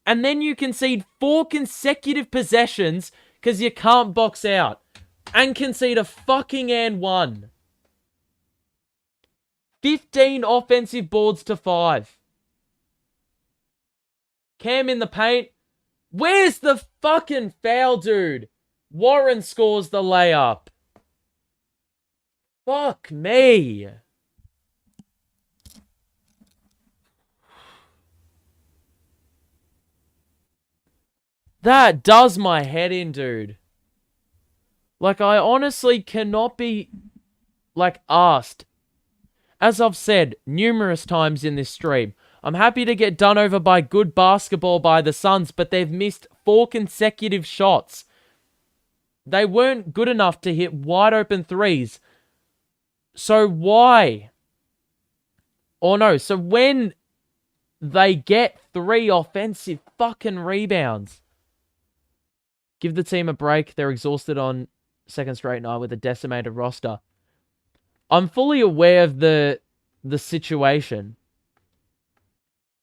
And then you concede 4 consecutive possessions because you can't box out. And concede a fucking and 1. 15 offensive boards to 5. Cam in the paint. Where's the fucking foul, dude? Warren scores the layup. Fuck me. That does my head in, dude. Like, I honestly cannot be, like, asked. As I've said numerous times in this stream, I'm happy to get done over by good basketball by the Suns, but they've missed 4 consecutive shots. They weren't good enough to hit wide open threes. So why? Or no, so when they get 3 offensive fucking rebounds, give the team a break. They're exhausted on second straight night with a decimated roster. I'm fully aware of the situation,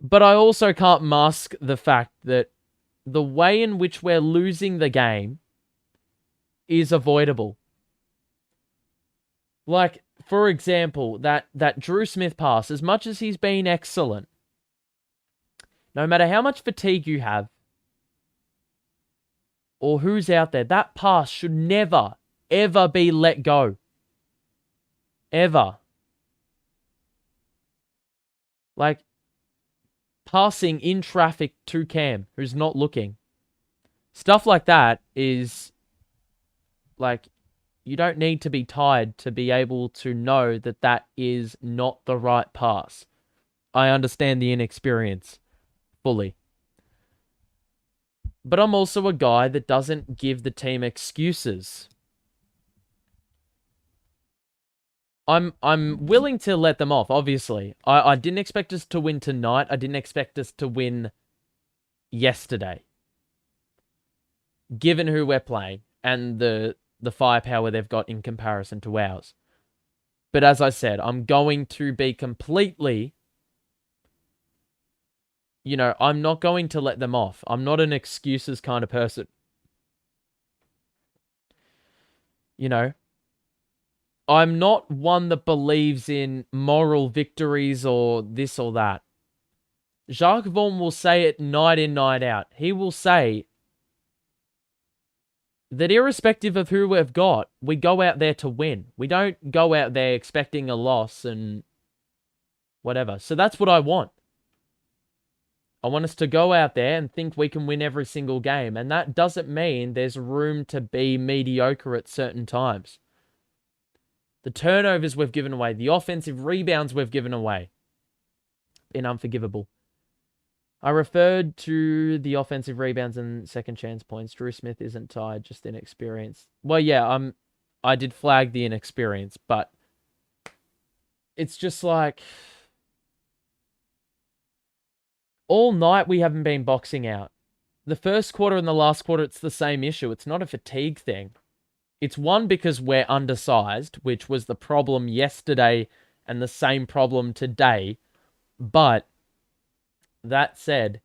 but I also can't mask the fact that the way in which we're losing the game is avoidable. Like, for example, that Drew Smith pass, as much as he's been excellent, no matter how much fatigue you have, or who's out there, that pass should never, ever be let go. Ever. Like, passing in traffic to Cam, who's not looking. Stuff like that is, like, you don't need to be tired to be able to know that that is not the right pass. I understand the inexperience fully. But I'm also a guy that doesn't give the team excuses. I'm willing to let them off, obviously. I didn't expect us to win tonight. I didn't expect us to win yesterday. Given who we're playing and the firepower they've got in comparison to ours. But as I said, I'm going to be completely... You know, I'm not going to let them off. I'm not an excuses kind of person. You know, I'm not one that believes in moral victories or this or that. Jacques Vaughan will say it night in, night out. He will say that irrespective of who we've got, we go out there to win. We don't go out there expecting a loss and whatever. So that's what I want. I want us to go out there and think we can win every single game. And that doesn't mean there's room to be mediocre at certain times. The turnovers we've given away, the offensive rebounds we've given away, been unforgivable. I referred to the offensive rebounds and second chance points. Drew Smith isn't tired, just inexperienced. Well, yeah, I did flag the inexperience, but it's just like... All night we haven't been boxing out. The first quarter and the last quarter, it's the same issue. It's not a fatigue thing. It's one because we're undersized, which was the problem yesterday and the same problem today. But that said,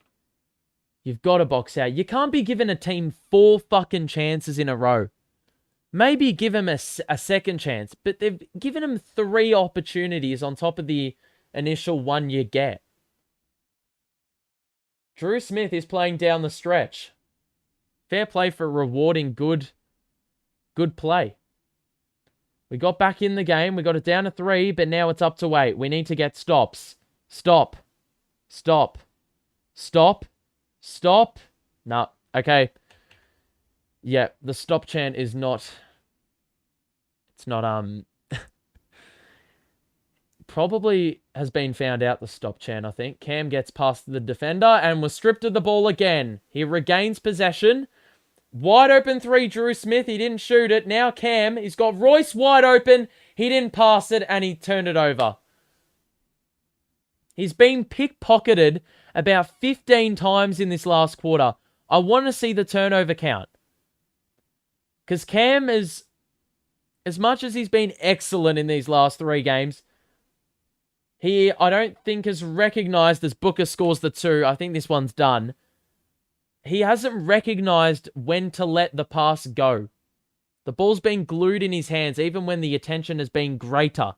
you've got to box out. You can't be giving a team 4 fucking chances in a row. Maybe give them a second chance, but they've given them 3 opportunities on top of the initial 1 you get. Drew Smith is playing down the stretch. Fair play for rewarding good play. We got back in the game. We got it down to 3, but now it's up to 8. We need to get stops. Stop. Stop. Stop. Stop. No. Okay. Yeah, the stop chant is not... It's not, probably has been found out, the stop chant, I think. Cam gets past the defender and was stripped of the ball again. He regains possession. Wide open 3, Drew Smith. He didn't shoot it. Now Cam, he's got Royce wide open. He didn't pass it and he turned it over. He's been pickpocketed about 15 times in this last quarter. I want to see the turnover count. Because Cam is, as much as he's been excellent in these last 3 games, he, I don't think, is recognised as Booker scores the 2. I think this one's done. He hasn't recognised when to let the pass go. The ball's been glued in his hands, even when the attention has been greater.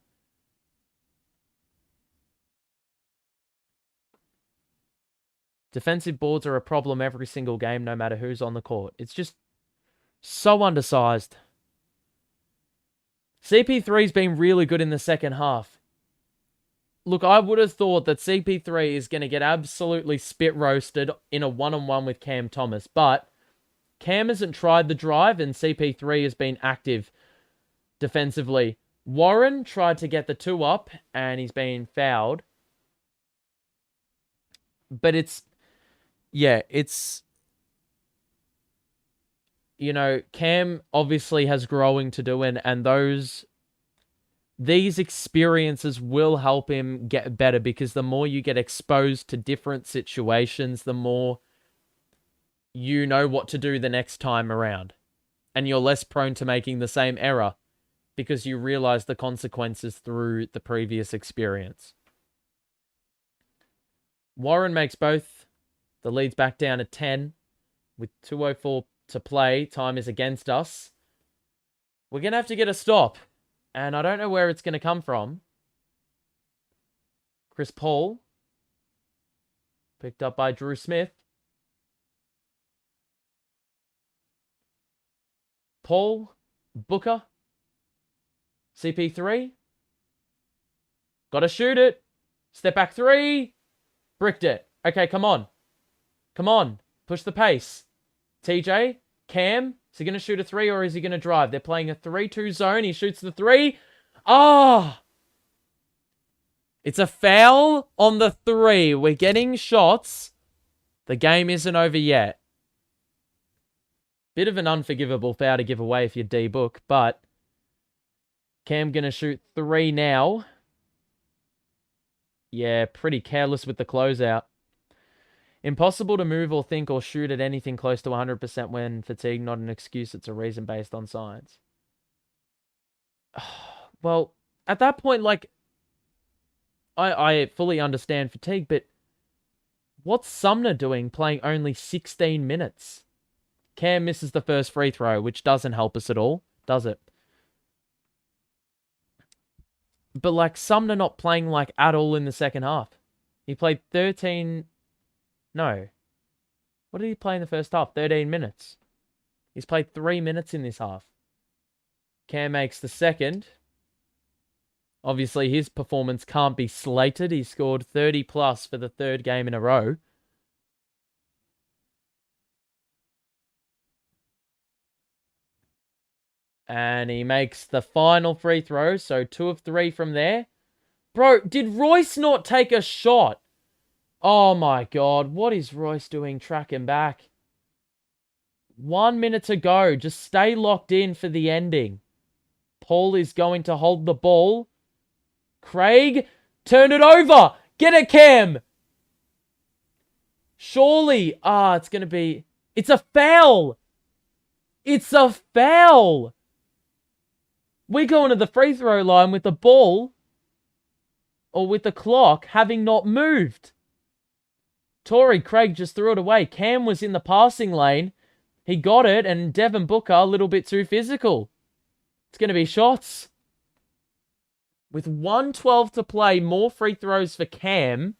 Defensive boards are a problem every single game, no matter who's on the court. It's just so undersized. CP3's been really good in the second half. Look, I would have thought that CP3 is going to get absolutely spit roasted in a one-on-one with Cam Thomas, but Cam hasn't tried the drive and CP3 has been active defensively. Warren tried to get the 2 up and he's been fouled. But it's... You know, Cam obviously has growing to do, and these experiences will help him get better, because the more you get exposed to different situations, the more you know what to do the next time around. And you're less prone to making the same error because you realize the consequences through the previous experience. Warren makes both. The lead's back down to 10 with 2:04 to play. Time is against us. We're going to have to get a stop. And I don't know where it's going to come from. Chris Paul. Picked up by Drew Smith. Paul. Booker. CP3. Got to shoot it. Step back 3. Bricked it. Okay, come on. Come on. Push the pace. TJ. Cam. Is he going to shoot a 3 or is he going to drive? They're playing a 3-2 zone. He shoots the 3. Ah! It's a foul on the 3. We're getting shots. The game isn't over yet. Bit of an unforgivable foul to give away if you're D-Book, but Cam going to shoot 3 now. Yeah, pretty careless with the closeout. Impossible to move or think or shoot at anything close to 100% when fatigued. Not an excuse. It's a reason based on science. Well, at that point, like, I fully understand fatigue, but what's Sumner doing playing only 16 minutes? Cam misses the first free throw, which doesn't help us at all, does it? But, like, Sumner not playing, like, at all in the second half. He played 13... No. What did he play in the first half? 13 minutes. He's played 3 minutes in this half. Cam makes the second. Obviously, his performance can't be slated. He scored 30 plus for the 3rd game in a row. And he makes the final free throw. So 2 of 3 from there. Bro, did Royce not take a shot? Oh my God, what is Royce doing tracking back? 1 minute to go. Just stay locked in for the ending. Paul is going to hold the ball. Craig, turn it over. Get it, Cam. Surely. It's going to be... It's a foul. It's a foul. We're going to the free throw line with the ball, or with the clock, having not moved. Torrey Craig just threw it away. Cam was in the passing lane. He got it, and Devin Booker a little bit too physical. It's going to be shots. With 1:12 to play, more free throws for Cam.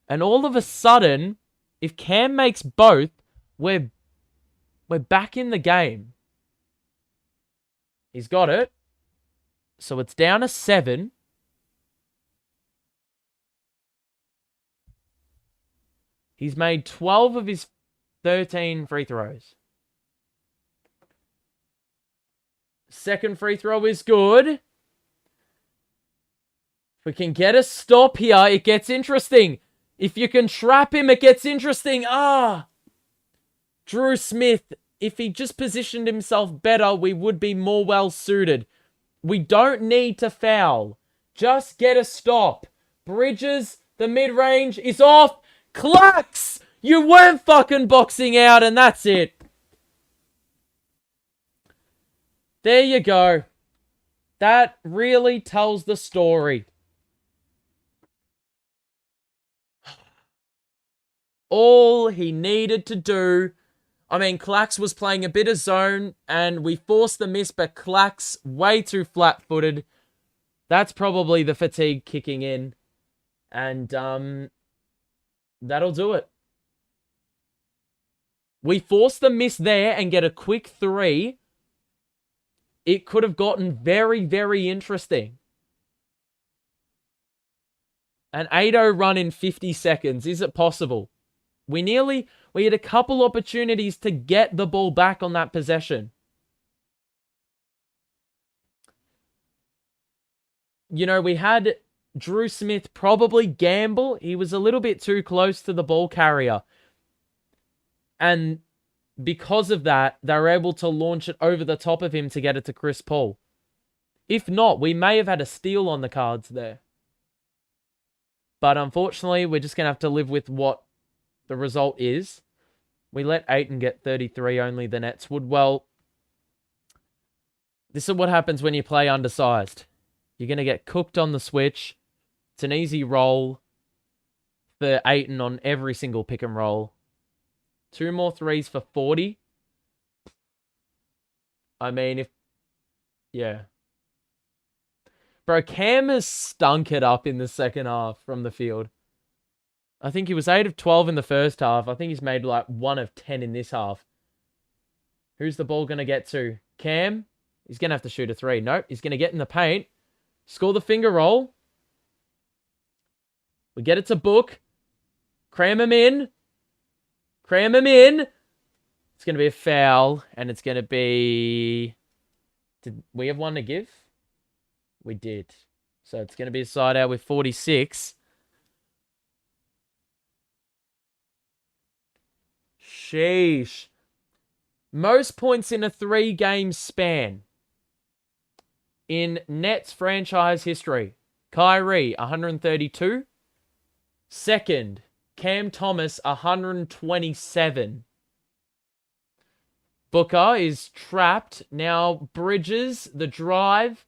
And all of a sudden, if Cam makes both, we're back in the game. He's got it. So it's down to 7. He's made 12 of his 13 free throws. Second free throw is good. If we can get a stop here, it gets interesting. If you can trap him, it gets interesting. Drew Smith, if he just positioned himself better, we would be more well suited. We don't need to foul. Just get a stop. Bridges, the mid-range is off. Clucks! You weren't fucking boxing out, and that's it. There you go. That really tells the story. All he needed to do... I mean, Clax was playing a bit of zone, and we forced the miss, but Clax way too flat-footed. That's probably the fatigue kicking in. And, That'll do it. We force the miss there and get a quick 3. It could have gotten very, very interesting. An 8-0 run in 50 seconds. Is it possible? We had a couple opportunities to get the ball back on that possession. You know, we had Drew Smith probably gamble. He was a little bit too close to the ball carrier. And because of that, they were able to launch it over the top of him to get it to Chris Paul. If not, we may have had a steal on the cards there. But unfortunately, we're just going to have to live with what the result is. We let Ayton get 33 only. The Nets would. Well, this is what happens when you play undersized. You're going to get cooked on the switch. It's an easy roll for Ayton on every single pick and roll. 2 more threes for 40. I mean, yeah. Bro, Cam has stunk it up in the second half from the field. I think he was 8 of 12 in the first half. I think he's made like 1 of 10 in this half. Who's the ball going to get to? Cam? He's going to have to shoot a 3. Nope, he's going to get in the paint. Score the finger roll. We get it to Book. Cram him in. Cram him in. It's going to be a foul. And it's going to be... Did we have one to give? We did. So it's going to be a side out with 46. Sheesh. Most points in a 3-game span in Nets franchise history. Kyrie, 132. Second, Cam Thomas, 127. Booker is trapped. Now Bridges, the drive.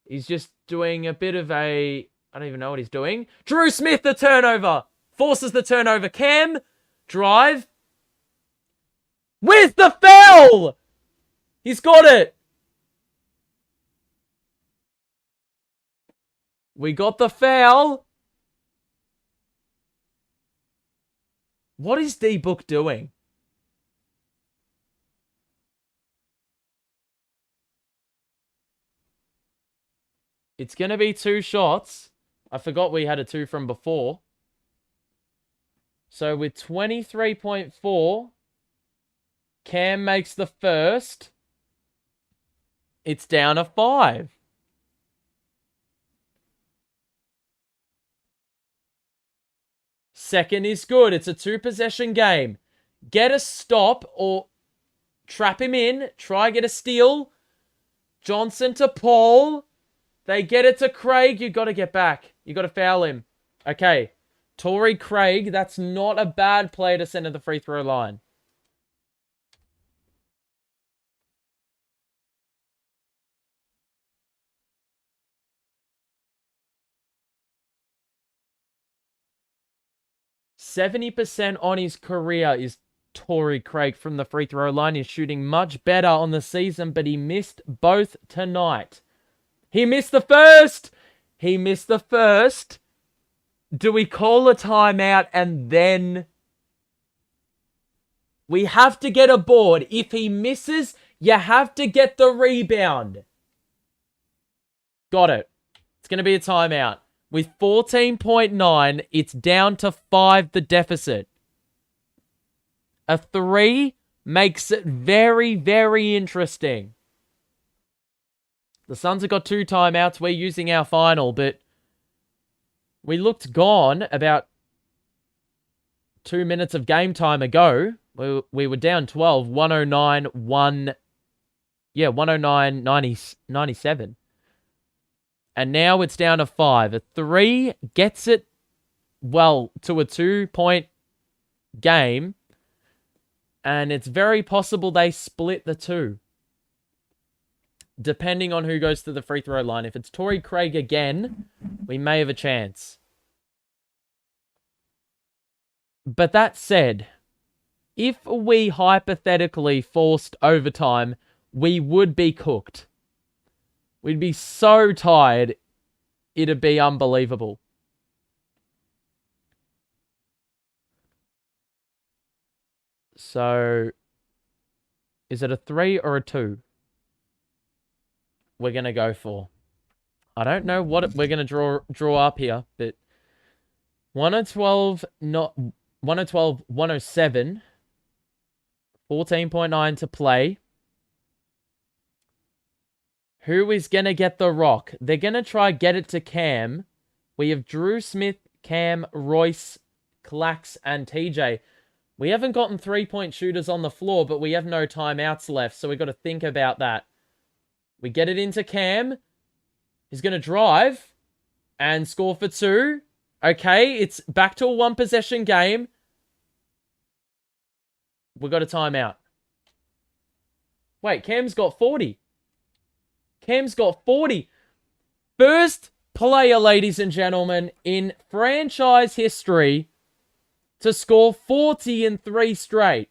He's just doing a bit of a... I don't even know what he's doing. Drew Smith, the turnover. Forces the turnover. Cam, drive. With the foul! He's got it. We got the foul. What is D-Book doing? It's going to be 2 shots. I forgot we had a 2 from before. So with 23.4, Cam makes the first. It's down to 5. Second is good. It's a 2-possession game. Get a stop or trap him in. Try get a steal. Johnson to Paul. They get it to Craig. You got to get back. You got to foul him. Okay. Torrey Craig. That's not a bad play to send to the free throw line. %70 on his career is Torrey Craig from the free throw line. He's shooting much better on the season, but he missed both tonight. He missed the first. He missed the first. Do we call a timeout and then... We have to get a board. If he misses, you have to get the rebound. Got it. It's going to be a timeout. With 14.9, it's down to 5, the deficit. A 3 makes it very, very interesting. The Suns have got 2 timeouts. We're using our final, but we looked gone about 2 minutes of game time ago. We were down 12, 109, 97. And now it's down to 5. A 3 gets it, well, to a 2-point game. And it's very possible they split the 2. Depending on who goes to the free throw line. If it's Torrey Craig again, we may have a chance. But that said, if we hypothetically forced overtime, we would be cooked. We'd be so tired, it'd be unbelievable. So, is it a 3 or a 2? We're going to go for. I don't know what we're going to draw up here, but 112, not 112, 107, 14.9 to play. Who is going to get the rock? They're going to try get it to Cam. We have Drew Smith, Cam, Royce, Clax, and TJ. We haven't gotten 3-point shooters on the floor, but we have no timeouts left, so we've got to think about that. We get it into Cam. He's going to drive and score for 2. Okay, it's back to a one-possession game. We got a timeout. Wait, Cam's got 40. Cam's got 40. First player, ladies and gentlemen, in franchise history to score 40 in 3 straight.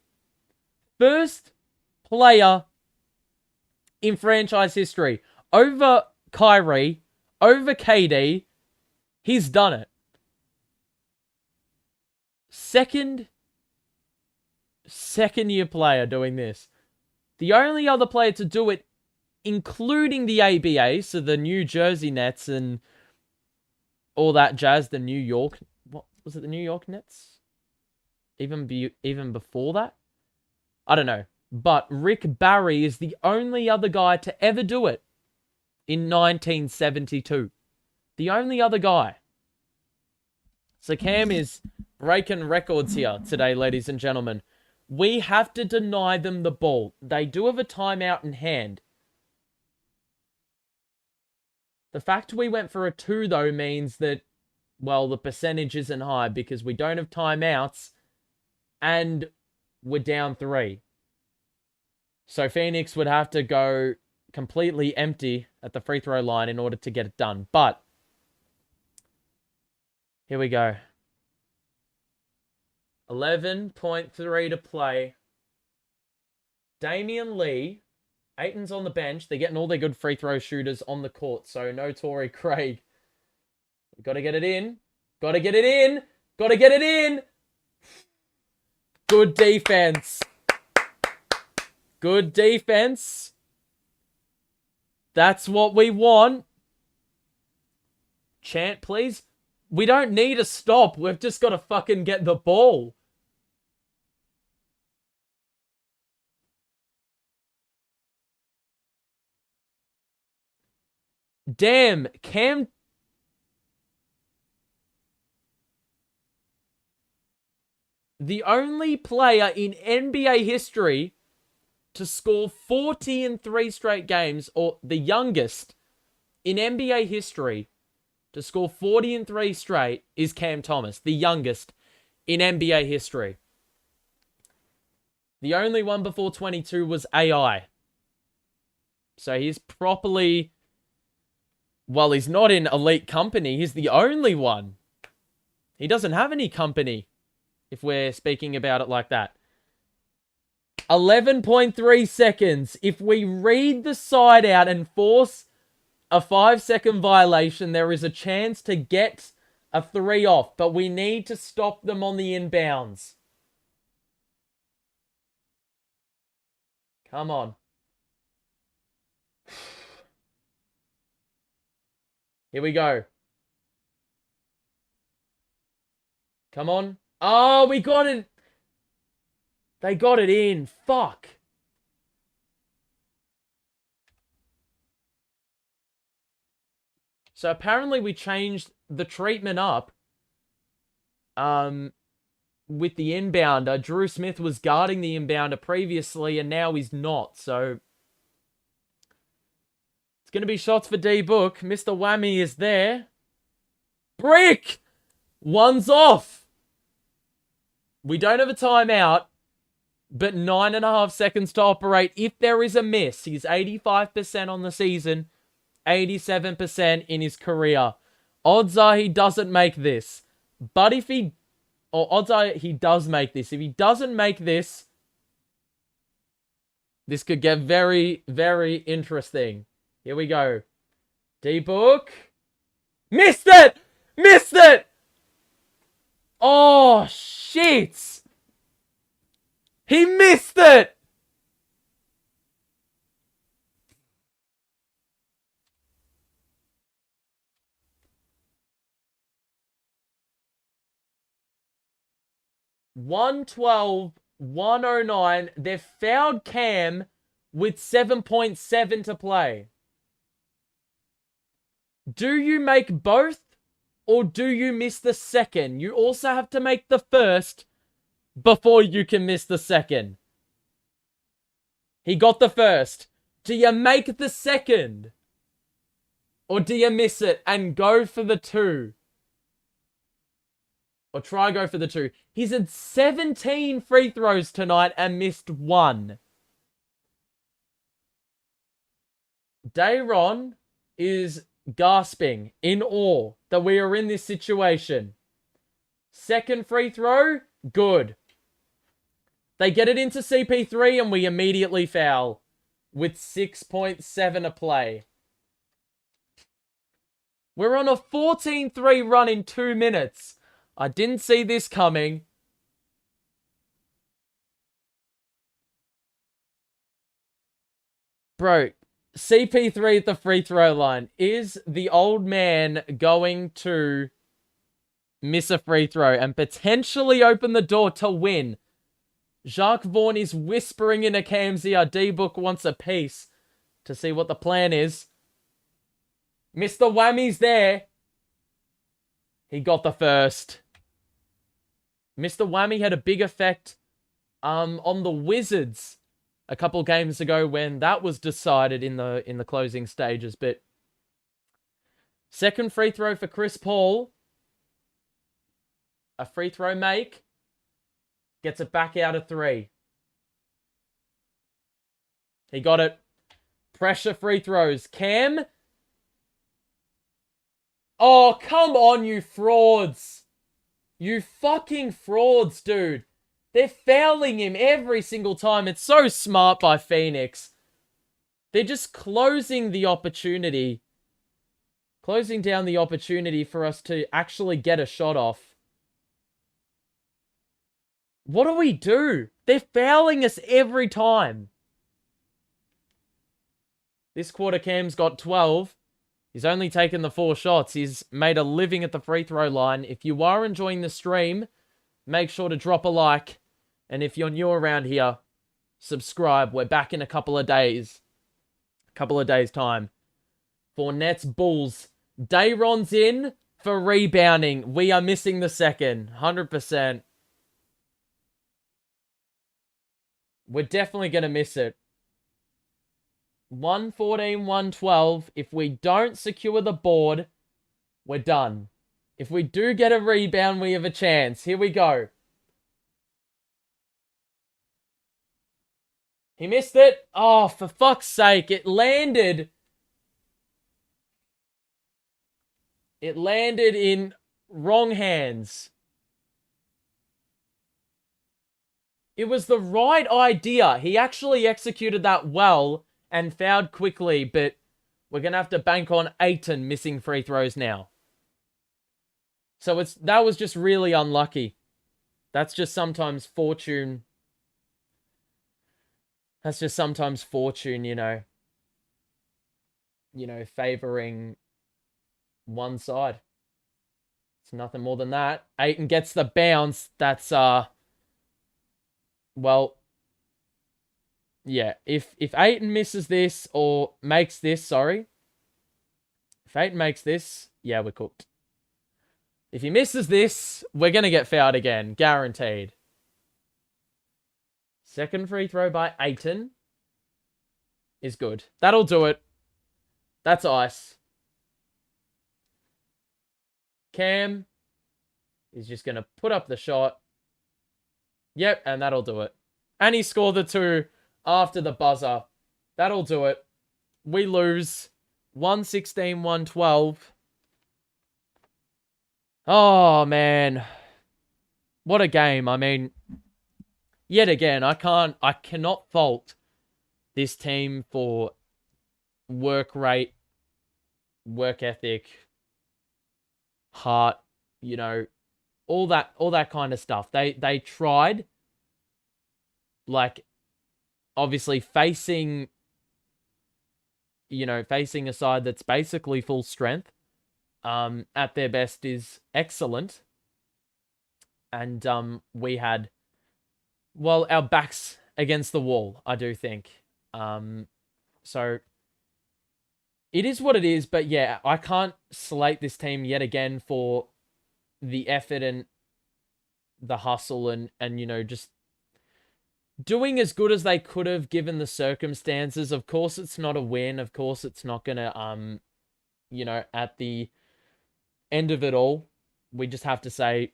First player in franchise history. Over Kyrie, over KD, he's done it. Second year player doing this. The only other player to do it, including the ABA, so the New Jersey Nets and all that jazz, the New York, what was it, the New York Nets? Even before that? I don't know. But Rick Barry is the only other guy to ever do it in 1972. The only other guy. So Cam is breaking records here today, ladies and gentlemen. We have to deny them the ball. They do have a timeout in hand. The fact we went for a 2, though, means that, well, the percentage isn't high because we don't have timeouts and we're down 3. So Phoenix would have to go completely empty at the free throw line in order to get it done. But here we go. 11.3 to play. Damian Lee. Ayton's on the bench. They're getting all their good free throw shooters on the court. So no Torrey Craig. We've got to get it in. Got to get it in. Got to get it in. Good defense. Good defense. That's what we want. Chant, please. We don't need a stop. We've just got to fucking get the ball. Damn, Cam. The only player in NBA history to score 40 in 3 straight games, or the youngest in NBA history to score 40 in 3 straight, is Cam Thomas. The youngest in NBA history. The only one before 22 was AI. So he's properly... Well, he's not in elite company. He's the only one. He doesn't have any company, if we're speaking about it like that. 11.3 seconds. If we read the side out and force a 5-second violation, there is a chance to get a 3 off. But we need to stop them on the inbounds. Come on. Here we go. Come on. Oh, we got it. They got it in. Fuck. So apparently we changed the treatment up. With the inbounder. Drew Smith was guarding the inbounder previously, and now he's not. So it's going to be shots for D-Book. Mr. Whammy is there. Brick! One's off. We don't have a timeout, but 9.5 seconds to operate if there is a miss. He's 85% on the season, 87% in his career. Odds are he doesn't make this. But if he... Or odds are he does make this. If he doesn't make this, this could get very, very interesting. Here we go. D-Book. Missed it! Missed it! Oh, shit! He missed it! $112, $109. They've fouled Cam with 7.7 to play. Do you make both? Or do you miss the second? You also have to make the first before you can miss the second. He got the first. Do you make the second? Or do you miss it and go for the two? Or try go for the two. He's had 17 free throws tonight and missed one. Dayron is gasping in awe that we are in this situation. Second free throw, good. They get it into CP3 and we immediately foul with 6.7 to play. We're on a 14-3 run in 2 minutes. I didn't see this coming. Bro, CP3 at the free throw line. Is the old man going to miss a free throw and potentially open the door to win? Jacques Vaughn is whispering in a Cam's D-book wants a piece to see what the plan is. Mr. Whammy's there. He got the first. Mr. Whammy had a big effect on the Wizards a couple games ago when that was decided in the closing stages. But second free throw for Chris Paul. A free throw make. Gets it back out of 3. He got it. Pressure free throws. Cam. Oh, come on, you frauds. You fucking frauds, dude. They're fouling him every single time. It's so smart by Phoenix. They're just closing the opportunity. Closing down the opportunity for us to actually get a shot off. What do we do? They're fouling us every time. This quarter, Cam's got 12. He's only taken the 4 shots. He's made a living at the free throw line. If you are enjoying the stream, make sure to drop a like. And if you're new around here, subscribe. We're back in a couple of days. A couple of days' time. For Nets Bulls. Dayron's in for rebounding. We are missing the second. 100%. We're definitely going to miss it. 114, 112. If we don't secure the board, we're done. If we do get a rebound, we have a chance. Here we go. He missed it. Oh, for fuck's sake. It landed. It landed in wrong hands. It was the right idea. He actually executed that well and fouled quickly, but we're going to have to bank on Ayton missing free throws now. So that was just really unlucky. That's just sometimes fortune. That's just sometimes fortune, you know. You know, favoring one side. It's nothing more than that. Ayton gets the bounce. That's, well, yeah, if Ayton misses this or makes this, sorry. If Ayton makes this, yeah, we're cooked. If he misses this, we're going to get fouled again. Guaranteed. Second free throw by Ayton is good. That'll do it. That's ice. Cam is just going to put up the shot. Yep, and that'll do it. And he scored the 2 after the buzzer. That'll do it. We lose 116, 112. Oh, man. What a game. I mean, yet again, I cannot fault this team for work rate, work ethic, heart, you know, all that kind of stuff. They tried. like, obviously facing a side that's basically full strength, at their best is excellent. And we had, well, our backs against the wall, I do think. So it is what it is, but yeah, I can't slate this team yet again for the effort and the hustle and just doing as good as they could have given the circumstances. Of course, it's not a win. Of course, it's not gonna at the end of it all, we just have to say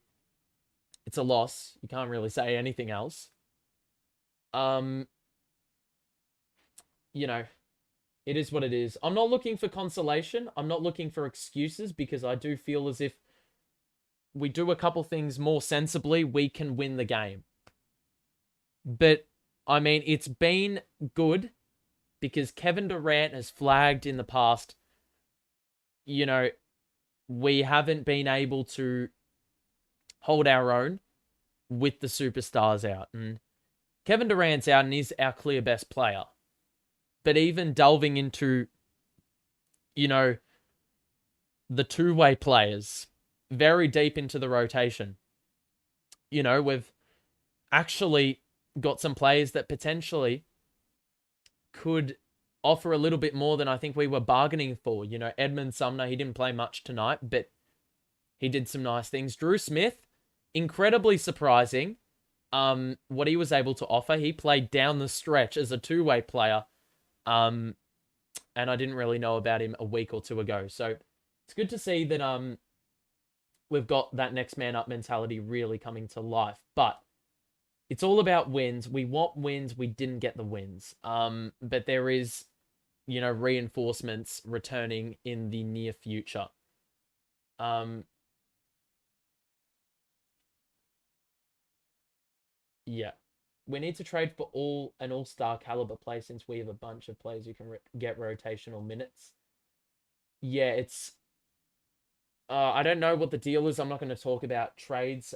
it's a loss. You can't really say anything else. Um, you know, it is what it is. I'm not looking for consolation. I'm not looking for excuses because I do feel as if we do a couple things more sensibly, we can win the game. But, I mean, it's been good because Kevin Durant has flagged in the past, we haven't been able to hold our own with the superstars out. And Kevin Durant's out and is our clear best player. But even delving into, the two-way players, very deep into the rotation, we've actually got some players that potentially could offer a little bit more than I think we were bargaining for. Edmund Sumner, he didn't play much tonight, but he did some nice things. Drew Smith, incredibly surprising what he was able to offer. He played down the stretch as a two-way player, and I didn't really know about him a week or two ago. So it's good to see that we've got that next man up mentality really coming to life. But it's all about wins. We want wins. We didn't get the wins. But there is, reinforcements returning in the near future. Yeah. We need to trade for an all-star caliber play since we have a bunch of players who can get rotational minutes. Yeah, it's I don't know what the deal is. I'm not going to talk about trades.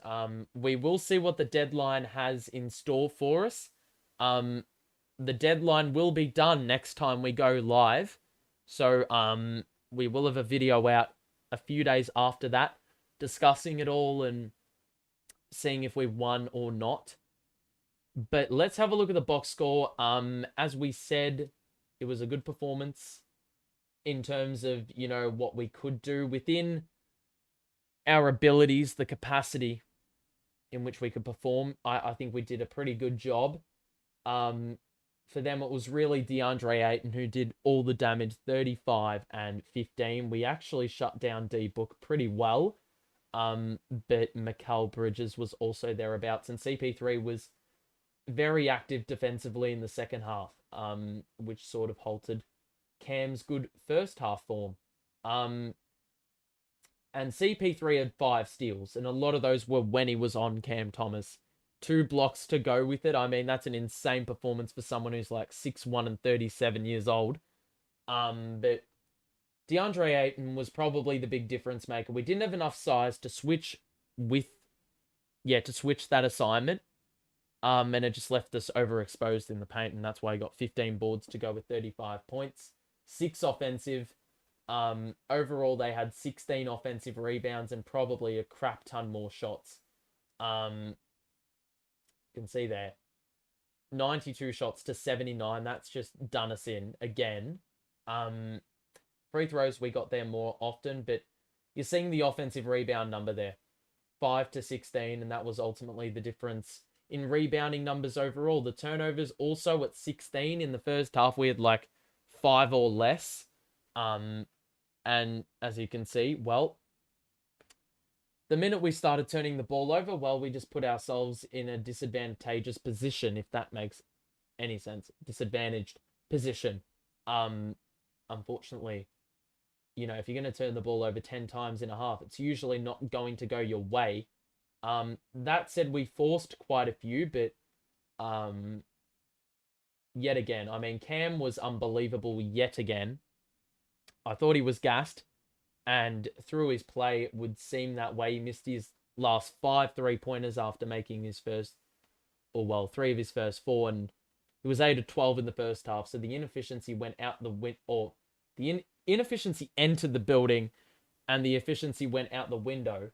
We will see what the deadline has in store for us. The deadline will be done next time we go live. So, we will have a video out a few days after that discussing it all and seeing if we won or not. But let's have a look at the box score. As we said, it was a good performance in terms of, what we could do within our abilities, the capacity in which we could perform. I think we did a pretty good job. For them, it was really DeAndre Ayton who did all the damage, 35 and 15. We actually shut down D-Book pretty well. But Mikal Bridges was also thereabouts. And CP3 was very active defensively in the second half, which sort of halted Cam's good first half form. And CP3 had 5 steals, and a lot of those were when he was on Cam Thomas. 2 blocks to go with it. I mean, that's an insane performance for someone who's like 6'1" and 37 years old. But DeAndre Ayton was probably the big difference maker. We didn't have enough size to switch that assignment. And it just left us overexposed in the paint, and that's why he got 15 boards to go with 35 points. 6 offensive. Overall, they had 16 offensive rebounds and probably a crap ton more shots. You can see there. 92 shots to 79. That's just done us in again. Free throws, we got there more often, but you're seeing the offensive rebound number there. 5 to 16, and that was ultimately the difference in rebounding numbers overall. The turnovers also at 16 in the first half. We had like 5 or less. And as you can see, well, the minute we started turning the ball over, well, we just put ourselves in a disadvantageous position, if that makes any sense. Disadvantaged position. Unfortunately, if you're going to turn the ball over 10 times in a half, it's usually not going to go your way. That said, we forced quite a few, but yet again, I mean, Cam was unbelievable yet again. I thought he was gassed, and through his play, it would seem that way. He missed his last 5 3-pointers after making his first or well, 3 of his first 4, and he was 8 of 12 in the first half. So the inefficiency went out the inefficiency entered the building, and the efficiency went out the window.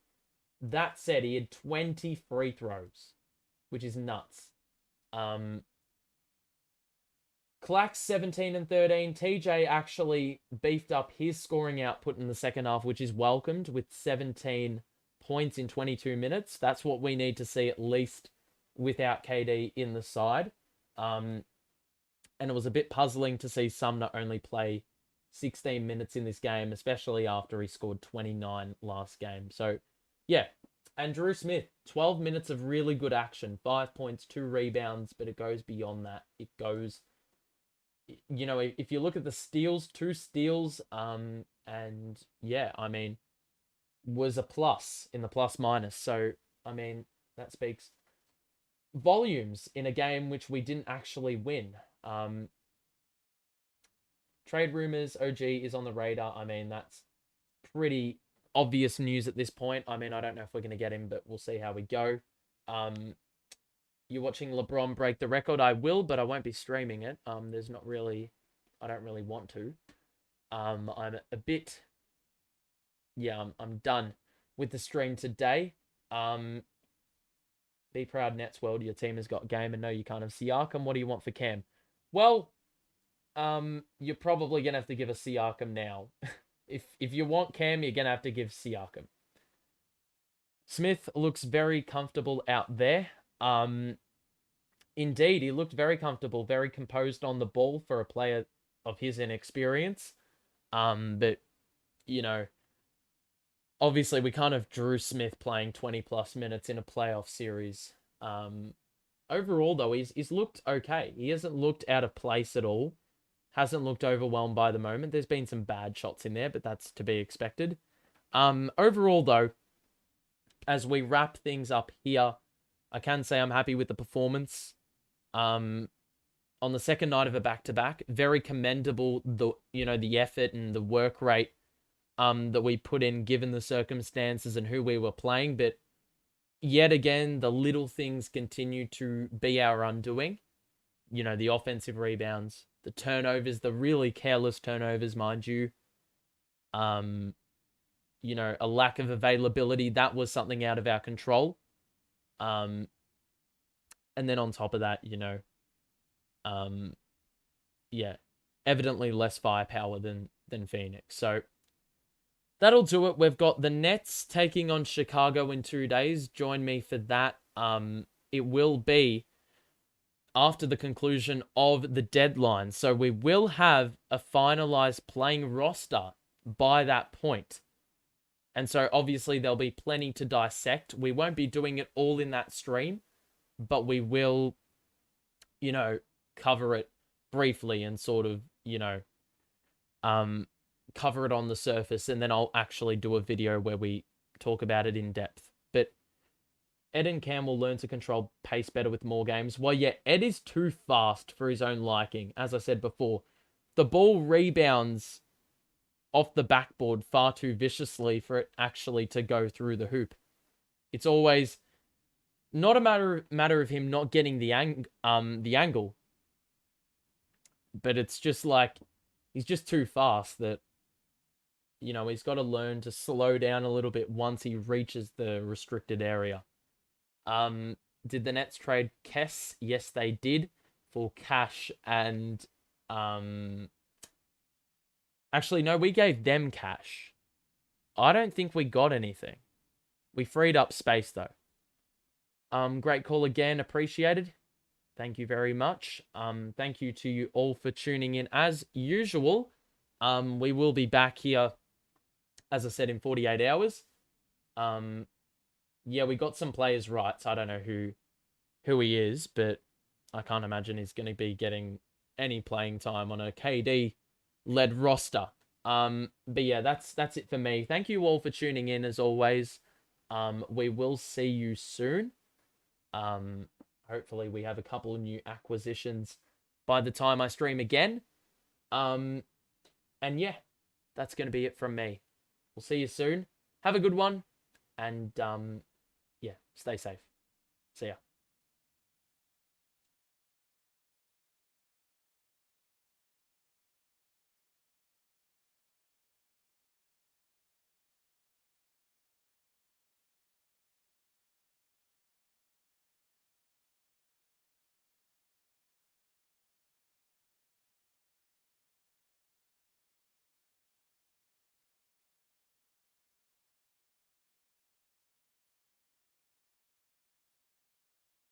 That said, he had 20 free throws, which is nuts. Clax 17 and 13. TJ actually beefed up his scoring output in the second half, which is welcomed, with 17 points in 22 minutes. That's what we need to see, at least without KD in the side. And it was a bit puzzling to see Sumner only play 16 minutes in this game, especially after he scored 29 last game. So, yeah. And Drew Smith, 12 minutes of really good action, 5 points, 2 rebounds, but it goes beyond that. It goes, you know, if you look at the steals, 2 steals, and yeah, I mean, was a plus in the plus minus. So, I mean, that speaks volumes in a game which we didn't actually win. Trade rumors, OG is on the radar. I mean, that's pretty obvious news at this point. I mean, I don't know if we're going to get him, but we'll see how we go. You're watching LeBron break the record. I will, but I won't be streaming it. There's not really, I don't really want to. I'm a bit, yeah, I'm done with the stream today. Be proud, Nets World. Your team has got game, and no, you can't have Siakam. What do you want for Cam? Well, you're probably gonna have to give a Siakam now. If you want Cam, you're gonna have to give Siakam. Smith looks very comfortable out there. Indeed, he looked very comfortable, very composed on the ball for a player of his inexperience. But you know, obviously we can't have Drew Smith playing 20 plus minutes in a playoff series. Overall though, he's looked okay. He hasn't looked out of place at all. Hasn't looked overwhelmed by the moment. There's been some bad shots in there, but that's to be expected. Overall, though, as we wrap things up here, I can say I'm happy with the performance. On the second night of a back-to-back, very commendable, the effort and the work rate that we put in given the circumstances and who we were playing. But yet again, the little things continue to be our undoing. You know, the offensive rebounds, the turnovers, the really careless turnovers, mind you. You know, a lack of availability, that was something out of our control. And then on top of that, you know, yeah, evidently less firepower than Phoenix. So that'll do it. We've got the Nets taking on Chicago in 2 days. Join me for that. It will be after the conclusion of the deadline. So we will have a finalized playing roster by that point. And so obviously there'll be plenty to dissect. We won't be doing it all in that stream, but we will, you know, cover it briefly and sort of, you know, cover it on the surface. And then I'll actually do a video where we talk about it in depth. But Ed and Cam will learn to control pace better with more games. Well, yeah, Ed is too fast for his own liking. As I said before, the ball rebounds off the backboard far too viciously for it actually to go through the hoop. It's always not a matter of him not getting the angle, but it's just like he's just too fast that, you know, he's got to learn to slow down a little bit once he reaches the restricted area. Did the Nets trade Kess? Yes, they did, for cash and actually no, we gave them cash. I don't think we got anything. We freed up space though. Great call again, appreciated. Thank you very much. Thank you to you all for tuning in as usual. We will be back here, as I said, in 48 hours. Yeah, we got some players right, so I don't know who he is, but I can't imagine he's going to be getting any playing time on a KD-led roster. But yeah, that's it for me. Thank you all for tuning in, as always. We will see you soon. Hopefully we have a couple of new acquisitions by the time I stream again. And yeah, that's going to be it from me. We'll see you soon. Have a good one. And yeah, stay safe. See ya.